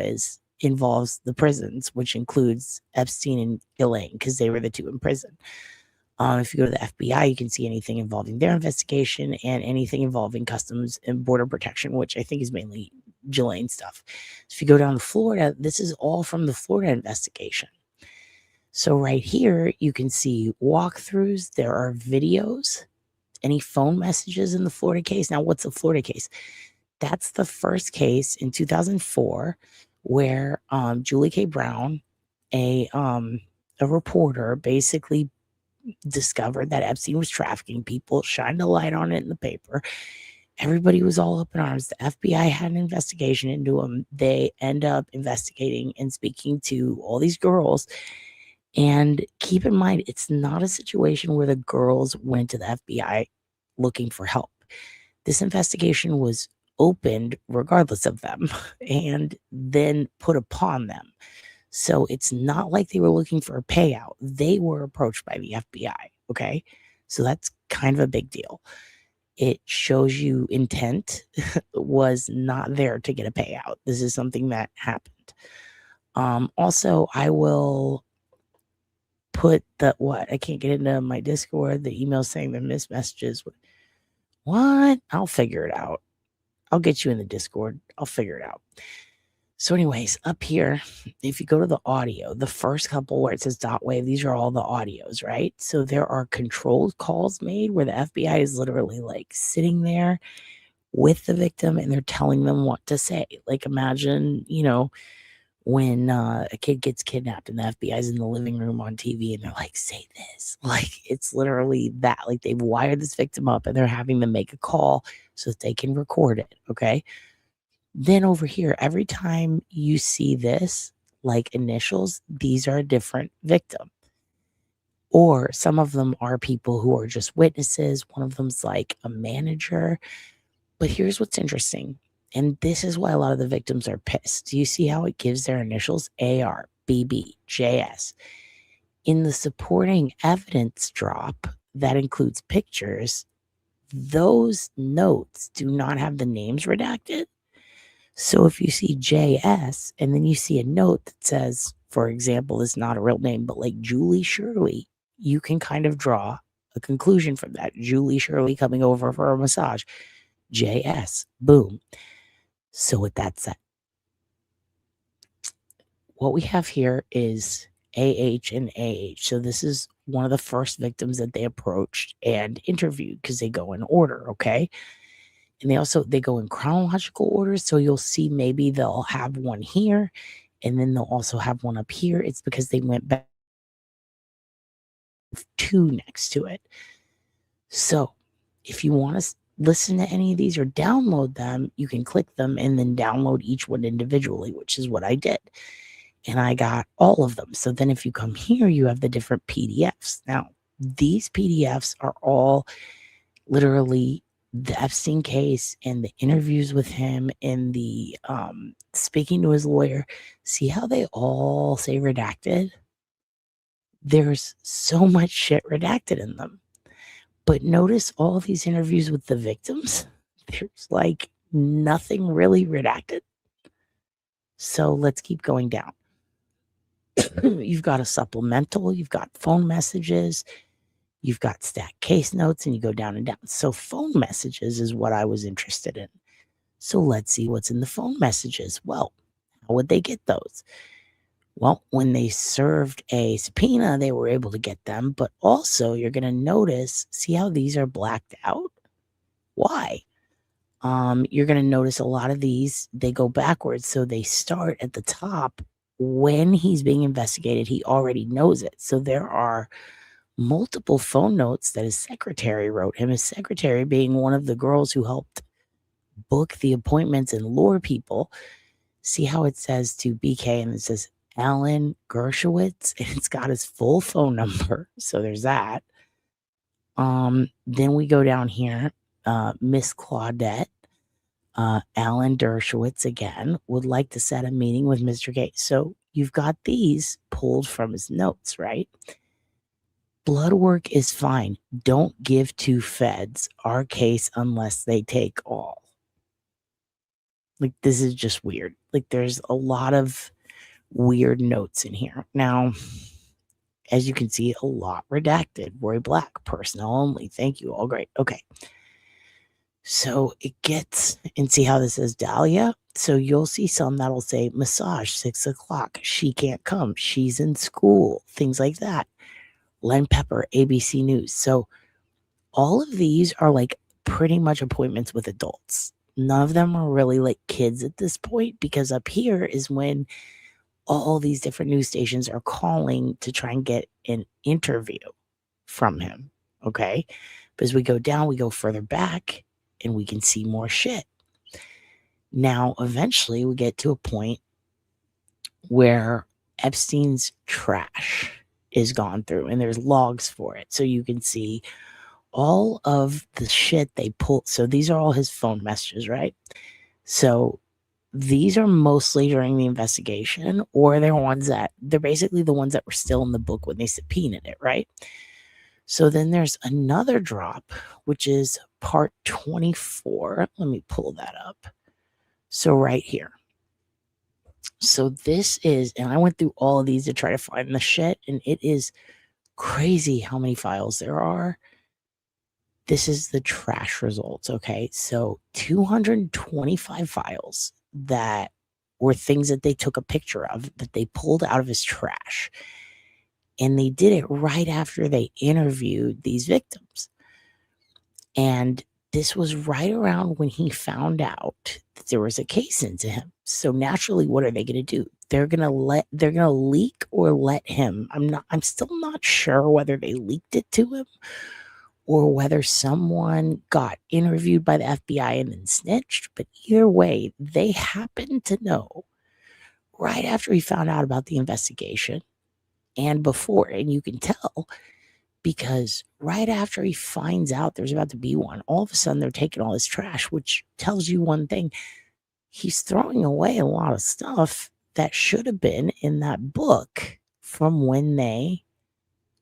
involves the prisons, which includes Epstein and Ghislaine, because they were the two in prison. If you go to the FBI, you can see anything involving their investigation and anything involving Customs and Border Protection, which I think is mainly Ghislaine stuff. So if you go down to Florida, this is all from the Florida investigation. So right here, you can see walkthroughs. There are videos, any phone messages in the Florida case. Now, what's the Florida case? That's the first case in 2004 where Julie K. Brown, a reporter, basically discovered that Epstein was trafficking people, shined a light on it in the paper. Everybody was all up in arms. The FBI had an investigation into him. They end up investigating and speaking to all these girls. And keep in mind, it's not a situation where the girls went to the FBI looking for help. This investigation was opened regardless of them and then put upon them. So it's not like they were looking for a payout. They were approached by the FBI. Okay. So that's kind of a big deal. It shows you intent was not there to get a payout. This is something that happened. Also, I will put the what? I can't get into my Discord. The email saying the missed messages. What? I'll figure it out. I'll get you in the Discord. I'll figure it out. So anyways, up here, if you go to the audio, the first couple where it says .wave, these are all the audios, right? So there are controlled calls made where the FBI is literally like sitting there with the victim and they're telling them what to say. Like imagine, when a kid gets kidnapped and the FBI is in the living room on TV and they're like, say this. Like it's literally that. Like they've wired this victim up and they're having them make a call so that they can record it. Okay. Then over here, every time you see this, like initials, these are a different victim. Or some of them are people who are just witnesses. One of them's like a manager. But here's what's interesting. And this is why a lot of the victims are pissed. Do you see how it gives their initials? AR, BB, JS. In the supporting evidence drop that includes pictures, those notes do not have the names redacted. So if you see JS and then you see a note that says, for example, it's not a real name, but like Julie Shirley, you can kind of draw a conclusion from that. Julie Shirley coming over for a massage. JS, boom. So with that said, what we have here is AH and AH. So this is one of the first victims that they approached and interviewed because they go in order, okay? And they go in chronological order. So you'll see maybe they'll have one here and then they'll also have one up here. It's because they went back two next to it. So if you want to listen to any of these or download them, you can click them and then download each one individually, which is what I did. And I got all of them. So then if you come here, you have the different PDFs. Now, these PDFs are all literally the Epstein case and the interviews with him and the speaking to his lawyer. See how they all say redacted? There's so much shit redacted in them. But notice all these interviews with the victims. There's like nothing really redacted. So let's keep going down. You've got a supplemental. You've got phone messages. You've got stacked case notes, and you go down and down. So phone messages is what I was interested in. So let's see what's in the phone messages. Well, how would they get those? Well, when they served a subpoena, they were able to get them. But also, you're going to notice, see how these are blacked out? Why? You're going to notice a lot of these, they go backwards. So they start at the top. When he's being investigated, he already knows it. So there are multiple phone notes that his secretary wrote him, his secretary being one of the girls who helped book the appointments and lure people. See how it says to BK and it says Alan Gershowitz and it's got his full phone number. So there's that. Then we go down here, Miss Claudette, Alan Dershowitz again would like to set a meeting with Mr. Gates. So you've got these pulled from his notes, right? Blood work is fine. Don't give to feds our case unless they take all. Like, this is just weird. Like, there's a lot of weird notes in here. Now, as you can see, a lot redacted. Roy Black, personnel only. Thank you. All great. Okay. So it gets, and see how this says Dahlia? So you'll see some that'll say massage, 6 o'clock. She can't come. She's in school. Things like that. Len Pepper, ABC News. So all of these are like pretty much appointments with adults. None of them are really like kids at this point, because up here is when all these different news stations are calling to try and get an interview from him. Okay. But as we go down, we go further back and we can see more shit. Now, eventually we get to a point where Epstein's trash is gone through and there's logs for it. So you can see all of the shit they pulled. So these are all his phone messages, right? So these are mostly during the investigation, or they're basically the ones that were still in the book when they subpoenaed it, right? So then there's another drop, which is part 24. Let me pull that up. So right here. So this is, and I went through all of these to try to find the shit, and it is crazy how many files there are. This is the trash results, okay? So 225 files that were things that they took a picture of that they pulled out of his trash. And they did it right after they interviewed these victims. And this was right around when he found out that there was a case into him. So naturally, what are they going to do? They're going to leak or let him. I'm still not sure whether they leaked it to him or whether someone got interviewed by the FBI and then snitched. But either way, they happened to know right after he found out about the investigation and before. And you can tell because right after he finds out there's about to be one, all of a sudden they're taking all his trash, which tells you one thing. He's throwing away a lot of stuff that should have been in that book from when they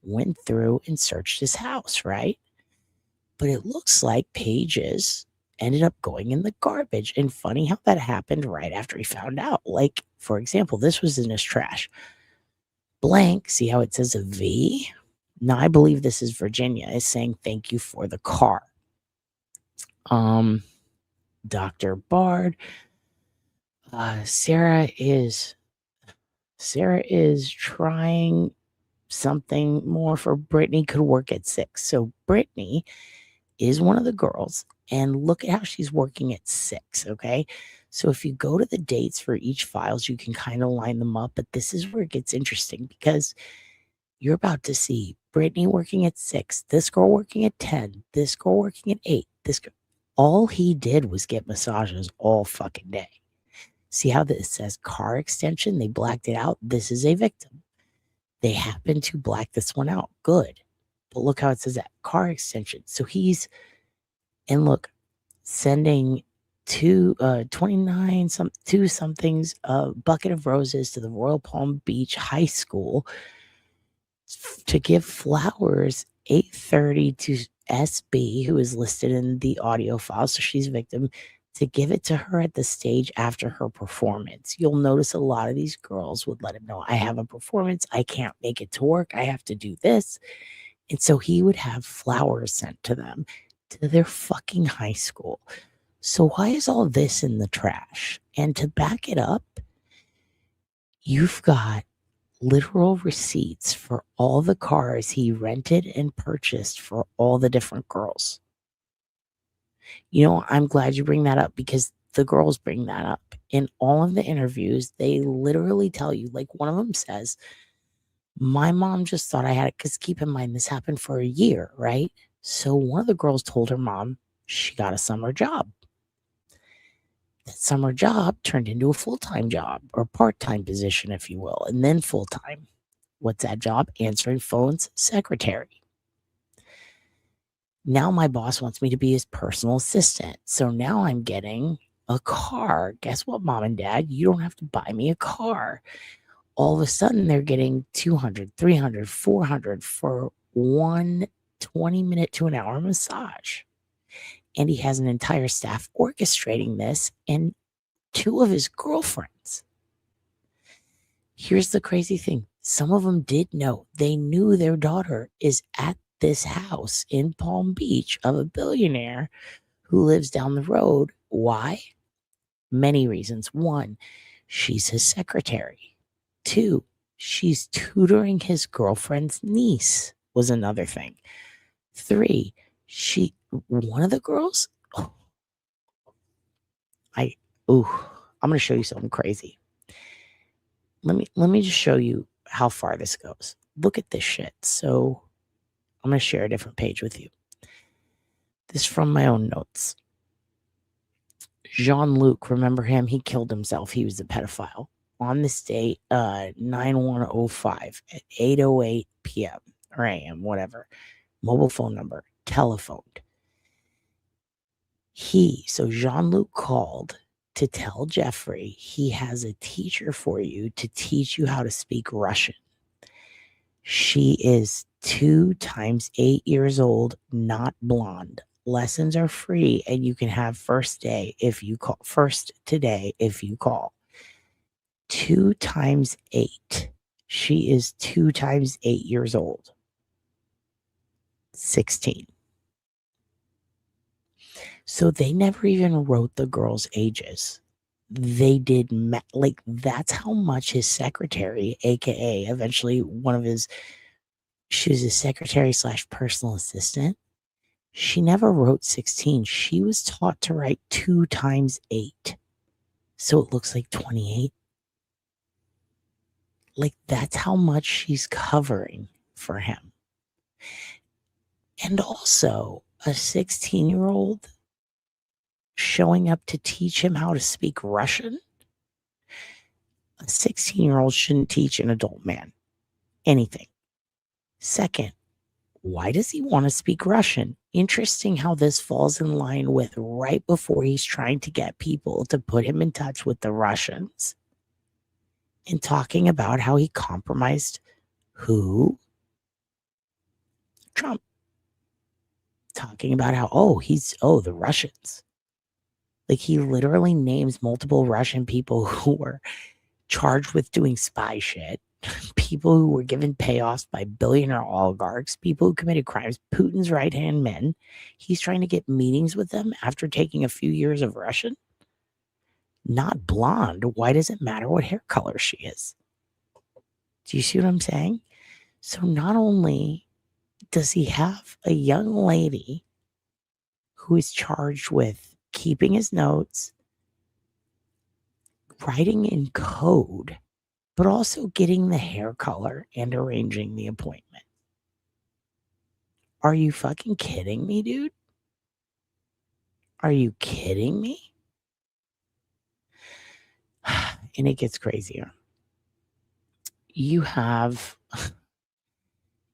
went through and searched his house, right? But it looks like pages ended up going in the garbage. And funny how that happened right after he found out. Like, for example, this was in his trash. Blank, see how it says a V? Now, I believe this is Virginia, is saying thank you for the car. Dr. Bard. Sarah is trying something more for Brittany could work at 6. So Brittany is one of the girls, and look at how she's working at 6, okay? So if you go to the dates for each files, you can kind of line them up, but this is where it gets interesting because you're about to see Brittany working at 6, this girl working at 10, this girl working at 8, this girl. All he did was get massages all fucking day. See how this says car extension? They blacked it out. This is a victim. They happen to black this one out. Good. But look how it says that car extension. So he's, and look, sending 29 somethings, a bucket of roses to the Royal Palm Beach High School to give flowers 8:30 to SB, who is listed in the audio file. So she's a victim, to give it to her at the stage after her performance. You'll notice a lot of these girls would let him know, I have a performance. I can't make it to work. I have to do this. And so he would have flowers sent to them, to their fucking high school. So why is all this in the trash? And to back it up, you've got literal receipts for all the cars he rented and purchased for all the different girls. You know, I'm glad you bring that up because the girls bring that up. In all of the interviews, they literally tell you, like one of them says, my mom just thought I had it, because keep in mind, this happened for a year, right? So one of the girls told her mom she got a summer job. That summer job turned into a full-time job or part-time position, if you will, and then full-time. What's that job? Answering phones, secretary. Now my boss wants me to be his personal assistant. So now I'm getting a car. Guess what, mom and dad? You don't have to buy me a car. All of a sudden, they're getting $200, $300, $400 for one 20-minute to an hour massage. And he has an entire staff orchestrating this and 2 of his girlfriends. Here's the crazy thing. Some of them did know. They knew their daughter is at this house in Palm Beach of a billionaire who lives down the road. Why? Many reasons. 1, she's his secretary. 2, she's tutoring his girlfriend's niece was another thing. 3, one of the girls, I'm going to show you something crazy. Let me just show you how far this goes. Look at this shit. So I'm going to share a different page with you. This is from my own notes. Jean-Luc, remember him? He killed himself. He was a pedophile. On this date, 9105 at 8:08 p.m. or a.m., whatever. Mobile phone number, telephoned. So Jean-Luc called to tell Jeffrey he has a teacher for you to teach you how to speak Russian. She is 2 times 8 years old, not blonde. Lessons are free, and you can have first today if you call. 2 times 8. She is 2 times 8 years old. 16. So they never even wrote the girls' ages. They did, like, that's how much his secretary, aka eventually one of his, she was his secretary / personal assistant. She never wrote 16. She was taught to write 2 times 8. So it looks like 28. Like, that's how much she's covering for him. And also, a 16-year-old showing up to teach him how to speak Russian. A 16-year-old shouldn't teach an adult man anything. Second, why does he want to speak Russian? Interesting how this falls in line with right before he's trying to get people to put him in touch with the Russians and talking about how he compromised who? Trump. Talking about how, the Russians. Like, he literally names multiple Russian people who were charged with doing spy shit, people who were given payoffs by billionaire oligarchs, people who committed crimes, Putin's right-hand men. He's trying to get meetings with them after taking a few years of Russian. Not blonde. Why does it matter what hair color she is? Do you see what I'm saying? So not only does he have a young lady who is charged with keeping his notes, writing in code, but also getting the hair color and arranging the appointment. Are you fucking kidding me, dude? Are you kidding me? And it gets crazier. You have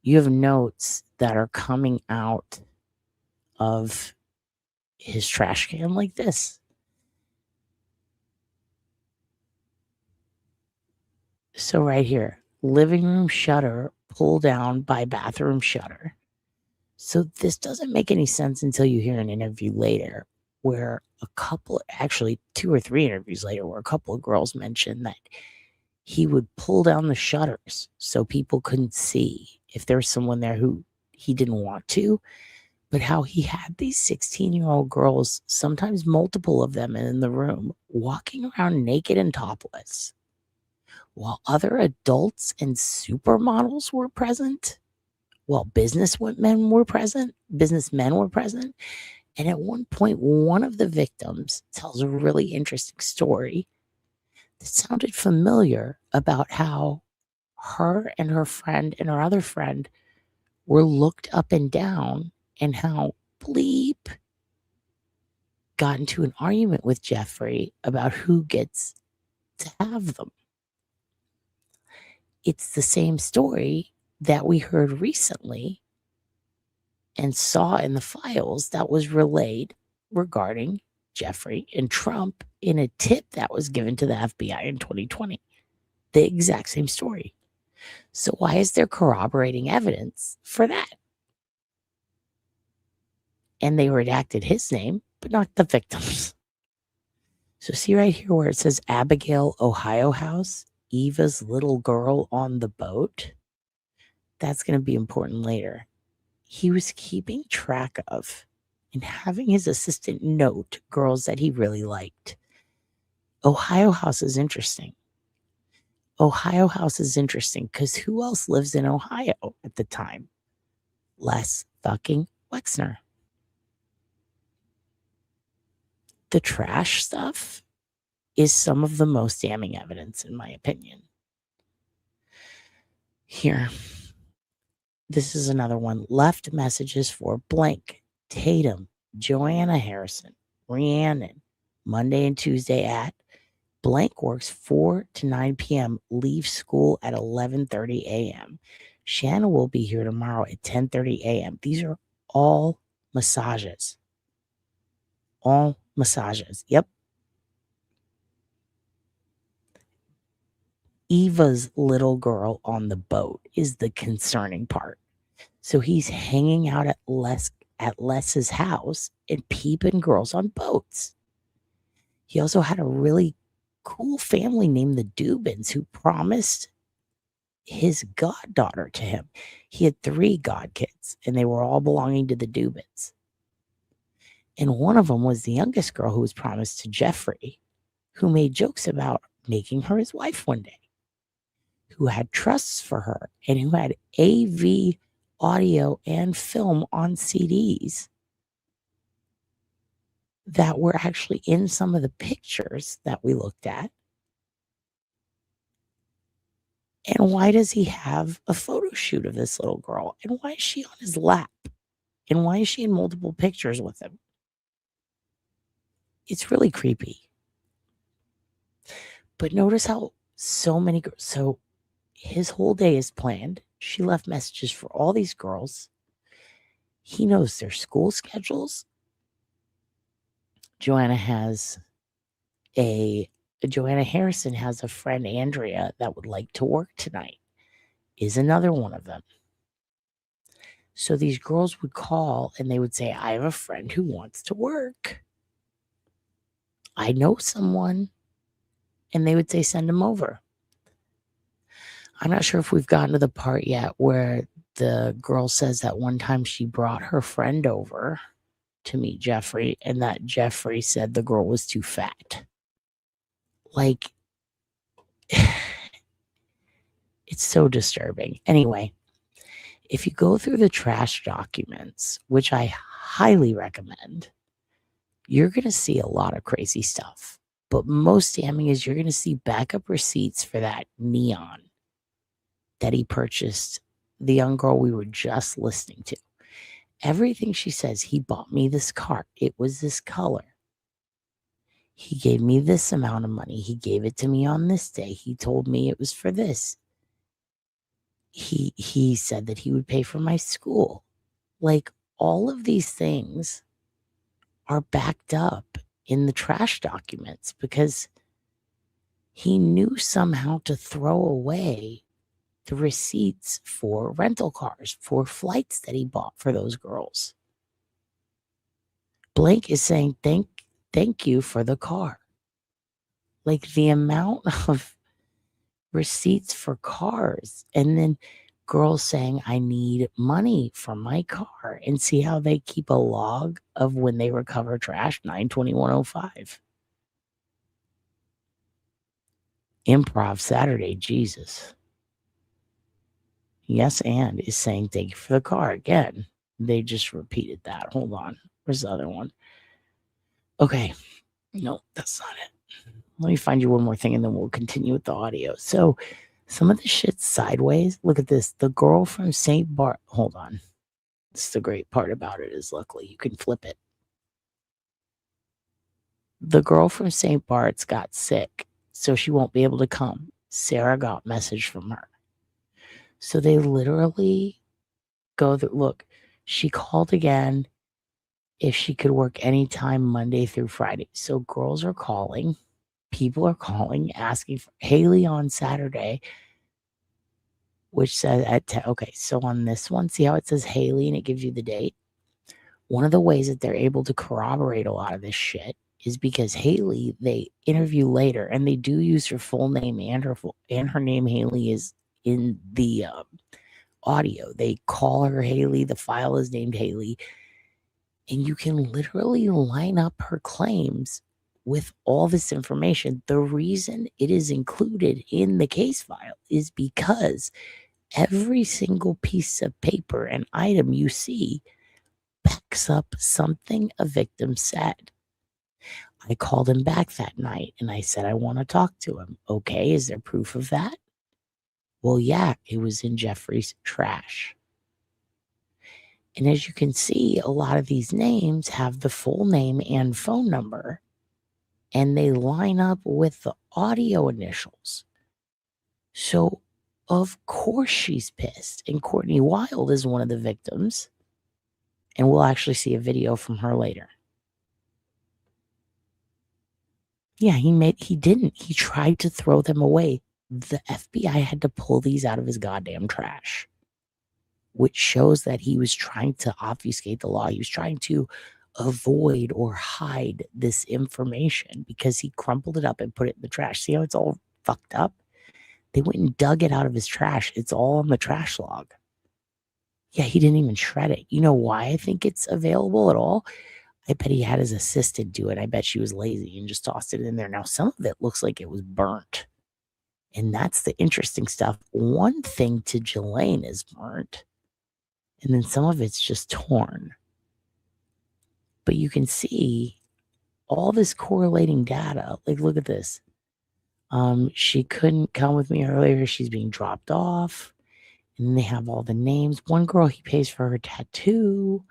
notes that are coming out of his trash can like this. So right here, living room shutter pull down by bathroom shutter. So this doesn't make any sense until you hear an interview later where actually 2 or 3 interviews later, where a couple of girls mentioned that he would pull down the shutters so people couldn't see if there was someone there who he didn't want to, but how he had these 16-year-old girls, sometimes multiple of them in the room, walking around naked and topless, while other adults and supermodels were present, while businessmen were present. And at one point, one of the victims tells a really interesting story that sounded familiar about how her and her friend and her other friend were looked up and down, and how Bleep got into an argument with Jeffrey about who gets to have them. It's the same story that we heard recently and saw in the files that was relayed regarding Jeffrey and Trump in a tip that was given to the FBI in 2020. The exact same story. So why is there corroborating evidence for that? And they redacted his name, but not the victims. So see right here where it says Abigail, Ohio house, Eva's little girl on the boat. That's going to be important later. He was keeping track of and having his assistant note girls that he really liked. Ohio house is interesting. Ohio house is interesting because who else lives in Ohio at the time? Les fucking Wexner. The trash stuff is some of the most damning evidence, in my opinion. Here. This is another one. Left messages for blank, Tatum, Joanna Harrison, Rhiannon, Monday and Tuesday at blank works 4 to 9 p.m. Leave school at 11:30 a.m. Shanna will be here tomorrow at 10:30 a.m. These are all massages. All massages. Yep. Eva's little girl on the boat is the concerning part. So he's hanging out at Les's house and peeping girls on boats. He also had a really cool family named the Dubins who promised his goddaughter to him. He had 3 godkids, and they were all belonging to the Dubins. And one of them was the youngest girl who was promised to Jeffrey, who made jokes about making her his wife one day, who had trusts for her, and who had AV audio and film on CDs that were actually in some of the pictures that we looked at. And why does he have a photo shoot of this little girl? And why is she on his lap? And why is she in multiple pictures with him? It's really creepy. But notice how so many girls, so his whole day is planned. She left messages for all these girls. He knows their school schedules. Joanna Harrison has a friend, Andrea, that would like to work tonight, is another one of them. So these girls would call and they would say, I have a friend who wants to work. I know someone. And they would say, send him over. I'm not sure if we've gotten to the part yet where the girl says that one time she brought her friend over to meet Jeffrey, and that Jeffrey said the girl was too fat. Like, it's so disturbing. Anyway, if you go through the trash documents, which I highly recommend, you're going to see a lot of crazy stuff. But most damning is you're going to see backup receipts for that neon that he purchased the young girl we were just listening to. Everything she says, he bought me this car. It was this color. He gave me this amount of money. He gave it to me on this day. He told me it was for this. He said that he would pay for my school. Like, all of these things are backed up in the trash documents because he knew somehow to throw away the receipts for rental cars, for flights that he bought for those girls. Blank is saying, thank you for the car. Like, the amount of receipts for cars, and then girls saying, I need money for my car, and see how they keep a log of when they recover trash. 9/21/05. Improv Saturday, Jesus. Yes, and is saying thank you for the car again. They just repeated that. Hold on. Where's the other one? Okay. No, that's not it. Let me find you one more thing and then we'll continue with the audio. So some of the shit's sideways. Look at this. The girl from St. Bart. Hold on. This is the great part about it is luckily you can flip it. The girl from St. Bart's got sick, so she won't be able to come. Sarah got a message from her. So they literally go through. Look, she called again if she could work anytime Monday through Friday. So girls are calling. People are calling, asking for Haley on Saturday, which says at 10. Okay, so on this one, see how it says Haley and it gives you the date? One of the ways that they're able to corroborate a lot of this shit is because Haley, they interview later, and they do use her full name and her name Haley is in the audio. They call her Haley. The file is named Haley. And you can literally line up her claims with all this information. The reason it is included in the case file is because every single piece of paper and item you see backs up something a victim said. I called him back that night and I said, I want to talk to him. Okay, is there proof of that? Well, yeah, it was in Jeffrey's trash. And as you can see, a lot of these names have the full name and phone number, and they line up with the audio initials. So, of course, she's pissed. And Courtney Wild is one of the victims. And we'll actually see a video from her later. Yeah, he didn't. He tried to throw them away. The FBI had to pull these out of his goddamn trash, which shows that he was trying to obfuscate the law. He was trying to avoid or hide this information because he crumpled it up and put it in the trash. See how it's all fucked up? They went and dug it out of his trash. It's all on the trash log. Yeah, he didn't even shred it. You know why I think it's available at all? I bet he had his assistant do it. I bet she was lazy and just tossed it in there. Now, some of it looks like it was burnt. And that's the interesting stuff. One thing to Jelaine is burnt. And then some of it's just torn. But you can see all this correlating data. Like, look at this. She couldn't come with me earlier. She's being dropped off. And then they have all the names. One girl, he pays for her tattoo.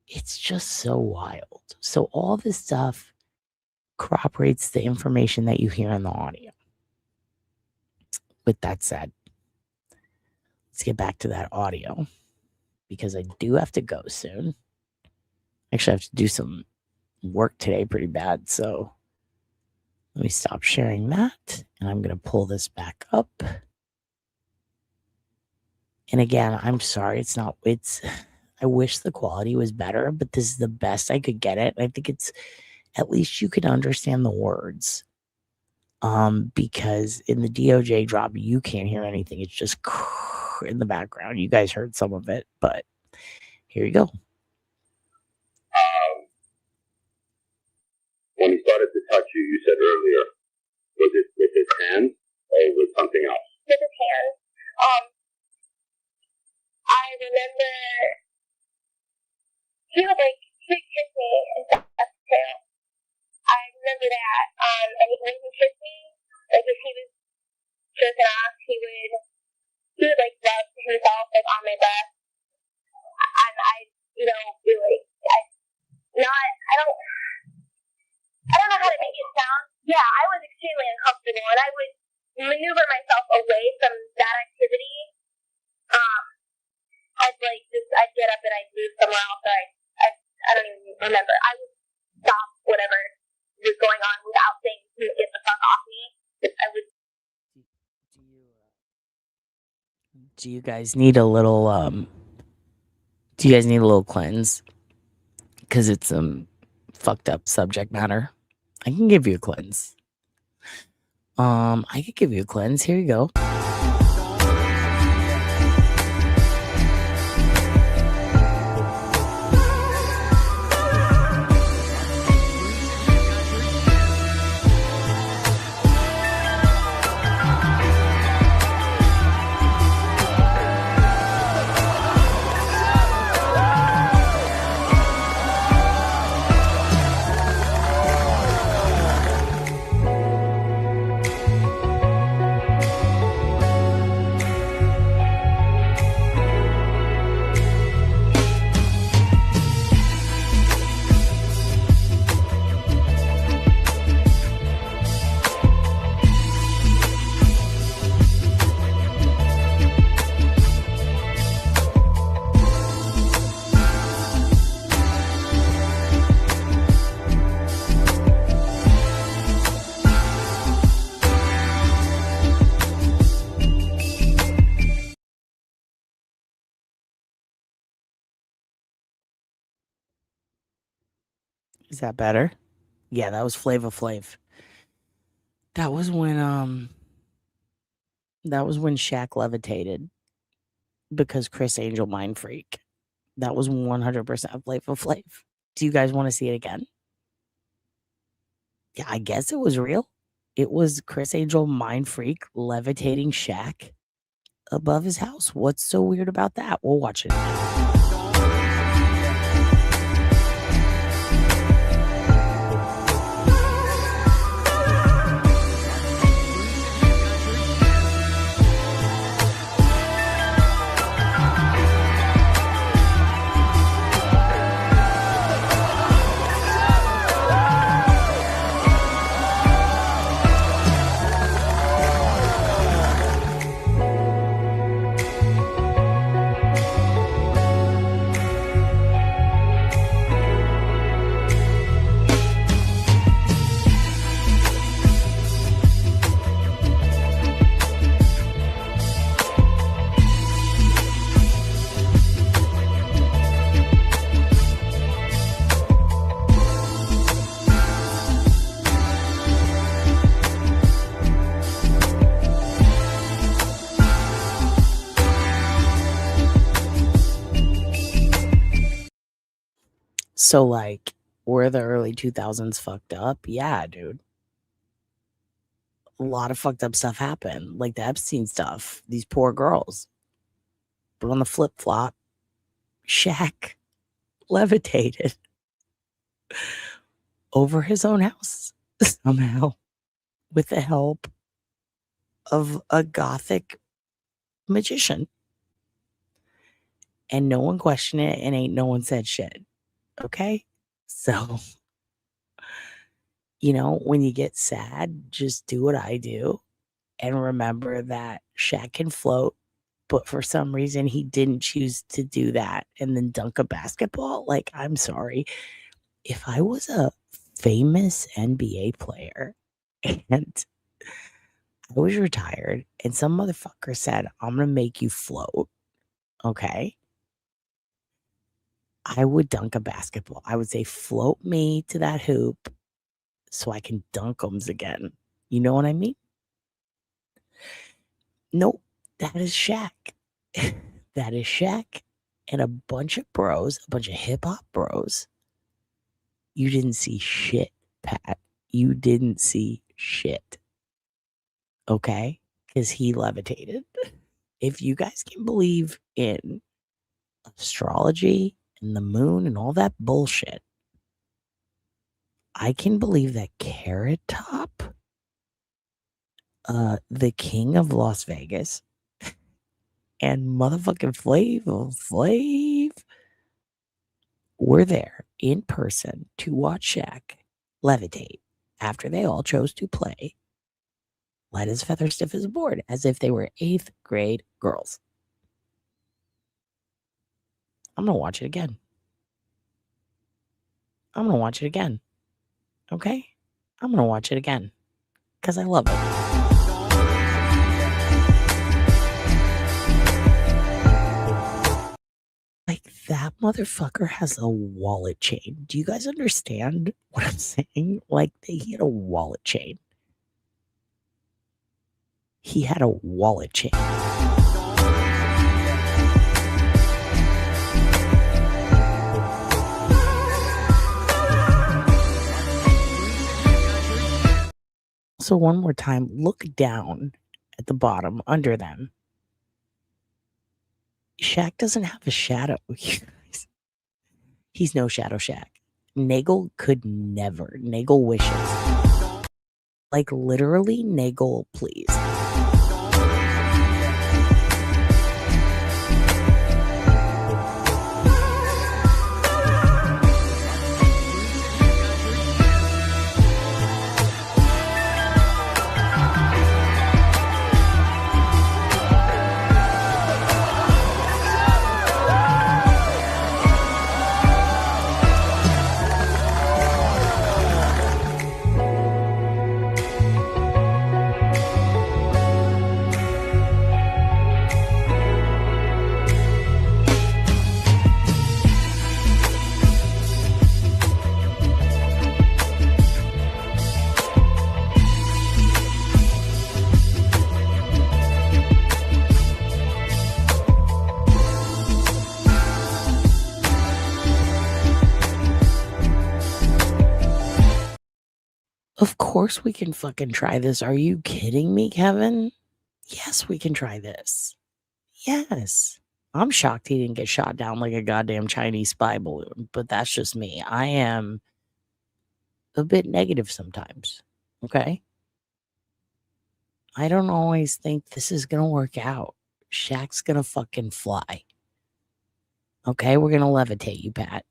It's just so wild. So all this stuff corroborates the information that you hear in the audio. With that said, let's get back to that audio because I do have to go soon. Actually, I have to do some work today pretty bad. So let me stop sharing that. And I'm going to pull this back up. And again, I'm sorry. I wish the quality was better, but this is the best I could get it. I think it's at least you can understand the words. Because in the DOJ drop, you can't hear anything. It's just in the background. You guys heard some of it, but here you go. When he started to touch you, you said earlier, was it with his hands or with something else? With his hands. I remember he would kiss me and stuff too. I remember that. And when he kissed me, like if he was jerking off, he would like rub himself like on my breast. And I don't know how to make it sound. Yeah, I was extremely uncomfortable, and I would maneuver myself away from that activity. I'd get up and I'd move somewhere else, or I don't even remember. I would stop whatever was going on without saying, "Get the fuck off me." I would. Do you guys need a little? Do you guys need a little cleanse? Because it's some fucked up subject matter. I can give you a cleanse. I could give you a cleanse. Here you go. Is that better? Yeah, that was Flava Flav. That was when Shaq levitated because Chris Angel mind freak. That was 100% Flava Flav. Do you guys want to see it again? Yeah, I guess it was real. It was Chris Angel mind freak levitating Shaq above his house. What's so weird about that? We'll watch it. So, like, were the early 2000s fucked up? Yeah, dude. A lot of fucked up stuff happened, like the Epstein stuff, these poor girls. But on the flip flop, Shaq levitated over his own house somehow with the help of a gothic magician. And no one questioned it, and ain't no one said shit. Okay? So, you know, when you get sad, just do what I do and remember that Shaq can float, but for some reason he didn't choose to do that and then dunk a basketball. Like, I'm sorry. If I was a famous NBA player and I was retired and some motherfucker said, I'm going to make you float, okay? I would dunk a basketball. I would say, float me to that hoop so I can dunk them again. You know what I mean? Nope. That is Shaq. That is Shaq and a bunch of bros, a bunch of hip-hop bros. You didn't see shit, Pat. You didn't see shit. Okay? Because he levitated. If you guys can believe in astrology and the moon and all that bullshit, I can believe that Carrot Top, the king of Las Vegas, and motherfucking Flav were there in person to watch Shaq levitate after they all chose to play light as a feather, stiff as a board, as if they were 8th grade girls. I'm going to watch it again. I'm going to watch it again. Okay? I'm going to watch it again because I love it. Like, that motherfucker has a wallet chain. Do you guys understand what I'm saying? Like, he had a wallet chain. He had a wallet chain. So one more time, look down at the bottom under them. Shaq doesn't have a shadow. He's no Shadow Shaq. Nagel could never. Nagel wishes. Like, literally, Nagel, please. Of course we can fucking try this. Are you kidding me, Kevin? Yes, we can try this. Yes. I'm shocked he didn't get shot down like a goddamn Chinese spy balloon, but that's just me. I am a bit negative sometimes. Okay? I don't always think this is going to work out. Shaq's going to fucking fly. Okay? We're going to levitate you, Pat.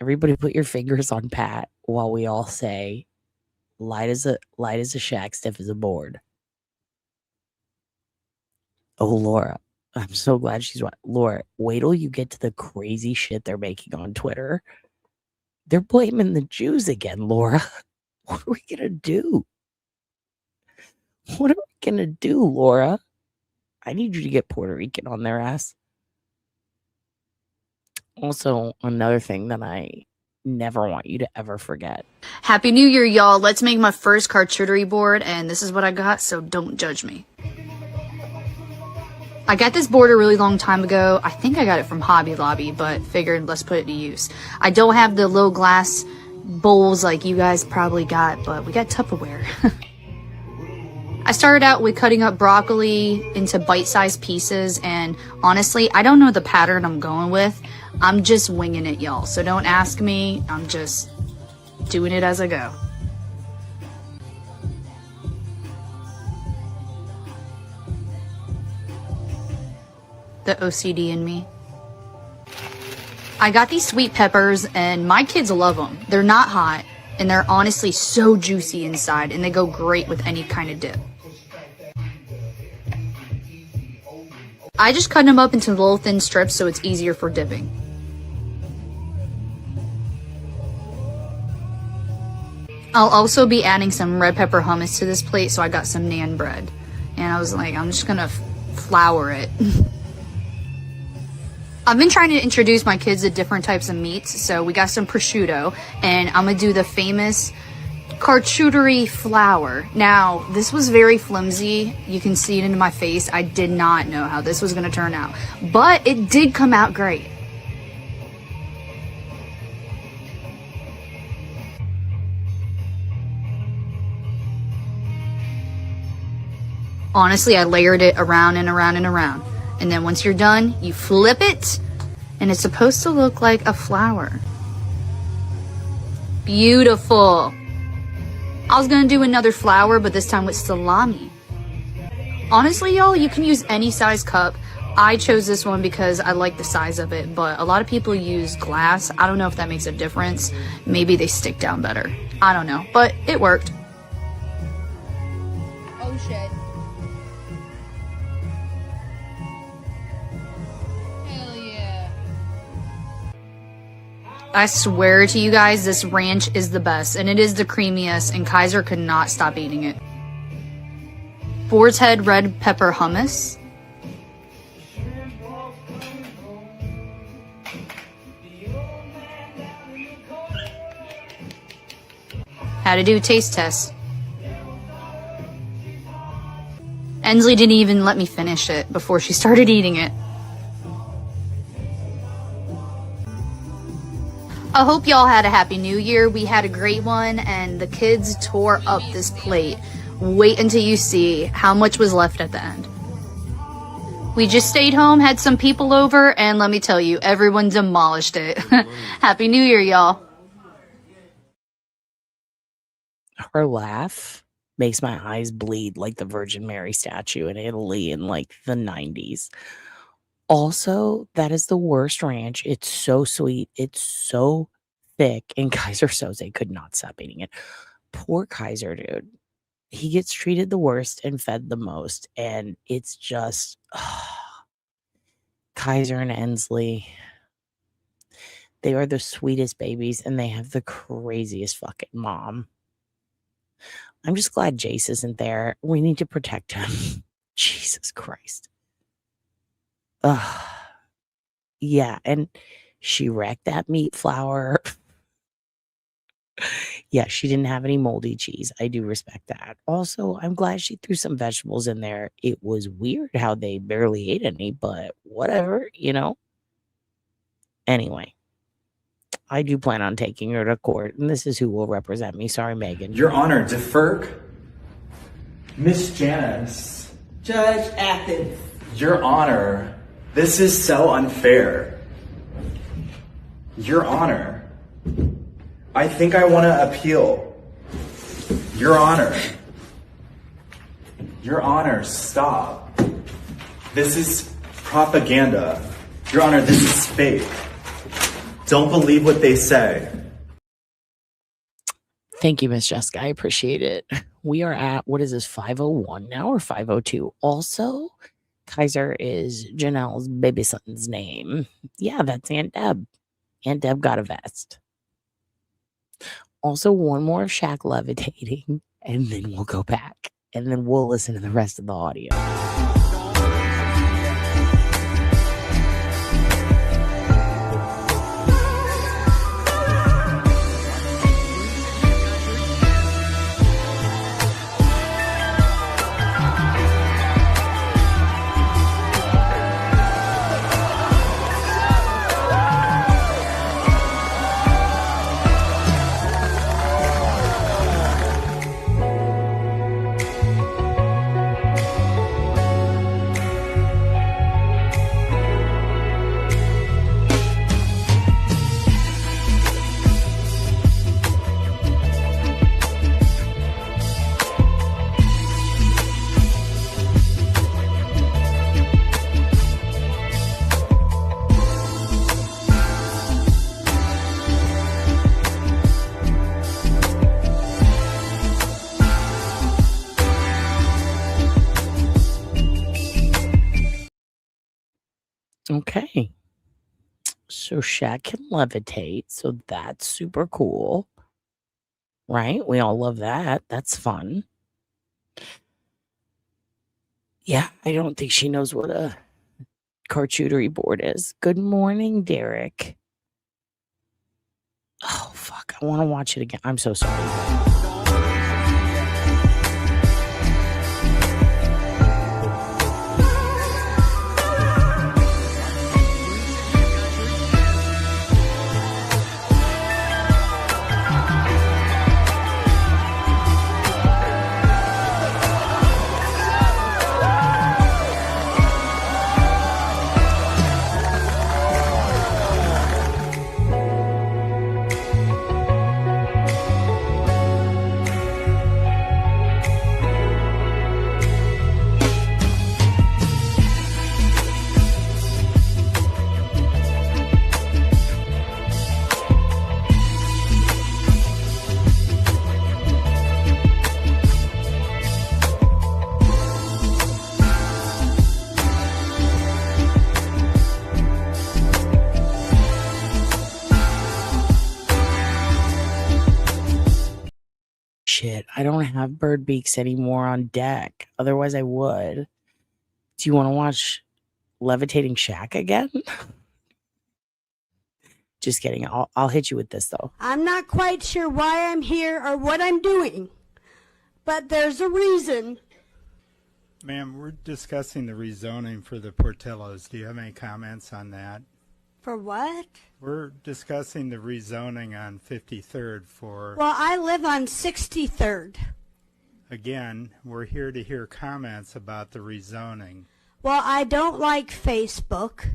Everybody put your fingers on Pat while we all say, light as a Shaq, stiff as a board. Oh, Laura. I'm so glad she's right. Laura, wait till you get to the crazy shit they're making on Twitter. They're blaming the Jews again, Laura. What are we going to do? What are we going to do, Laura? I need you to get Puerto Rican on their ass. Also, another thing that I never want you to ever forget. Happy New Year, y'all. Let's make my first charcuterie board, and this is what I got, so don't judge me. I got this board a really long time ago. I think I got it from Hobby Lobby, but figured let's put it to use. I don't have the little glass bowls like you guys probably got, but we got Tupperware. I started out with cutting up broccoli into bite-sized pieces, and honestly, I don't know the pattern I'm going with. I'm just winging it, y'all. So don't ask me. I'm just doing it as I go. The OCD in me. I got these sweet peppers and my kids love them. They're not hot and they're honestly so juicy inside and they go great with any kind of dip. I just cut them up into little thin strips so it's easier for dipping. I'll also be adding some red pepper hummus to this plate, so I got some naan bread. And I was like, I'm just gonna flour it. I've been trying to introduce my kids to different types of meats, so we got some prosciutto, and I'm gonna do the famous charcuterie flour. Now, this was very flimsy. You can see it in my face. I did not know how this was gonna turn out, but it did come out great. Honestly, I layered it around and around and around. And then once you're done, you flip it, and it's supposed to look like a flower. Beautiful. I was gonna do another flower, but this time with salami. Honestly, y'all, you can use any size cup. I chose this one because I like the size of it, but a lot of people use glass. I don't know if that makes a difference. Maybe they stick down better. I don't know, but it worked. Oh shit. I swear to you guys, this ranch is the best, and it is the creamiest, and Kaiser could not stop eating it. Boar's Head red pepper hummus. Had to do a taste test. Ensley didn't even let me finish it before she started eating it. I hope y'all had a happy new year. We had a great one and the kids tore up this plate. Wait until you see how much was left at the end. We just stayed home, had some people over, and let me tell you, everyone demolished it. Happy New Year, y'all. Her laugh makes my eyes bleed like the Virgin Mary statue in Italy in like the 90s. Also, that is the worst ranch. It's so sweet. It's so thick. And Kaiser Soze could not stop eating it. Poor Kaiser, dude. He gets treated the worst and fed the most. And it's just... Kaiser and Ensley. They are the sweetest babies. And they have the craziest fucking mom. I'm just glad Jace isn't there. We need to protect him. Jesus Christ. Yeah, and she wrecked that meat flour. Yeah, she didn't have any moldy cheese. I do respect that. Also, I'm glad she threw some vegetables in there. It was weird how they barely ate any, but whatever, you know. Anyway, I do plan on taking her to court, and this is who will represent me. Sorry, Megan. Your Honor, DeFerk, Miss Janice, Judge Athens. Your Honor, this is so unfair. Your Honor, I think I want to appeal. Your Honor. Your Honor, stop. This is propaganda. Your Honor, this is fake. Don't believe what they say. Thank you, Miss Jessica. I appreciate it. We are at, what is this, 501 now or 502? Also, Kaiser is Janelle's baby son's name. Yeah, that's Aunt Deb. Aunt Deb got a vest. Also, one more of Shaq levitating, and then we'll go back. And then we'll listen to the rest of the audio. Okay. So Shaq can levitate. So that's super cool. Right? We all love that. That's fun. Yeah, I don't think she knows what a charcuterie board is. Good morning, Derek. Oh, fuck. I want to watch it again. I'm so sorry. Shit, I don't have bird beaks anymore on deck. Otherwise, I would. Do you want to watch Levitating Shaq again? Just kidding. I'll hit you with this, though. I'm not quite sure why I'm here or what I'm doing, but there's a reason. Ma'am, we're discussing the rezoning for the Portillos. Do you have any comments on that? For what? We're discussing the rezoning on 53rd for... Well, I live on 63rd. Again, we're here to hear comments about the rezoning. Well, I don't like Facebook,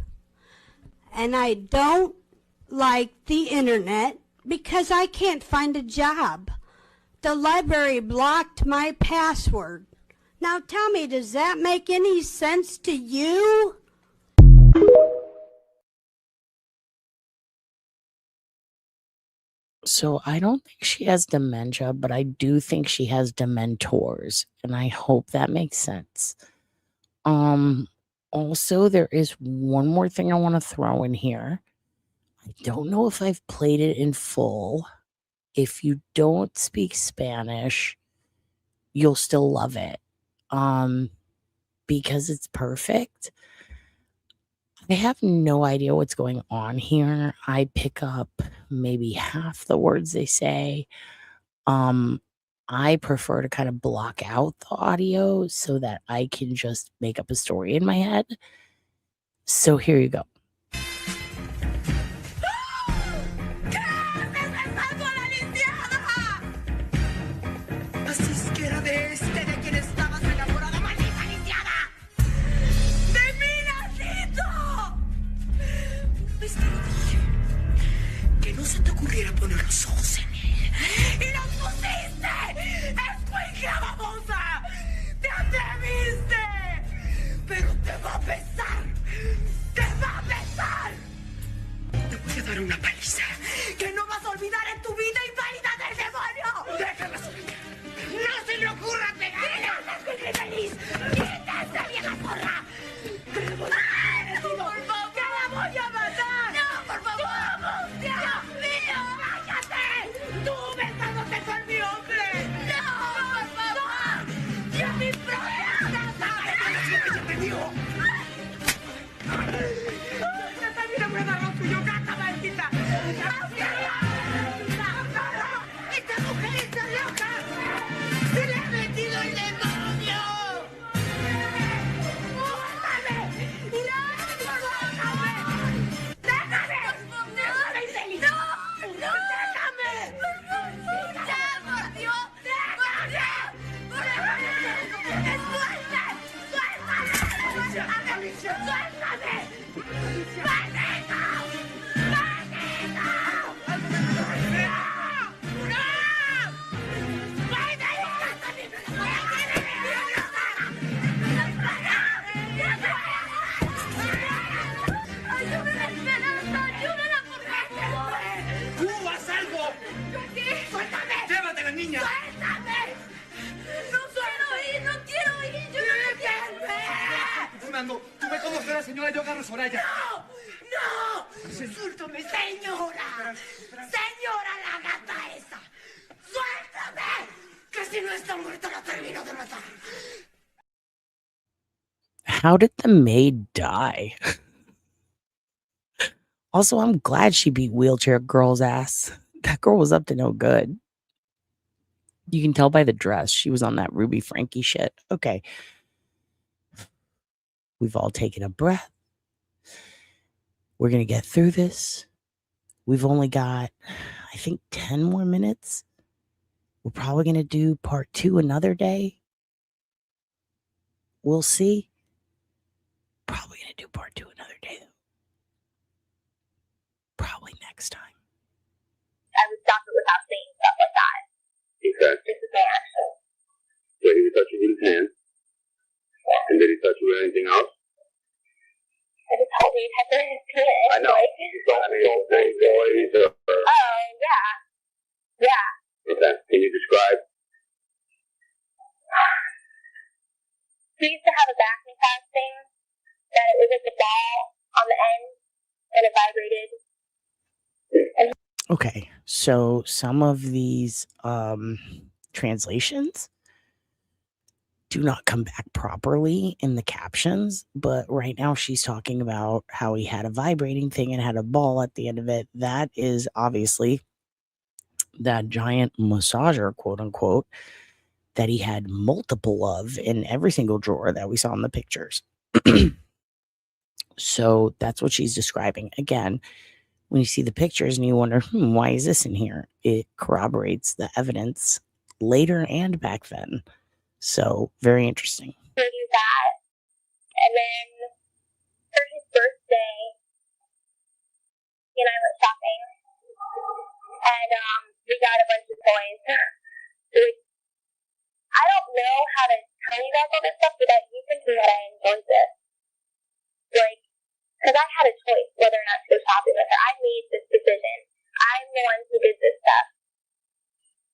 and I don't like the internet because I can't find a job. The library blocked my password. Now tell me, does that make any sense to you? So I don't think she has dementia, but I do think she has dementors, and I hope that makes sense. Also, there is one more thing I want to throw in here. I don't know if I've played it in full. If you don't speak Spanish, you'll still love it. Because it's perfect. I have no idea what's going on here. I pick up maybe half the words they say. I prefer to kind of block out the audio so that I can just make up a story in my head. So here you go. No se te ocurriera poner los ojos en él. ¡Y los pusiste! ¡Escuincla babosa! ¡Te atreviste! ¡Pero te va a pesar! ¡Te va a pesar! señora, yo agarro Soraya. ¡No! ¡No! ¡Suéltame, señora! ¡Señora, la gata esa! ¡Suéltame! Que si no está muerta la termino de matar. How did the maid die? Also, I'm glad she beat Wheelchair Girl's ass. That girl was up to no good. You can tell by the dress. She was on that Ruby Frankie shit. Okay. We've all taken a breath. We're going to get through this. We've only got, I think, 10 more minutes. We're probably going to do part 2 another day. We'll see. Probably going to do part 2 another day, though. Probably next time. I would stop it without saying stuff like that. Okay. This is my action. So he was touching his hand. And did he touch you with anything else? I just told you to touch his penis. I know. Like, You told me all day boys or... oh, yeah. Yeah. Okay. Can you describe? He used to have a back massage thing that it was like the ball on the end and it vibrated. And Okay, so some of these translations do not come back properly in the captions, but right now she's talking about how he had a vibrating thing and had a ball at the end of it. That is obviously that giant massager, quote unquote, that he had multiple of in every single drawer that we saw in the pictures. So that's what she's describing. Again, when you see the pictures and you wonder, why is this in here? It corroborates the evidence later and back then. So, very interesting. do that. And then for his birthday, he and I went shopping. And we got a bunch of toys. Which, I don't know how to tell you guys all this stuff without you thinking that I enjoyed this. Like, because I had a choice whether or not to go shopping with her. I made this decision. I'm the one who did this stuff.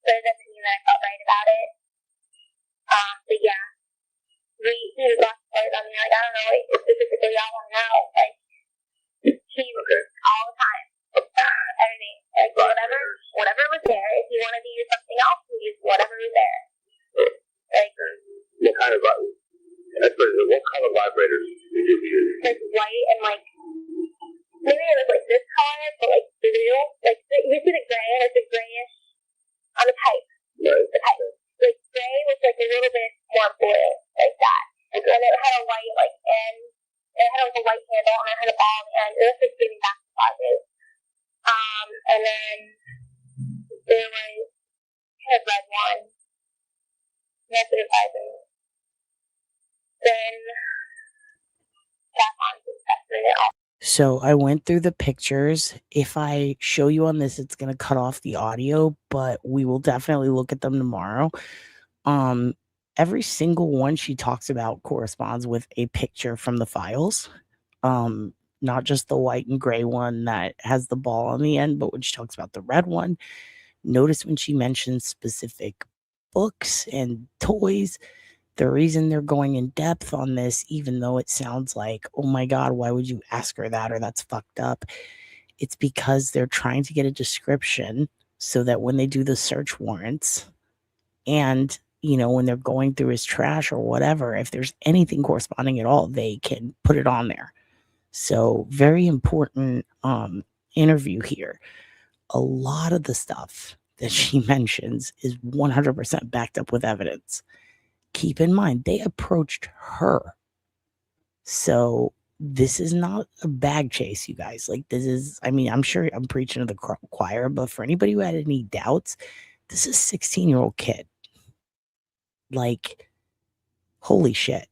So it doesn't mean that I felt right about it. But yeah, he was lost toys on me. Like, I don't know, like, specifically, y'all want to know. Like, he all the time. Everything. Like, whatever was there. If you wanted to use something else, you use whatever was there. Like, What kind of vibrators did you use? like white and like maybe it was like this color, but like blue. Like you see the gray, and it's a grayish on the pipe. Right. The pipe. Like gray with like a little bit more blue, like that. And it had a white like end. It had like a white handle, and it had a ball on the end. It was just giving back massages. And then there was kind of red one. That's what it was. Then So I went through the pictures. If I show you on this, it's going to cut off the audio, but we will definitely look at them tomorrow. Every single one she talks about corresponds with a picture from the files. Not just the white and gray one that has the ball on the end, but when she talks about the red one, notice when she mentions specific books and toys, the reason they're going in depth on this, even though it sounds like, oh my God, why would you ask her that? Or that's fucked up. It's because they're trying to get a description so that when they do the search warrants and, when they're going through his trash or whatever, if there's anything corresponding at all, they can put it on there. So very important interview here. A lot of the stuff that she mentions is 100% backed up with evidence. Keep in mind, they approached her. So this is not a bag chase, you guys. Like, this is, I'm sure I'm preaching to the choir, but for anybody who had any doubts, this is a 16-year-old kid. Like, holy shit.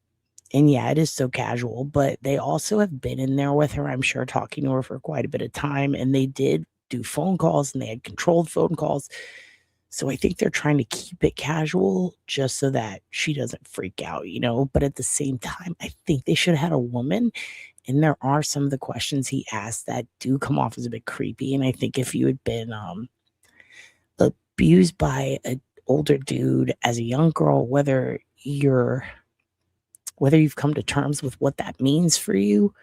And yeah, it is so casual, but they also have been in there with her, I'm sure, talking to her for quite a bit of time. And they did do phone calls and they had controlled phone calls. So I think they're trying to keep it casual just so that she doesn't freak out, But at the same time, I think they should have had a woman. And there are some of the questions he asked that do come off as a bit creepy. And I think if you had been abused by an older dude as a young girl, whether you're whether you've come to terms with what that means for you,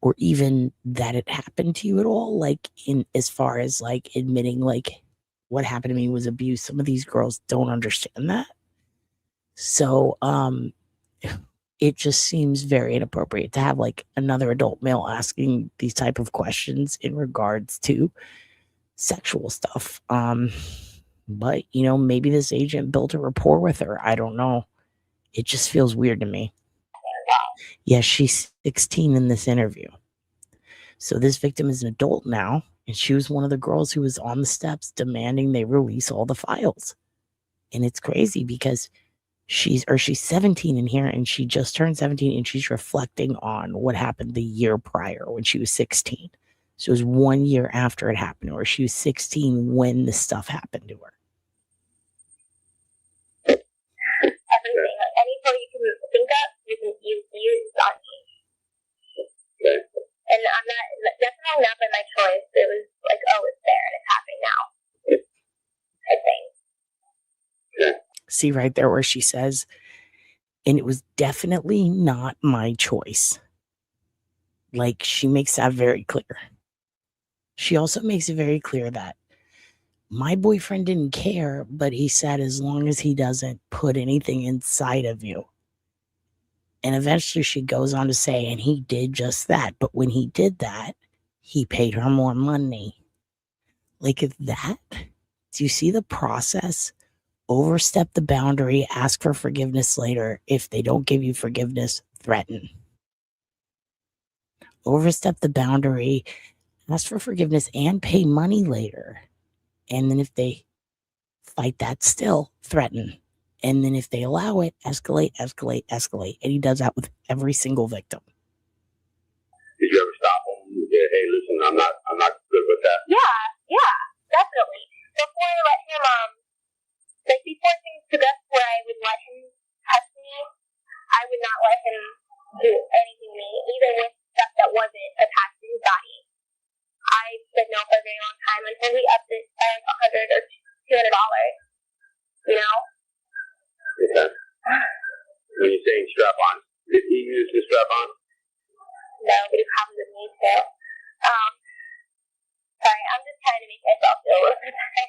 or even that it happened to you at all, like in as far as like admitting like what happened to me was abuse. Some of these girls don't understand that. So it just seems very inappropriate to have like another adult male asking these type of questions in regards to sexual stuff. But you know, maybe this agent built a rapport with her. I don't know. It just feels weird to me. Yes, she's 16 in this interview. So this victim is an adult now, and she was one of the girls who was on the steps demanding they release all the files. And it's crazy because she's 17 in here, and she just turned 17, and she's reflecting on what happened the year prior when she was 16. So it was 1 year after it happened to her. She was 16 when this stuff happened to her. Everything, like any tool you can think of, you can use on me. Okay. And I'm not, definitely not by my choice. It was like, oh, it's there and it's happening now. I think. See right there where she says, and it was definitely not my choice. Like, she makes that very clear. She also makes it very clear that my boyfriend didn't care, but he said as long as he doesn't put anything inside of you. And eventually she goes on to say, and he did just that. But when he did that, he paid her more money. Like, if that, do you see the process? Overstep the boundary, ask for forgiveness later. If they don't give you forgiveness, threaten. Overstep the boundary, ask for forgiveness, and pay money later. And then if they fight that still, threaten. And then if they allow it, escalate, escalate, escalate. And he does that with every single victim. Did you ever stop him and say, hey, listen, I'm not good with that? Yeah, definitely. Before I let him, before things progressed where I would let him touch me, I would not let him do anything to me, even with stuff that wasn't attached to his body. I said no for a very long time until he upped it by like $100 or $200, you know? Okay. When you're saying strap on, did he use the strap on? No, but he probably would need to. Sorry, I'm just trying to make myself feel a little bit better.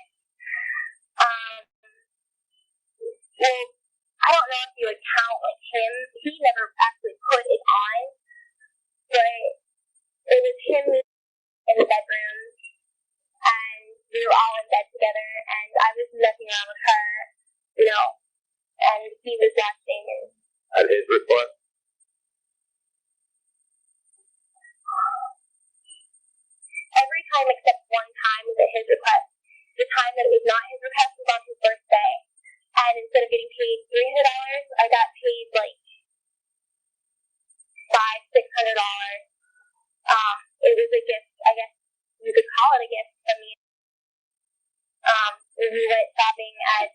Well, I don't know if you would count like him. He never actually put it on, but it was him in the bedroom, and we were all in bed together, and I was messing around with her, you know, and he was watching. At his request? Every time except one time was at his request. The time that it was not his request was on his birthday. And instead of getting paid $300, I got paid like $500-600. It was a gift, I guess you could call it a gift from me. We went shopping at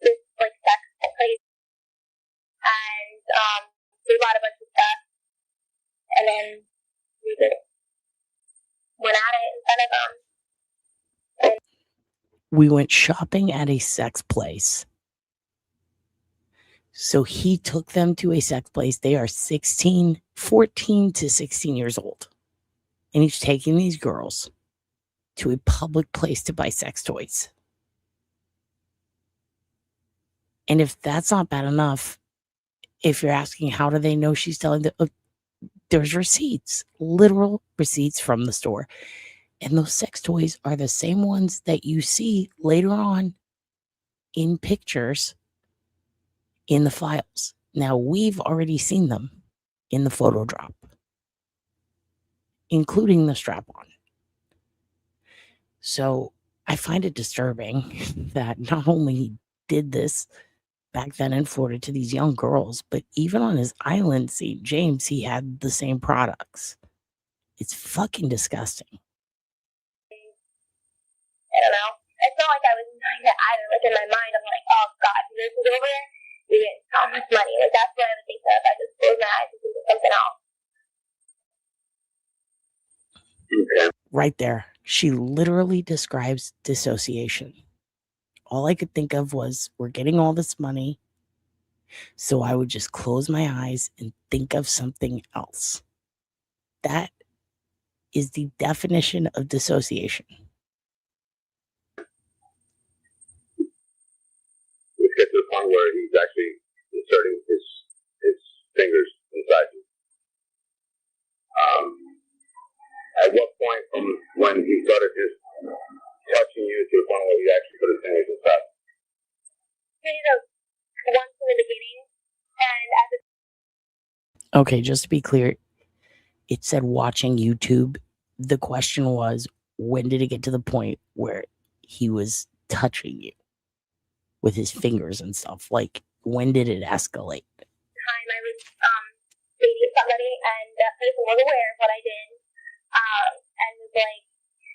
this like sex place, and we bought a bunch of stuff, and then we just went at it in front of them. We went shopping at a sex place. So he took them to a sex place. They are 14 to 16 years old. And he's taking these girls to a public place to buy sex toys. And if that's not bad enough, if you're asking how do they know she's telling them, there's receipts, literal receipts from the store. And those sex toys are the same ones that you see later on in pictures in the files. Now, we've already seen them in the photo drop, including the strap-on. So I find it disturbing that not only he did this back then in Florida to these young girls, but even on his island, St. James, he had the same products. It's fucking disgusting. I don't know. It's not like I was doing that either. Like in my mind, I'm like, oh God, this is over. We get so much money. Like that's what I would think of. I just close my eyes and think of something else. Right there. She literally describes dissociation. All I could think of was, we're getting all this money. So I would just close my eyes and think of something else. That is the definition of dissociation. Let's get to the point where he's actually inserting his fingers inside you. At what point from when he started just touching you to the point where he actually put his fingers inside? Once in the beginning, and as a Okay, just to be clear, it said watching YouTube. The question was, when did it get to the point where he was touching you with his fingers and stuff? Like, when did it escalate? time I was dating somebody, and that person was aware of what I did, and was like,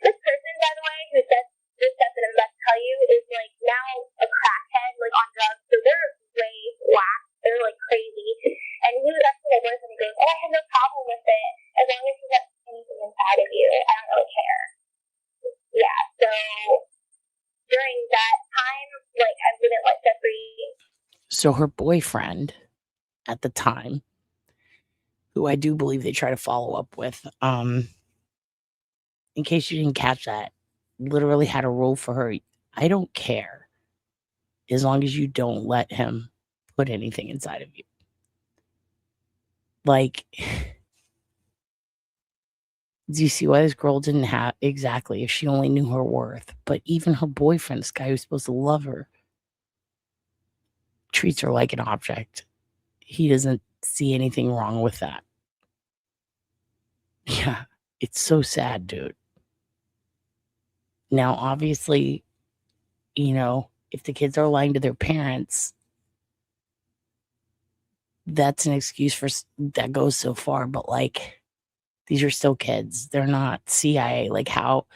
this person, by the way, who said this stuff that I'm about to tell you is like now a crackhead, like on drugs, so they're way whack, they're like crazy, and he was asking my boyfriend, he goes, oh, I have no problem with it, as long as you have anything inside of you, I don't really care. Yeah, so during that time, like, I wouldn't let Jeffrey. So her boyfriend at the time, who I do believe they try to follow up with, in case you didn't catch that, literally had a rule for her. I don't care as long as you don't let him put anything inside of you. Like, do you see why this girl didn't have exactly if she only knew her worth? But even her boyfriend, this guy who's supposed to love her, treats her like an object. He doesn't see anything wrong with that. Yeah, it's so sad, dude. Now, obviously, you know, if the kids are lying to their parents, that's an excuse for that goes so far. But like, these are still kids. They're not CIA. Like, how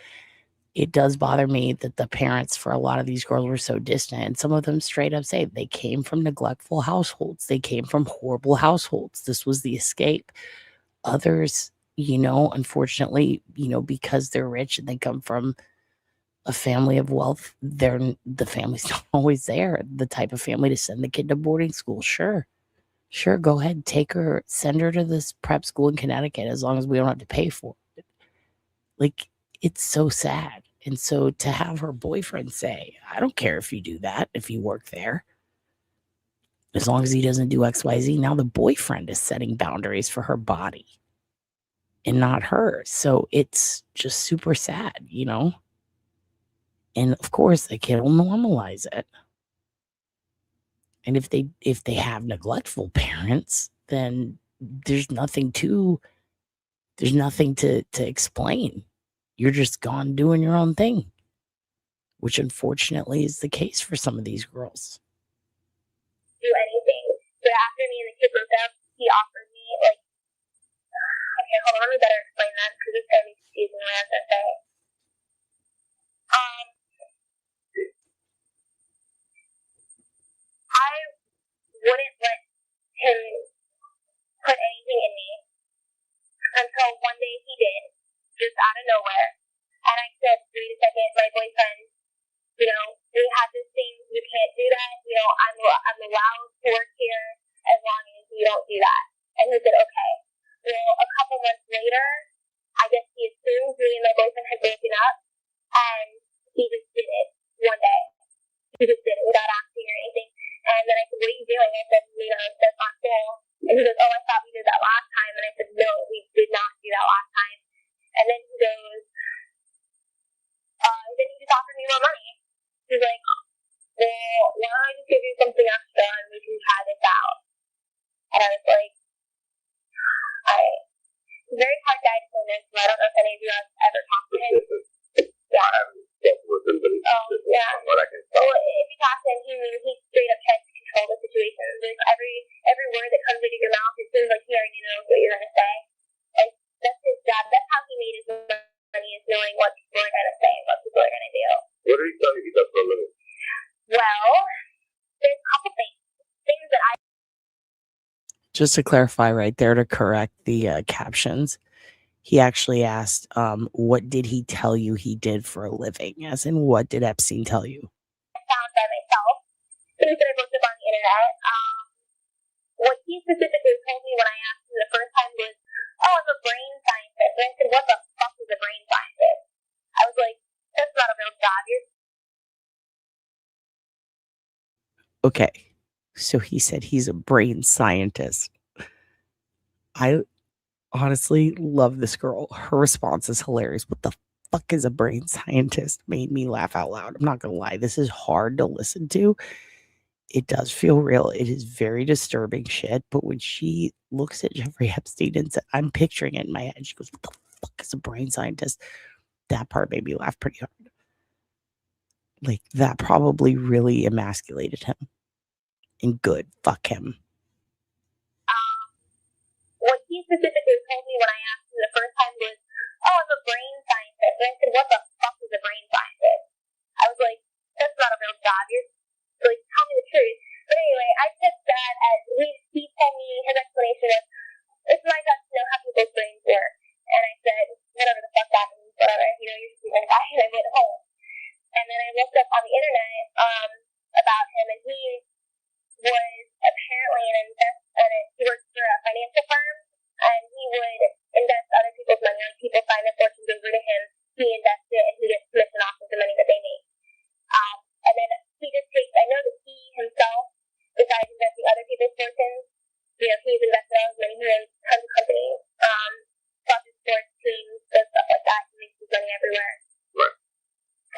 it does bother me that the parents for a lot of these girls were so distant. And some of them straight up say they came from neglectful households. They came from horrible households. This was the escape. Others, you know, unfortunately, you know, because they're rich and they come from a family of wealth, the family's not always there. The type of family to send the kid to boarding school. Sure, go ahead, take her, send her to this prep school in Connecticut as long as we don't have to pay for it. Like, it's so sad. And so to have her boyfriend say, I don't care if you do that, if you work there, as long as he doesn't do XYZ. Now the boyfriend is setting boundaries for her body and not her. So it's just super sad, you know? And of course, the kid will normalize it. And if they have neglectful parents, then there's nothing to explain. You're just gone doing your own thing, which unfortunately is the case for some of these girls. Do anything. But after me and the kid broke up, he offered me, like, okay, hold on, let me better explain that because it's going to be confusing what I have to say. I wouldn't let him put anything in me until one day he did, just out of nowhere. And I said, wait a second, my boyfriend, you know, we have this thing, you can't do that, you know, I'm allowed to work here as long as you don't do that. And he said, okay. Well, a couple months later, I guess he assumed me and my boyfriend had broken up, and he just did it one day. He just did it without asking or anything. And then I said, what are you doing? I said, you know, that's not cool. And he goes, oh, I thought we did that last time. And I said, no, we did not do that last time. And then he goes, then he just offered me more money. He's like, well, why don't I just give you something extra and we can try this out? And I was like, he's a very hard guy to phone in, so I don't know if any of you have ever talked to him. Yeah. I haven't spoken with him, but yeah. from what I can tell. Well, if you talk to him, he straight up tries to control the situation. There's every word that comes out of your mouth, it seems like he already knows what you're going to say. Like, that's his job. That's how he made his money, is knowing what people are going to say and what people are going to do. What did he tell you he does for a living? Well, there's a couple things. Things that I... Just to clarify right there, to correct the captions, he actually asked, what did he tell you he did for a living? As in, what did Epstein tell you? found by myself. Things that I looked up on the internet. what he specifically told me when I asked him the first time was, oh, I'm a brain scientist. And I said, what the fuck is a brain scientist? I was like, that's not a real job. Okay. So he said he's a brain scientist. I honestly love this girl. Her response is hilarious. What the fuck is a brain scientist? Made me laugh out loud. I'm not going to lie. This is hard to listen to. It does feel real. It is very disturbing shit. But when she looks at Jeffrey Epstein and said, I'm picturing it in my head, she goes, what the fuck is a brain scientist? That part made me laugh pretty hard. Like, that probably really emasculated him. And good. Fuck him. What he specifically told me when I asked him the first time was, oh, I'm a brain scientist. And I said, what the fuck is a brain scientist? I was like, that's not a real job. You're like, tell me the truth. But anyway, I took that as, he told me, his explanation was, it's my job to know how people's brains work. And I said, whatever the fuck that means, whatever, you're a stupid guy, and I went home. And then I looked up on the internet about him, and he was apparently he worked for a financial firm, and he would invest other people's money. When people sign their fortunes over to him, he invests it, and he gets commission off of the money that they make. And then he just takes, I know that he himself, besides investing other people's fortunes, he's invested all his money. He owns tons of companies, soccer sports teams, and stuff like that. He makes his money everywhere. Right.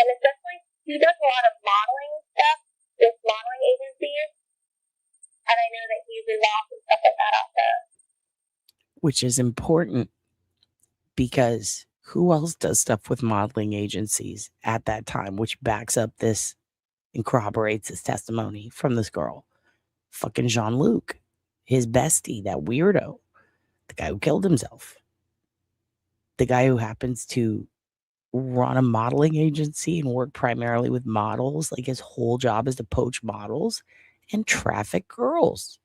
And especially, he does a lot of modeling stuff with modeling agencies. And I know that he's involved in stuff like that also. Which is important because who else does stuff with modeling agencies at that time, which backs up this and corroborates his testimony from this girl? Fucking Jean-Luc, his bestie, that weirdo, the guy who killed himself, the guy who happens to run a modeling agency and work primarily with models. Like, his whole job is to poach models and traffic girls.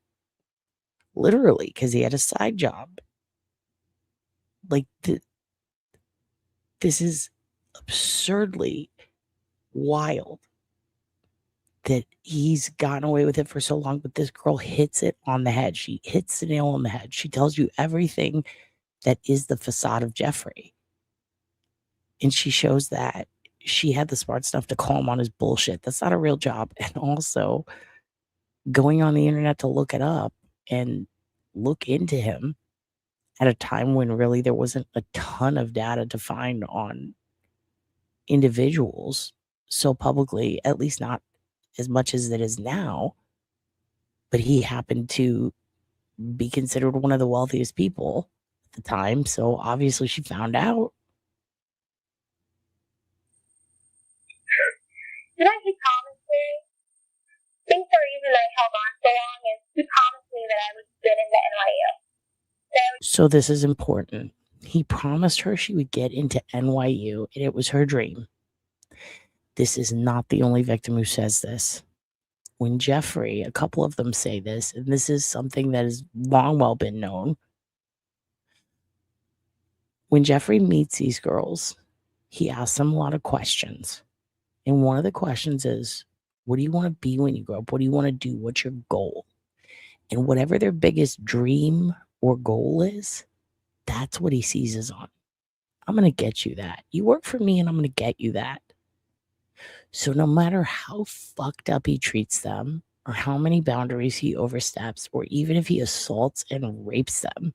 Literally, because he had a side job. Like, this is absurdly wild that he's gotten away with it for so long, but this girl hits it on the head. She hits the nail on the head. She tells you everything that is the facade of Jeffrey. And she shows that she had the smart stuff to call him on his bullshit. That's not a real job. And also going on the internet to look it up and look into him at a time when really there wasn't a ton of data to find on individuals so publicly, at least not as much as it is now. But he happened to be considered one of the wealthiest people at the time. So obviously she found out. You know, he promised me, I think the reason I held on so long is he promised me that I would get into NYU. So this is important. He promised her she would get into NYU, and it was her dream. This is not the only victim who says this. When Jeffrey, a couple of them say this, and this is something that has long well been known. When Jeffrey meets these girls, he asks them a lot of questions. And one of the questions is, what do you want to be when you grow up? What do you want to do? What's your goal? And whatever their biggest dream or goal is, that's what he seizes on. I'm going to get you that. You work for me and I'm going to get you that. So no matter how fucked up he treats them, or how many boundaries he oversteps, or even if he assaults and rapes them,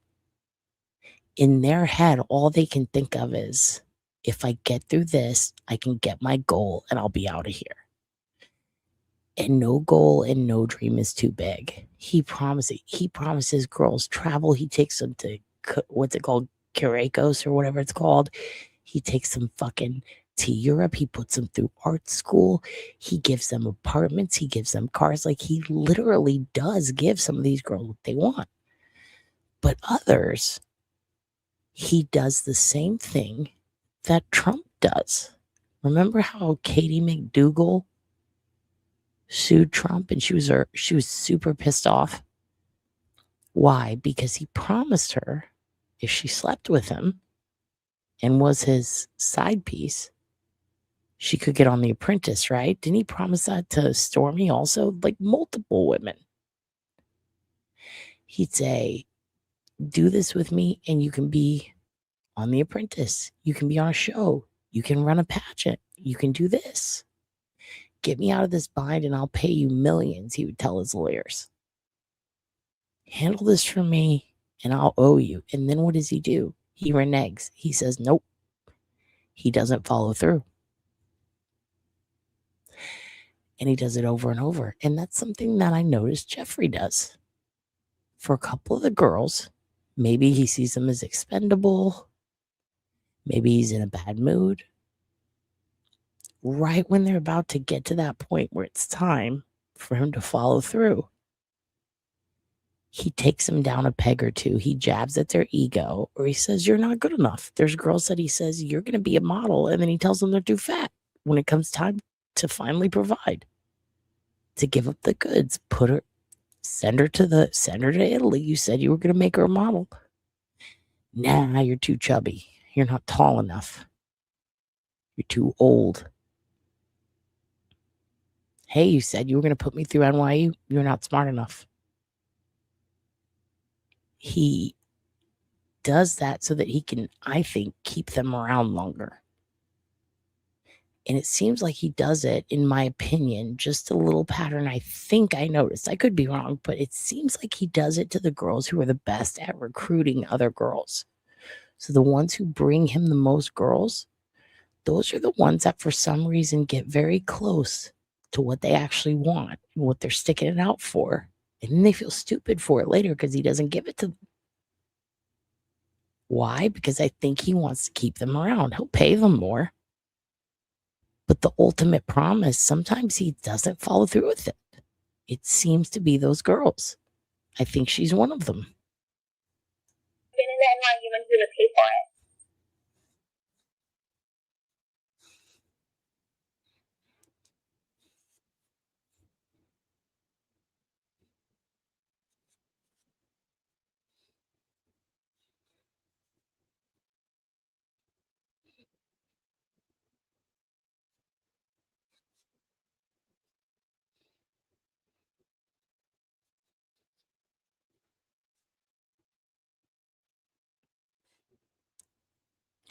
in their head, all they can think of is, if I get through this, I can get my goal and I'll be out of here. And no goal and no dream is too big. He promises girls travel. He takes them to, what's it called? Kyriakos or whatever it's called. He takes them fucking to Europe. He puts them through art school. He gives them apartments. He gives them cars. Like, he literally does give some of these girls what they want. But others, he does the same thing that Trump does. Remember how Katie McDougal sued Trump and she was super pissed off? Why? Because he promised her if she slept with him and was his side piece, she could get on The Apprentice, right? Didn't he promise that to Stormy also? Like, multiple women. He'd say, do this with me and you can be on The Apprentice. You can be on a show. You can run a pageant. You can do this. Get me out of this bind and I'll pay you millions, he would tell his lawyers. Handle this for me and I'll owe you. And then what does he do? He reneges. He says, nope. He doesn't follow through. And he does it over and over. And that's something that I noticed Jeffrey does. For a couple of the girls, maybe he sees them as expendable. Maybe he's in a bad mood. Right when they're about to get to that point where it's time for him to follow through, he takes them down a peg or two. He jabs at their ego, or he says, you're not good enough. There's girls that he says, you're going to be a model. And then he tells them they're too fat when it comes time to finally provide, to give up the goods, send her to Italy. You said you were going to make her a model. Nah, you're too chubby. You're not tall enough. You're too old. Hey, you said you were going to put me through NYU. You're not smart enough. He does that so that he can, I think, keep them around longer. And it seems like he does it, in my opinion, just a little pattern I think I noticed. I could be wrong, but it seems like he does it to the girls who are the best at recruiting other girls. So the ones who bring him the most girls, those are the ones that for some reason get very close to what they actually want and what they're sticking it out for. And then they feel stupid for it later because he doesn't give it to them. Why? Because I think he wants to keep them around. He'll pay them more. But the ultimate promise, sometimes he doesn't follow through with it. It seems to be those girls. I think she's one of them. Been in the NYU and who to pay for it.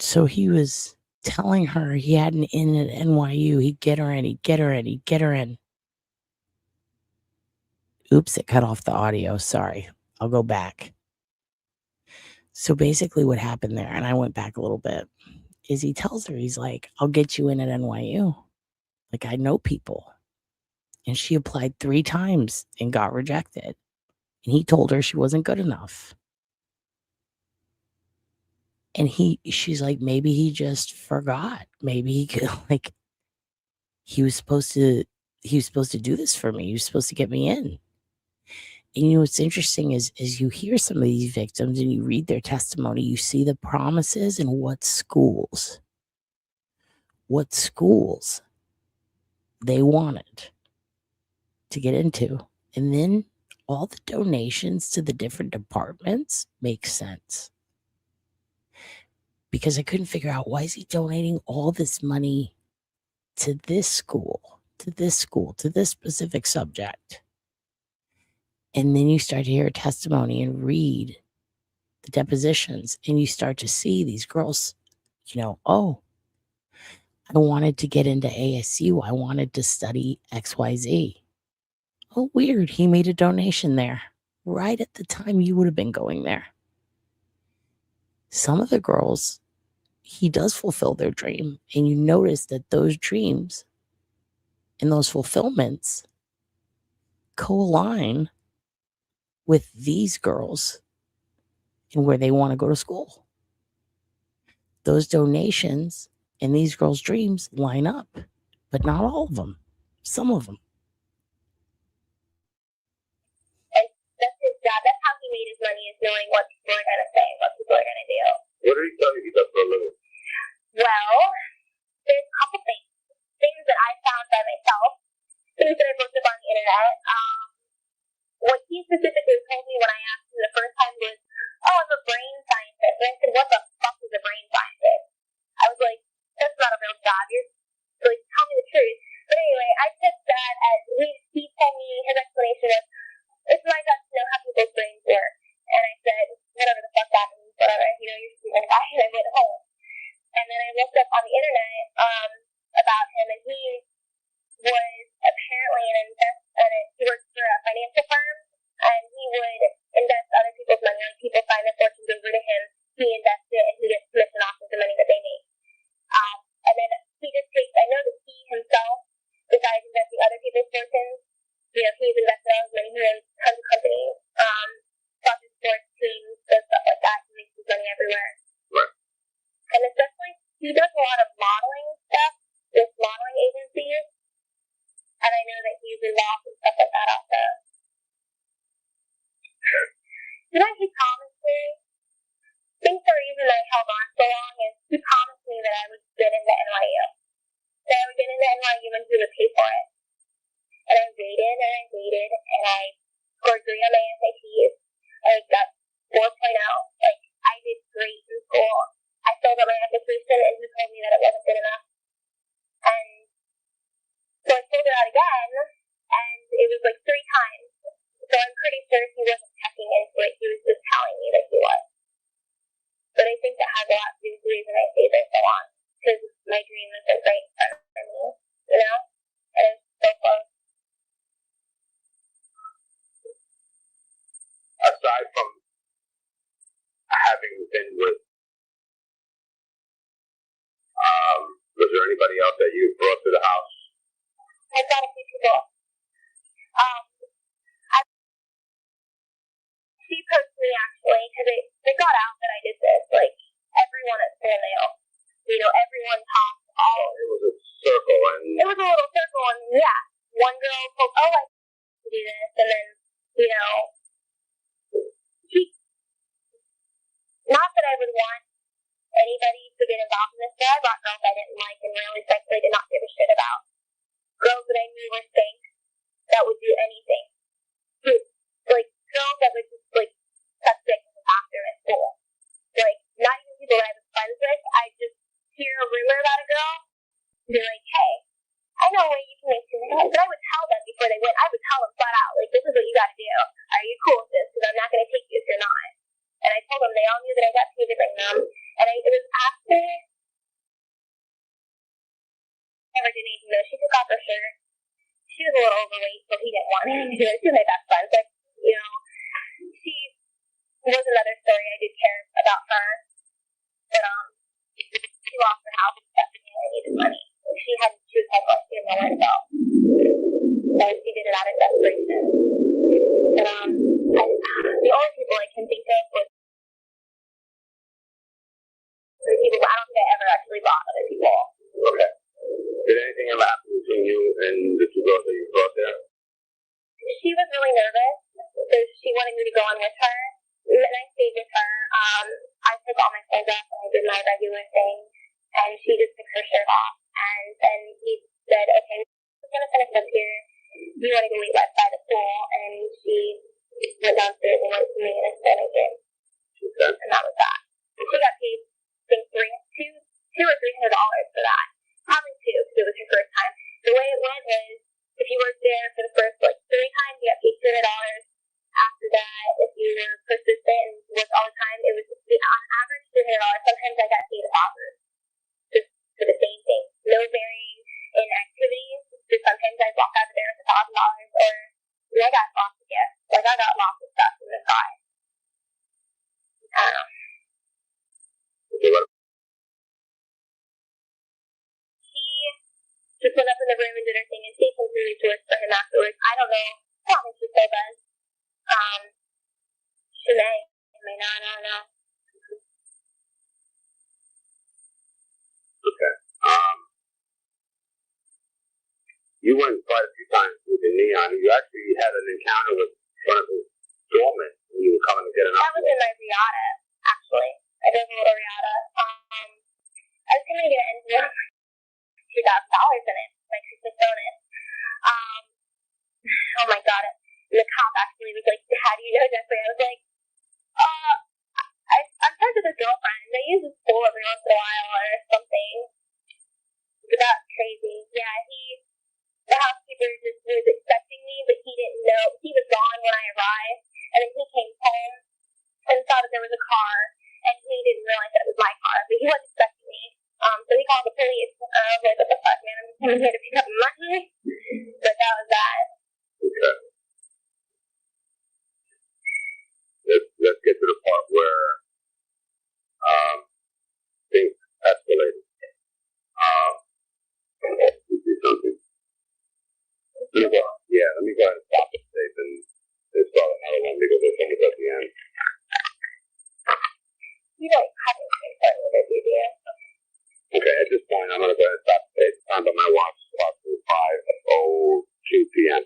So he was telling her he had an in at NYU. He'd get her in, he'd get her in, he'd get her in. Oops, it cut off the audio. Sorry. I'll go back. So basically what happened there, and I went back a little bit, is he tells her, he's like, I'll get you in at NYU. Like, I know people. And she applied 3 times and got rejected. And he told her she wasn't good enough. And she's like, maybe he just forgot. Maybe he could, like, he was supposed to do this for me. He was supposed to get me in. And you know what's interesting is you hear some of these victims and you read their testimony, you see the promises and what schools they wanted to get into. And then all the donations to the different departments make sense. Because I couldn't figure out, why is he donating all this money to this school, to this specific subject? And then you start to hear a testimony and read the depositions, and you start to see these girls, oh, I wanted to get into ASU. I wanted to study XYZ. Oh, weird. He made a donation there right at the time you would have been going there. Some of the girls, he does fulfill their dream. And you notice that those dreams and those fulfillments co-align with these girls and where they want to go to school. Those donations and these girls' dreams line up, but not all of them. Some of them. And that's his job. That's how he made his money, is knowing what people are going to say, what people are going to do. What are you telling me that's for a living? Well, there's a couple things. Things that I found by myself, things that I looked up on the internet. What he specifically told me when I asked him the first time was, oh, I'm a brain scientist. And I said, what the fuck is a brain scientist? I was like, that's not a real job. You're like, tell me the truth. But anyway, I took that as he told me, his explanation was, it's my job to know how people's brains work. You know what he promised me? I think the reason I held on so long is he promised me that I would get into NYU. That I would get into NYU and he would pay for it. And I waited and I waited and I scored 3 on my SATs. I got 4.0. Like, I did great in school. I filled out my application and he told me that it wasn't good enough. And so I filled it out again and it was like 3 times. So I'm pretty sure he wasn't checking into it. He was just telling me that he was. But I think that has a lot to do with the reason I stayed there so long. Because my dream was so great in front of me, you know? And it was so close. Aside from having been with, was there anybody else that you brought to the house? I've got a few people. She posted me actually, because it got out that I did this. Like, everyone at school knew. You know, everyone talked all. It was a circle, and it was a little circle, and yeah, one girl told, "Oh, I to do this," and then, you know, not that I would want anybody to get involved in this, but I brought girls I didn't like and really frankly did not give a shit about. Girls that I knew were fake, that would do anything. Like, girls that would just, like, suck dick in the bathroom at school. Like, not even people that I was friends with. I just hear a rumor about a girl, and be like, hey, I know a way you can make $2 million. But I would tell them before they went, I would tell them flat out, like, this is what you gotta do. Are you cool with this? Because I'm not gonna take you if you're not. And I told them, they all knew that I got paid to bring them. And it was after I never did anything though. She took off her shirt. She was a little overweight, so he didn't want anything to do it. She was my best friend. But, you know, she was another story. I did care about her. But she lost her house and stuff and I needed money. She was homeless. She didn't know where to go. So she did it out of desperation. But the only people I can think of was the people. I don't think I ever actually bought other people. okay. Did anything ever happen between you and the 2 girls that you brought there? She was really nervous, so she wanted me to go on with her. And I stayed with her. I took all my clothes off and I did my regular thing. And she just took her shirt off. And then he said, okay, we're going to finish up here. Do you want to go eat outside the pool? And she went downstairs and went to me and I said, I did. Okay. And that was that. And she got paid, I think, $200 or $300 for that. Probably 2, because it was her first time. The way it went is, if you worked there for the first, 3 times, you got paid $200. After that, if you were persistent and worked all the time, it was on average $200. Sometimes I got paid $1,000 just for the same thing. No varying in activities. Just sometimes I'd walk out of there with $1,000, or I got lots of gifts. Like, I got lots of stuff in the car. She just went up in the room and did her thing, and she continued to work for him afterwards. I don't know. I don't think she still does. She may not, I don't know. Okay. You went quite a few times with the Neon. You actually had an encounter with one of the doormen when you were coming to get an That was in my Riata, actually. I drove a little Riata. I was coming to get an envelope. $2,000 in it, my Christmas bonus. Oh my god. And the cop actually was like, how do you know Jeffrey? I was like, I'm friends with his girlfriend. They use his pool every once in a while or something. But that's crazy. Yeah, the housekeeper just was expecting me, but he didn't know. He was gone when I arrived, and then he came home and saw that there was a car, and he didn't realize that it was my car, but he wasn't expecting me. So he called the police. I was like, what the fuck, man? I'm just coming here to pick up money. But that was that. Okay. Let's get to the part where things escalated. You do something. Let me go ahead and stop this tape and start another one because there's something at the end. You don't have anything for me to do. Okay, at this point, I'm going to go ahead and stop the tape. Time by my watch, approximately 5:02 p.m.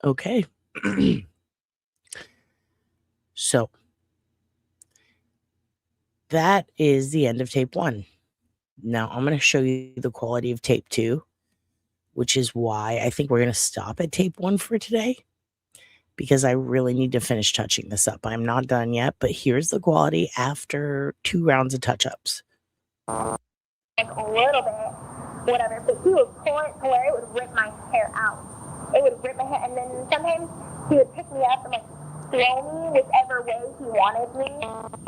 Okay. So that is the end of tape 1. Now I'm going to show you the quality of tape 2, which is why I think we're going to stop at tape 1 for today, because I really need to finish touching this up. I'm not done yet, but here's the quality after 2 rounds of touch-ups. Like a little bit, whatever, but he would pull it to where it would rip my hair out. It would rip my hair, and then sometimes he would pick me up and like throw me whichever way he wanted me,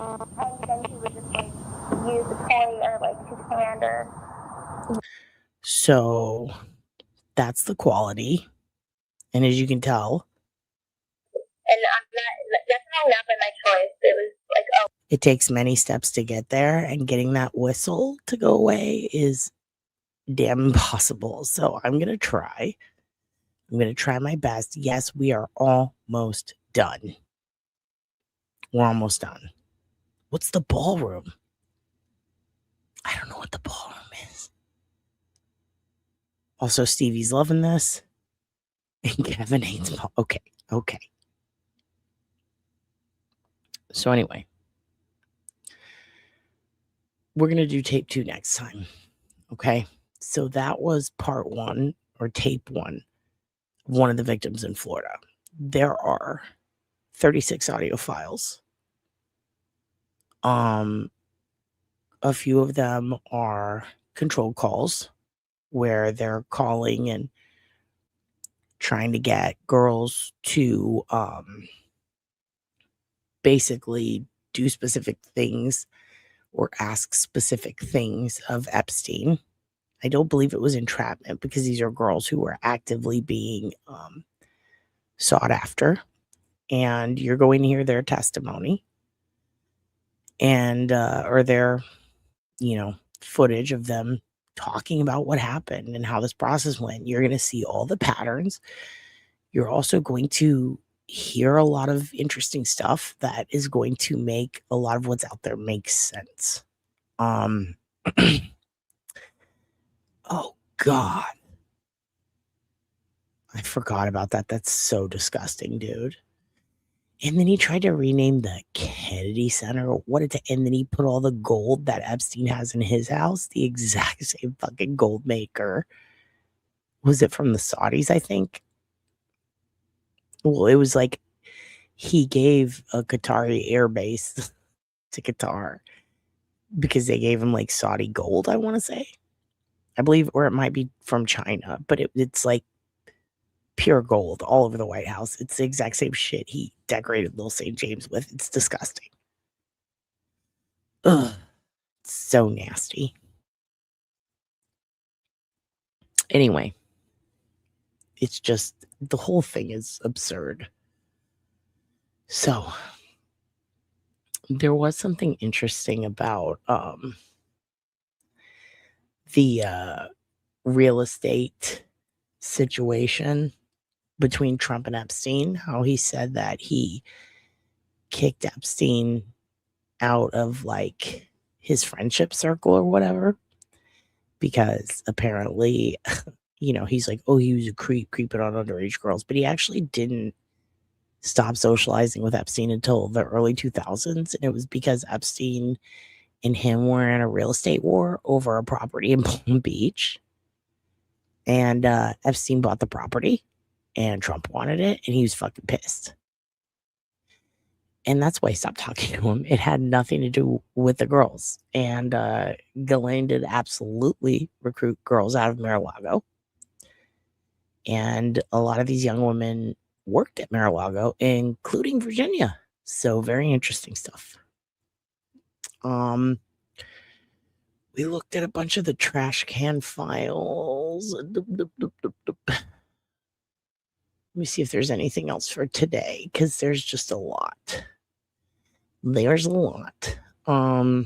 and then he would just like use the toy or like his hand or. So that's the quality, and as you can tell, And that's not by my choice. It was like, oh. It takes many steps to get there, and getting that whistle to go away is damn impossible. So I'm going to try. I'm going to try my best. Yes, we are almost done. We're almost done. What's the ballroom? I don't know what the ballroom is. Also, Stevie's loving this. And Kevin hates ball. Okay. So anyway, we're going to do tape 2 next time. Okay. So that was part 1, or tape 1, of one of the victims in Florida. There are 36 audio files. A few of them are controlled calls where they're calling and trying to get girls to basically do specific things or ask specific things of Epstein. I don't believe it was entrapment, because these are girls who were actively being sought after, and you're going to hear their testimony and or their footage of them talking about what happened and how this process went. You're going to see all the patterns. You're also going to hear a lot of interesting stuff that is going to make a lot of what's out there make sense. Oh God, I forgot about that. That's so disgusting, dude. And then he tried to rename the Kennedy Center. And then he put all the gold that Epstein has in his house, the exact same fucking gold maker. Was it from the Saudis, I think? Well, it was like he gave a Qatari air base to Qatar because they gave him like Saudi gold, I want to say. I believe, or it might be from China, but it's like pure gold all over the White House. It's the exact same shit he decorated Little St. James with. It's disgusting. Ugh. It's so nasty. Anyway, it's just, the whole thing is absurd. So, there was something interesting about the real estate situation between Trump and Epstein, how he said that he kicked Epstein out of like his friendship circle or whatever, because apparently, he's like, oh, he was a creep, creeping on underage girls, but he actually didn't stop socializing with Epstein until the early 2000s, and it was because Epstein and him were in a real estate war over a property in Palm Beach, and Epstein bought the property, and Trump wanted it, and he was fucking pissed. And that's why he stopped talking to him. It had nothing to do with the girls. And Ghislaine did absolutely recruit girls out of Mar-a-Lago. And a lot of these young women worked at Mar-a-Lago, including Virginia. So very interesting stuff. We looked at a bunch of the trash can files. Let me see if there's anything else for today, because there's just a lot. There's a lot. We're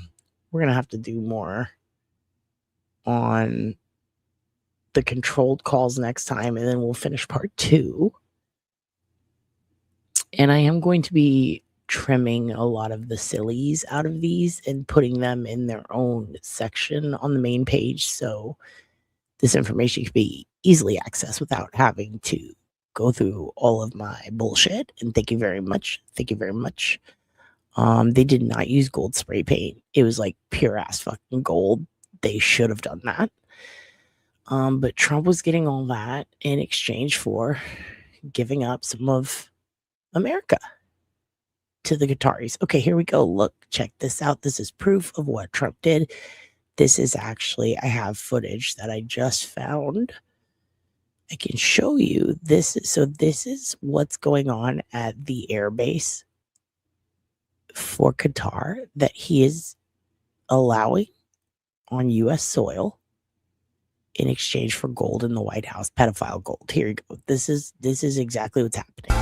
going to have to do more on the controlled calls next time, and then we'll finish part 2. And I am going to be trimming a lot of the sillies out of these and putting them in their own section on the main page, so this information can be easily accessed without having to go through all of my bullshit. And thank you very much. Thank you very much. They did not use gold spray paint. It was like pure ass fucking gold. They should have done that. But Trump was getting all that in exchange for giving up some of America to the Qataris. Okay, here we go. Look, check this out. This is proof of what Trump did. This is actually, I have footage that I just found. I can show you this. So this is what's going on at the airbase for Qatar that he is allowing on U.S. soil in exchange for gold in the White House, pedophile gold. Here you go. This is exactly what's happening.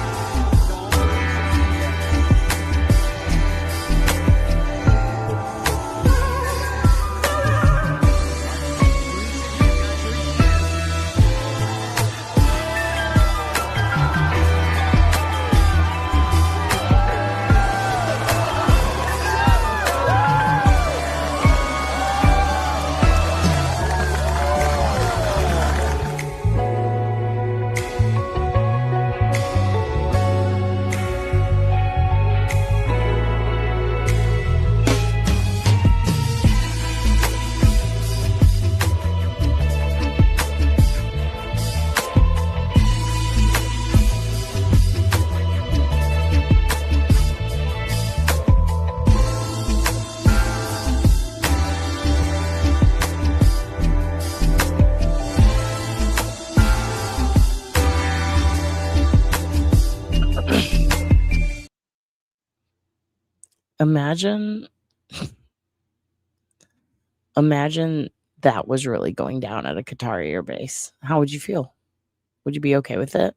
Imagine that was really going down at a Qatari airbase. How would you feel? Would you be okay with it?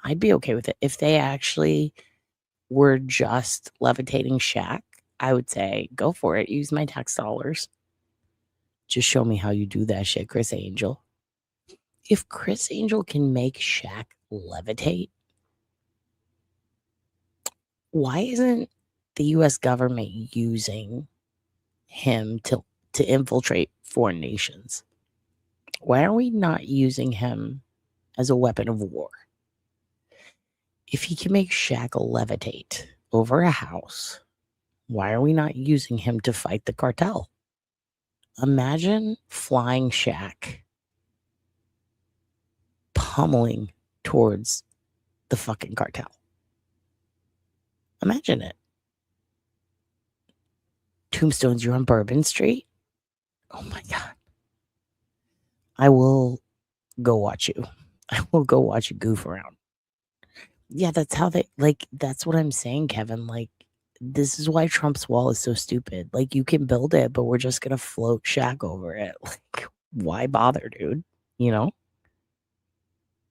I'd be okay with it. If they actually were just levitating Shaq, I would say, go for it. Use my tax dollars. Just show me how you do that shit, Chris Angel. If Chris Angel can make Shaq levitate, why isn't the U.S. government using him to infiltrate foreign nations? Why are we not using him as a weapon of war? If he can make Shaq levitate over a house, why are we not using him to fight the cartel? Imagine flying Shaq pummeling towards the fucking cartel. Imagine it. Tombstones, you're on Bourbon Street? Oh my God. I will go watch you. I will go watch you goof around. Yeah, that's how they, like, that's what I'm saying, Kevin. Like, this is why Trump's wall is so stupid. Like, you can build it, but we're just going to float Shaq over it. Like, why bother, dude? You know?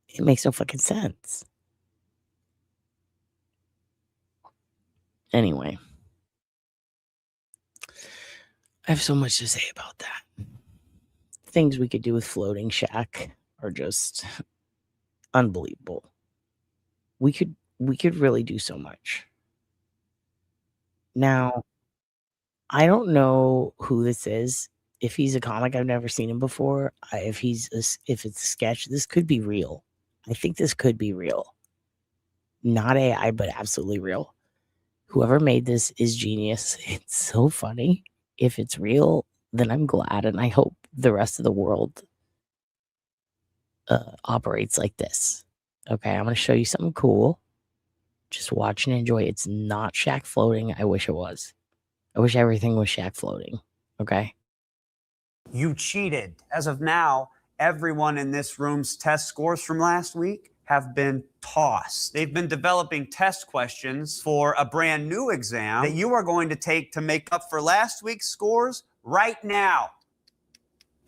It makes no fucking sense. Anyway. I have so much to say about that. Things we could do with floating Shaq are just unbelievable. We could really do so much. Now, I don't know who this is. If he's a comic, I've never seen him before. If it's a sketch, this could be real. I think this could be real. Not AI, but absolutely real. Whoever made this is genius. It's so funny. If it's real, then I'm glad, and I hope the rest of the world operates like this. Okay, I'm going to show you something cool. Just watch and enjoy. It's not Shaq floating. I wish it was. I wish everything was Shaq floating. Okay? You cheated. As of now, everyone in this room's test scores from last week have been tossed. They've been developing test questions for a brand new exam that you are going to take to make up for last week's scores right now.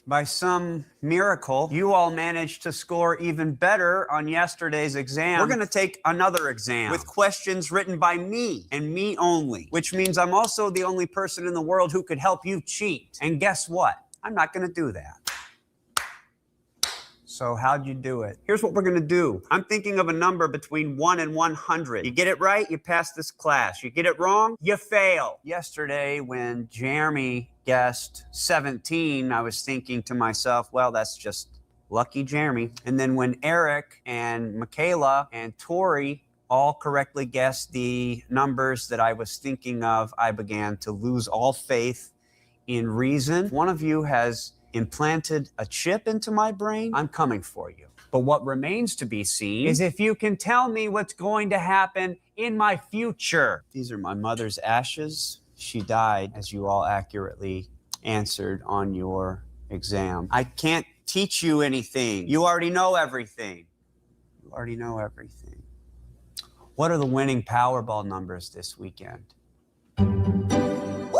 By some miracle, you all managed to score even better on yesterday's exam. We're going to take another exam with questions written by me and me only, which means I'm also the only person in the world who could help you cheat. And guess what? I'm not going to do that. So how'd you do it? Here's what we're going to do. I'm thinking of a number between 1 and 100. You get it right, you pass this class. You get it wrong, you fail. Yesterday, when Jeremy guessed 17, I was thinking to myself, well, that's just Lucky Jeremy. And then when Eric and Michaela and Tori all correctly guessed the numbers that I was thinking of, I began to lose all faith in reason. If one of you has implanted a chip into my brain, I'm coming for you. But what remains to be seen is if you can tell me what's going to happen in my future. These are my mother's ashes. She died, as you all accurately answered on your exam. I can't teach you anything. You already know everything. You already know everything. What are the winning Powerball numbers this weekend? Woo!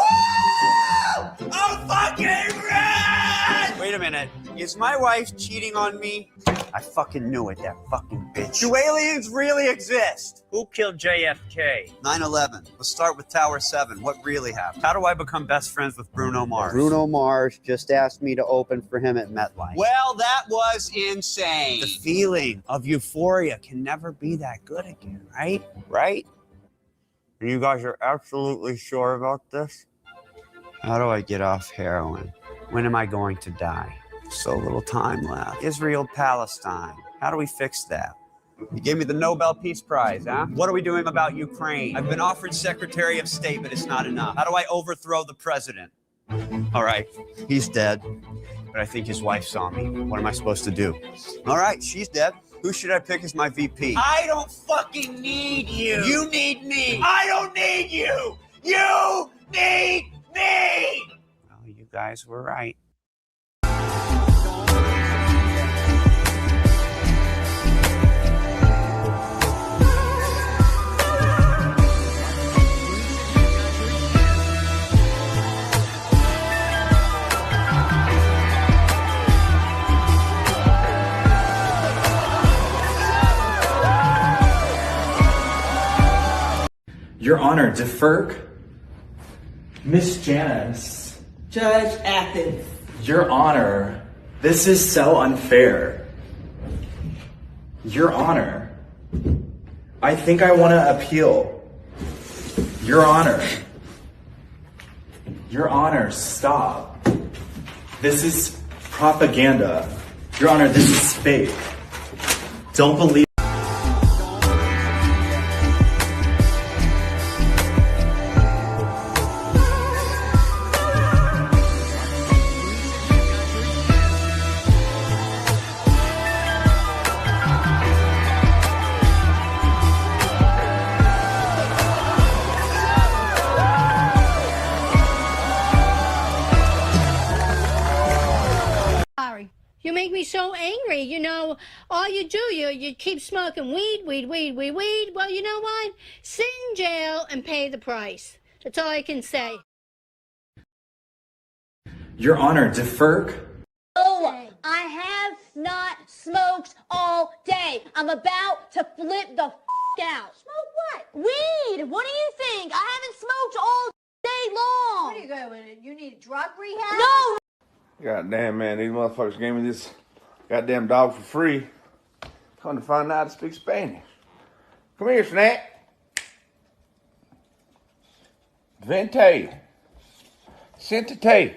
I'm fucking rich! Wait a minute. Is my wife cheating on me? I fucking knew it, that fucking bitch. Do aliens really exist? Who killed JFK? 9/11. Let's start with Tower 7. What really happened? How do I become best friends with Bruno Mars? Bruno Mars just asked me to open for him at MetLife. Well, that was insane. The feeling of euphoria can never be that good again, right? Right? And you guys are absolutely sure about this? How do I get off heroin? When am I going to die? So little time left. Israel, Palestine. How do we fix that? You gave me the Nobel Peace Prize, huh? What are we doing about Ukraine? I've been offered Secretary of State, but it's not enough. How do I overthrow the president? All right, he's dead, but I think his wife saw me. What am I supposed to do? All right, she's dead. Who should I pick as my VP? I don't fucking need you. You need me. I don't need you. You need me. Well, you guys were right. Your Honor, defer. Miss Janice. Judge Athens. Your Honor, this is so unfair. Your Honor, I think I want to appeal. Your Honor. Your Honor, stop. This is propaganda. Your Honor, this is fake. Don't believe. You make me so angry. You know, all you do, you keep smoking weed. Well, you know what? Sit in jail and pay the price. That's all I can say. Your Honor, defer. Oh, I have not smoked all day. I'm about to flip the out. Smoke what? Weed. What do you think? I haven't smoked all day long. Where are you going? You need drug rehab? No. Goddamn, man, these motherfuckers gave me this goddamn dog for free. Come to find out I speak Spanish. Come here, Snack. Vente. Sentate.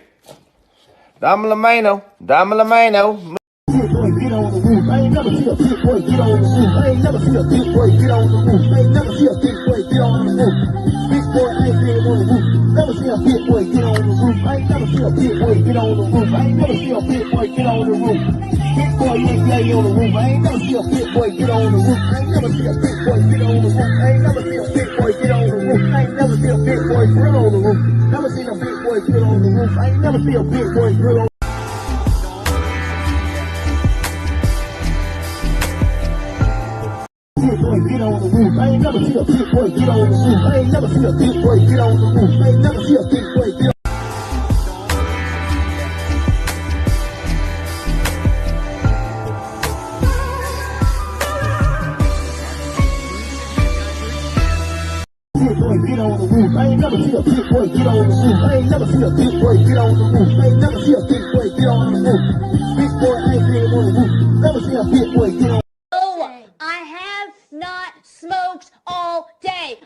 Dame la mano. Dame la mano. Get on the roof. I ain't never see a big boy get on the roof. I ain't never see a big boy get on the roof. I ain't never see a big boy get on the roof. Big boy, I ain't seen him on the roof. Never see a big boy get on the roof. I ain't never see a big boy get on the roof. I ain't never see a big boy get on the roof. Big boy, you ain't lay on the roof. I ain't never see a big boy get on the roof. I ain't never see a big boy get on the roof. I ain't never see a big boy get on the roof. I ain't never see a big boy grill on the roof. Never seen a big boy grill on the roof. I ain't never see a big boy grill on the roof. Get on the roof. I ain't never see a big boy get on the roof. I ain't never see a big boy get on the roof. I ain't never see a big boy get on. Get on the roof. I ain't never see a big boy get on the roof. I ain't never see a big boy get on the roof. I ain't never see a big boy get on the roof. Big boy, I ain't seen him on the roof. Never see a big boy get on. Oh, I have not smoked all day.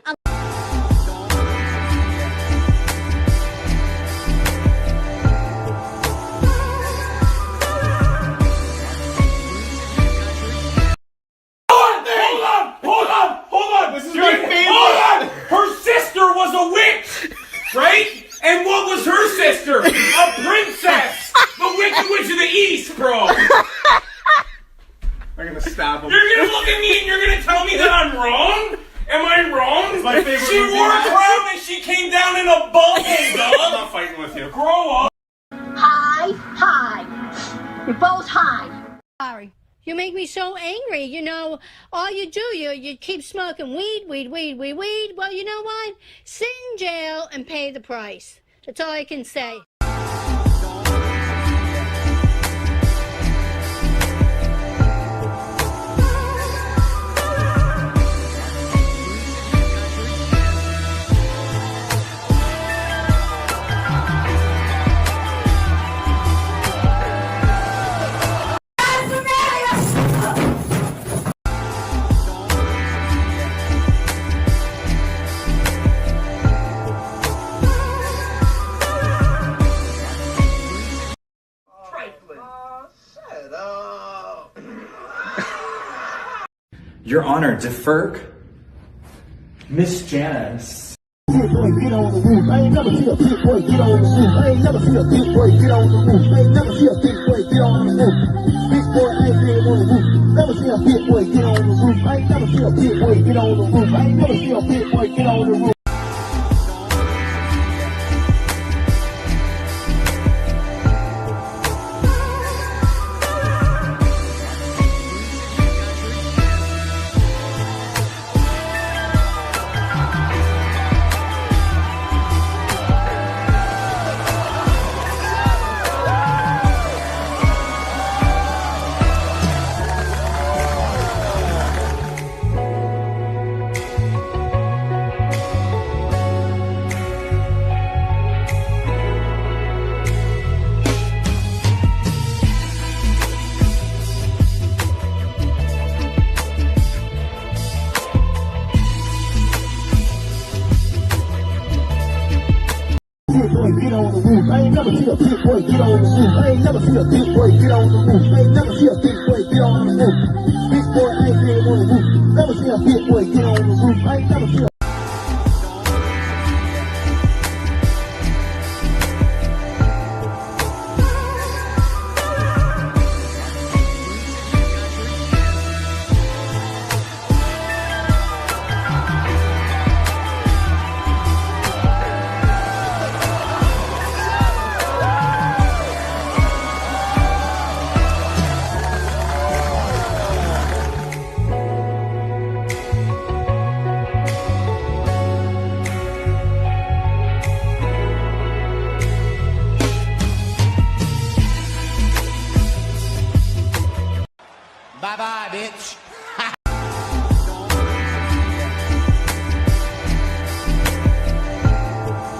my favorite She movie. wore a crown and she came down in a bubble, dog. I'm not fighting with you. Grow up. Hi. You're both high. Sorry. You make me so angry. You know, all you do, you keep smoking weed. Well, you know what? Sit in jail and pay the price. That's all I can say. Your Honor, defer. Miss Janice. Get on the roof. I ain't never see a big boy get on the roof. I ain't never see a big boy get on the roof. I ain't never see a big boy get on the roof. Big boy get on the roof. Never see a big boy get on the roof. I ain't never see a big boy get on the roof. I ain't never see a big boy get on the roof. Get on the roof. I ain't never see a big boy get on the roof. I ain't never see a big boy get on the roof. I ain't never see a big boy get on the roof. Big boy get on the roof. Never see a big boy get on the roof. I ain't never see a Bye-bye, bitch.